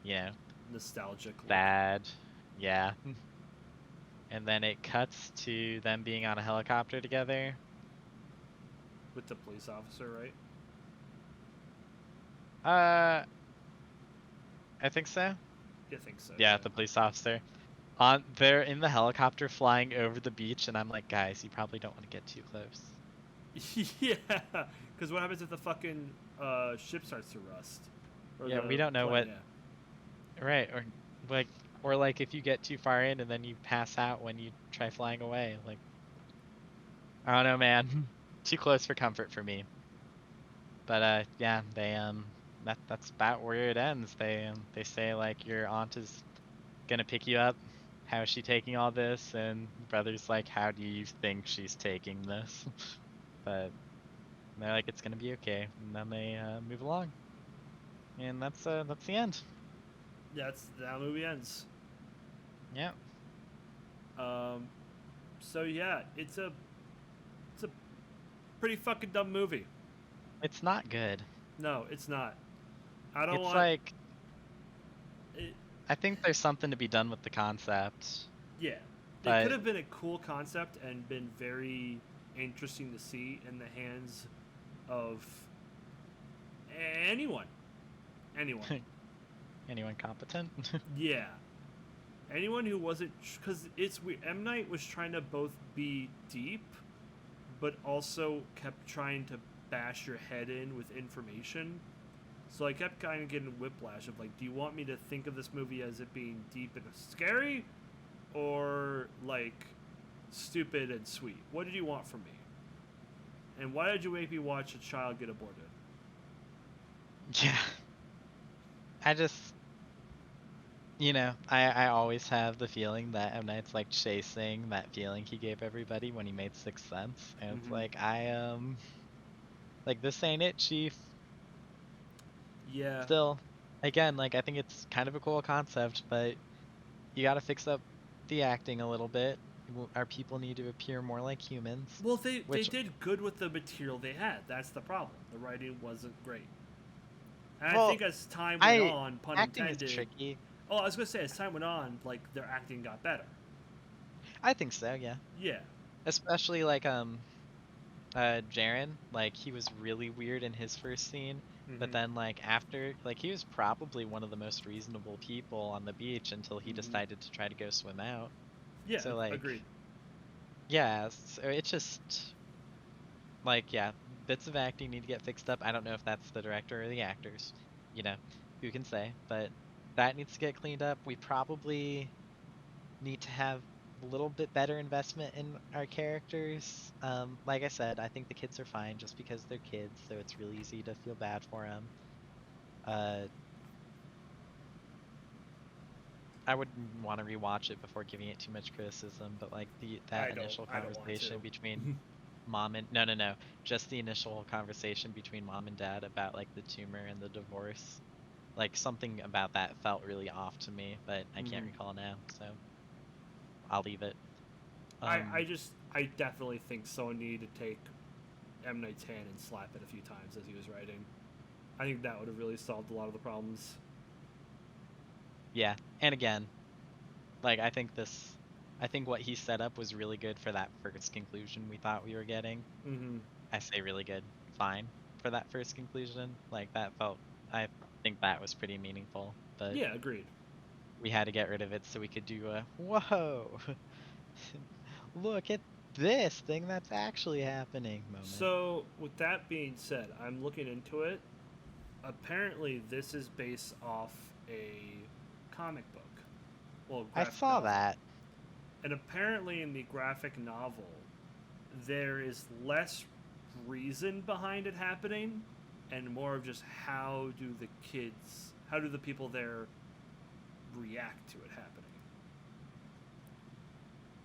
you know, Nostalgic look. sad, yeah. And then it cuts to them being on a helicopter together. With the police officer, right? I think so. I think so. Yeah, the police officer. They're in the helicopter flying over the beach, and I'm like, guys, you probably don't want to get too close. Yeah, because what happens if the fucking ship starts to rust? Or Yeah, the we don't know plane, what. Right, or like if you get too far in and then you pass out when you try flying away. Like, I don't know, man. Too close for comfort for me. But yeah, they that's about where it ends. They say like your aunt is gonna pick you up. How is she taking all this? And brother's like, how do you think she's taking this? But they're like, it's gonna be okay. And then they move along. And that's the end. That's how the movie ends. Yeah. So yeah, it's a pretty fucking dumb movie. It's not good. No, it's not. I don't It's want. like It, I think there's something to be done with the concept. yeah, it But could have been a cool concept and been very interesting to see in the hands of anyone. anyone competent? Yeah, anyone who wasn't, because it's weird. M. Night was trying to both be deep, but also kept trying to bash your head in with information. So I kept kind of getting whiplash of like, do you want me to think of this movie as it being deep and scary, or like stupid and sweet? What did you want from me? And why did you make me watch a child get aborted? Yeah. I just You know, I always have the feeling that M. Night's like chasing that feeling he gave everybody when he made Sixth Sense. And it's Hmm. like, like, this ain't it, Chief. Yeah. Still, again, like, I think it's kind of a cool concept, but you gotta fix up the acting a little bit. Our people need to appear more like humans, Well, they which did good with the material they had. That's the problem. The writing wasn't great. And I well, think as time went I on, pun acting is intended. tricky. Oh, I was gonna say as time went on, like their acting got better. I think so, yeah. Yeah. Especially like Jaren, like he was really weird in his first scene, but Hmm. then like after, like he was probably one of the most reasonable people on the beach until he Hmm. decided to try to go swim out. Yeah. So like, Agreed. yeah, so it's just like, yeah, bits of acting need to get fixed up. I don't know if that's the director or the actors, you know, who can say, but that needs to get cleaned up. We probably need to have a little bit better investment in our characters. Like I said, I think the kids are fine just because they're kids, so it's really easy to feel bad for them. Uh, I would want to rewatch it before giving it too much criticism, but like that initial I don't want conversation to. between mom and no, just the initial conversation between mom and dad about like the tumor and the divorce. Like something about that felt really off to me, but I can't Hmm. recall now, so I'll leave it. I just I definitely think someone needed to take M Night's hand and slap it a few times as he was writing. I think that would have really solved a lot of the problems. Yeah, and again, like I think what he set up was really good for that first conclusion we thought we were getting. Hmm. I say really good, fine for that first conclusion. Like that felt, I think that was pretty meaningful, but Yeah, agreed. we had to get rid of it so we could do a whoa, look at this thing that's actually happening moment. So, with that being said, I'm looking into it. Apparently, this is based off a comic book, well, I graphic saw novel. that. And apparently, in the graphic novel, there is less reason behind it happening and more of just how do the people there react to it happening.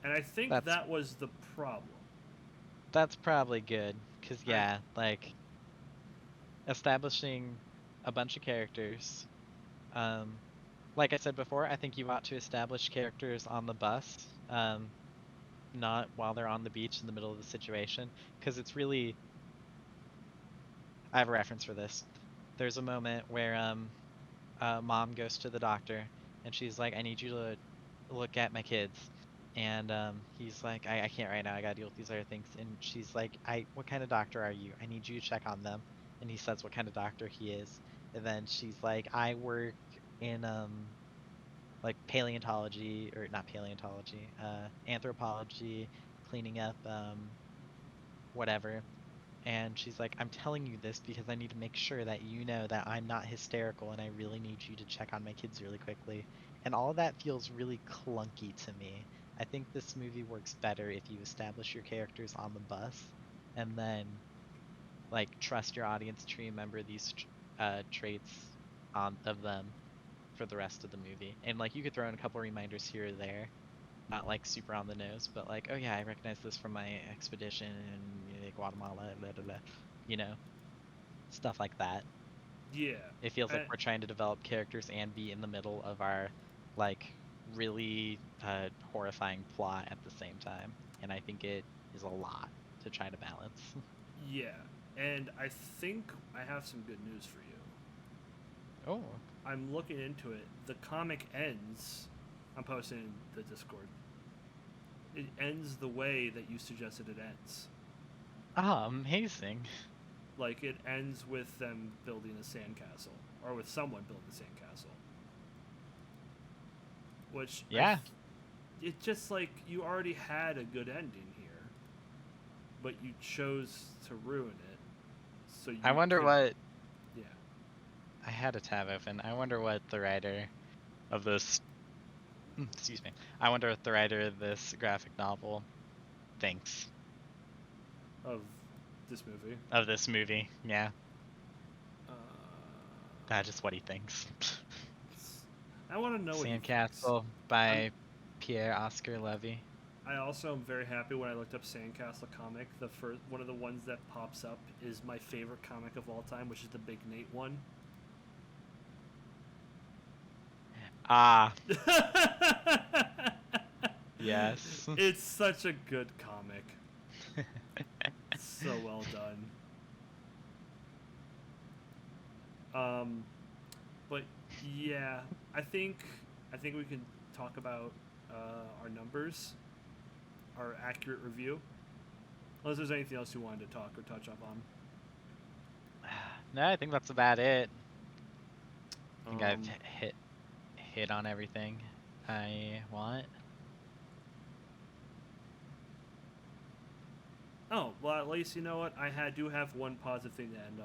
And I think That's that was the problem. that's probably good, 'cause I yeah, like establishing a bunch of characters. Um, like I said before, I think you ought to establish characters on the bus, not while they're on the beach in the middle of the situation, because it's really. I have a reference for this. There's a moment where mom goes to the doctor, and she's like, "I need you to look at my kids," and he's like, I can't right now. I gotta deal with these other things." And she's like, What kind of doctor are you? I need you to check on them." And he says what kind of doctor he is, and then she's like, "I work in like paleontology, or not paleontology, anthropology, cleaning up whatever." And she's like, "I'm telling you this because I need to make sure that you know that I'm not hysterical and I really need you to check on my kids really quickly." And all of that feels really clunky to me. I think this movie works better if you establish your characters on the bus and then like trust your audience to remember these traits of them for the rest of the movie. And like you could throw in a couple reminders here or there, not like super on the nose, but like, "Oh yeah, I recognize this from my expedition in Guatemala, blah, blah, blah," you know, stuff like that. Yeah. It feels like And, we're trying to develop characters and be in the middle of our like really horrifying plot at the same time, and I think it is a lot to try to balance. yeah. And I think I have some good news for you. Oh, I'm looking into it. The comic ends. I'm posting in the Discord. It ends the way that you suggested it ends. amazing. Like it ends with them building a sandcastle, or with someone building a sandcastle. Which Yeah, it's just like you already had a good ending here, but you chose to ruin it, so I you wonder could, what. yeah. I had a tab open. I wonder what the writer of this. Excuse me. I wonder what the writer of this graphic novel thinks Of this movie. of this movie. Yeah, Uh, that is what he thinks. I want to know what he thinks. Sandcastle by Pierre Oscar Levy. I also am very happy when I looked up Sandcastle comic. The first one of the ones that pops up is my favorite comic of all time, which is the Big Nate one. Ah, yes. It's such a good comic. So well done. But yeah, I think we can talk about our numbers, our accurate review. Unless there's anything else you wanted to talk or touch up on. No, I think that's about it. I think I've Um, hit on everything I want. Oh, well, at least you know what? do have one positive thing to end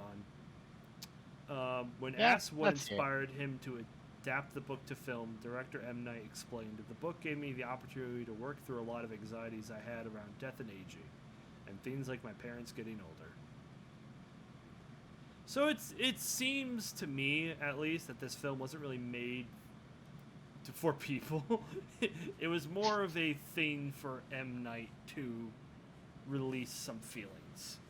on. When Yeah, asked what let's hear it. inspired him to adapt the book to film, director M. Night explained, "The book gave me the opportunity to work through a lot of anxieties I had around death and aging, and things like my parents getting older." So it seems to me, at least, that this film wasn't really made for people. It was more of a thing for M. Night to release some feelings.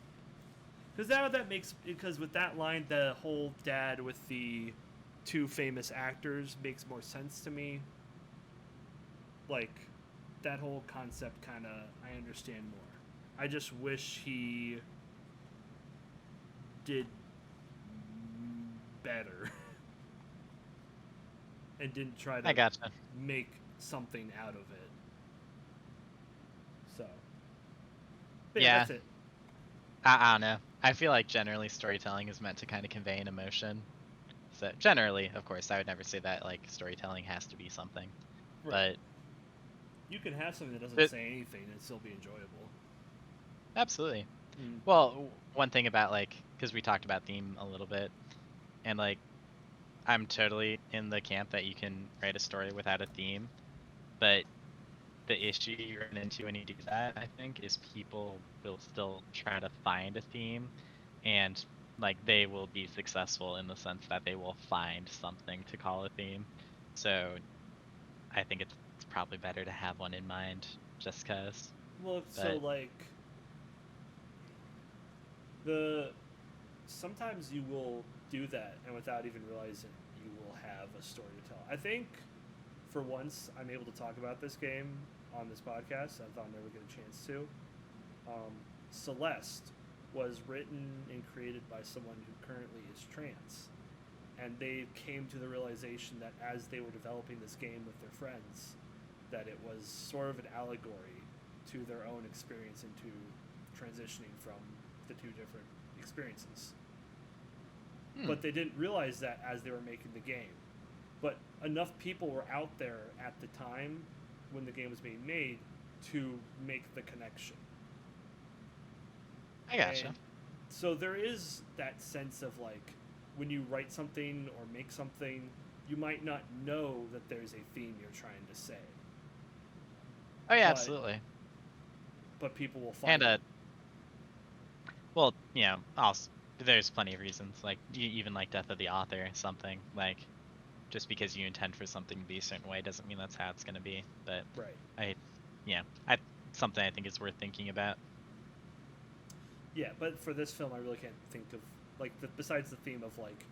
Because with that line, the whole dad with the two famous actors makes more sense to me. Like, that whole concept kind of, I understand more. I just wish he did better and didn't try I to gotcha. make something out of it. So, but Yeah. that's it. I don't know. I feel like generally storytelling is meant to kind of convey an emotion. So generally, of course, I would never say that like storytelling has to be something. Right. But You can have something that doesn't say anything and still be enjoyable. absolutely. Mm. Well, one thing about like, because we talked about theme a little bit, and like, I'm totally in the camp that you can write a story without a theme, but the issue you run into when you do that, I think, is people will still try to find a theme, and like they will be successful in the sense that they will find something to call a theme. So I think it's probably better to have one in mind, just cause. Well, so like sometimes you will do that, and without even realizing, you will have a story to tell. I think for once I'm able to talk about this game on this podcast. I thought I'd never get a chance to. Celeste was written and created by someone who currently is trans, and they came to the realization that as they were developing this game with their friends, that it was sort of an allegory to their own experience into transitioning from the two different experiences. But they didn't realize that as they were making the game. But enough people were out there at the time when the game was being made to make the connection. I gotcha. And so there is that sense of like, when you write something or make something, you might not know that there's a theme you're trying to say. Oh yeah, absolutely. But people will find and it. Well, you know, also there's plenty of reasons. Like even like death of the author, something like just because you intend for something to be a certain way doesn't mean that's how it's going to be. But right. Something I think is worth thinking about. Yeah, but for this film, I really can't think of like besides the theme of like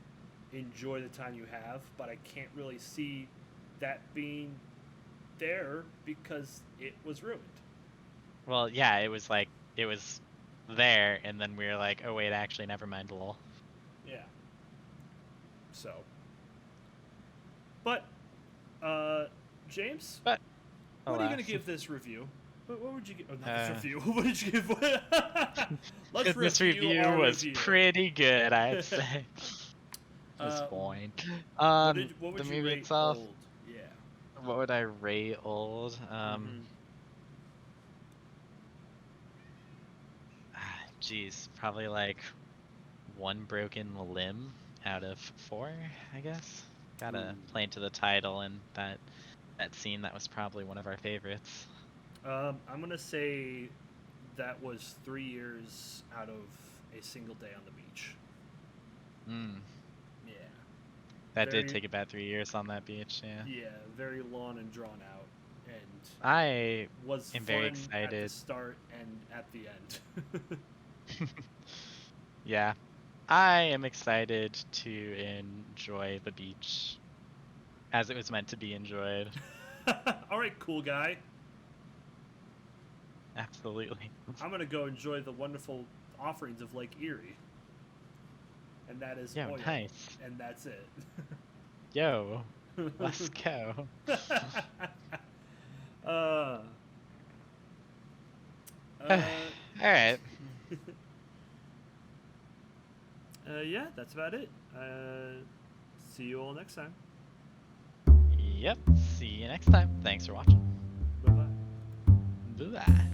enjoy the time you have, but I can't really see that being there because it was ruined. Well, yeah, it was there, and then we were like, oh wait, actually, never mind, lol. Yeah. So. But, James? But what are you going to give this review? What would you give? Oh, not this review. What did you give? Let's this review was pretty good, I'd say. This point. What would the you movie rate itself. old? Yeah. What would I rate old? Geez, probably like 1 broken limb out of 4, I guess. Gotta play into the title, and that scene, that was probably one of our favorites. I'm gonna say that was 3 years out of a single day on the beach. Yeah. That did Very, take about 3 years on that beach, yeah. yeah, very long and drawn out, and I was am very fun at the excited. start and at the end. Yeah. I am excited to enjoy the beach as it was meant to be enjoyed. All right, cool guy. Absolutely. I'm gonna go enjoy the wonderful offerings of Lake Erie, and that is Yo, oil, nice. and that's it. Yo, let's go. uh, All uh, right. yeah, that's about it. See you all next time. Yep. See you next time. Thanks for watching. Bye bye. Bye.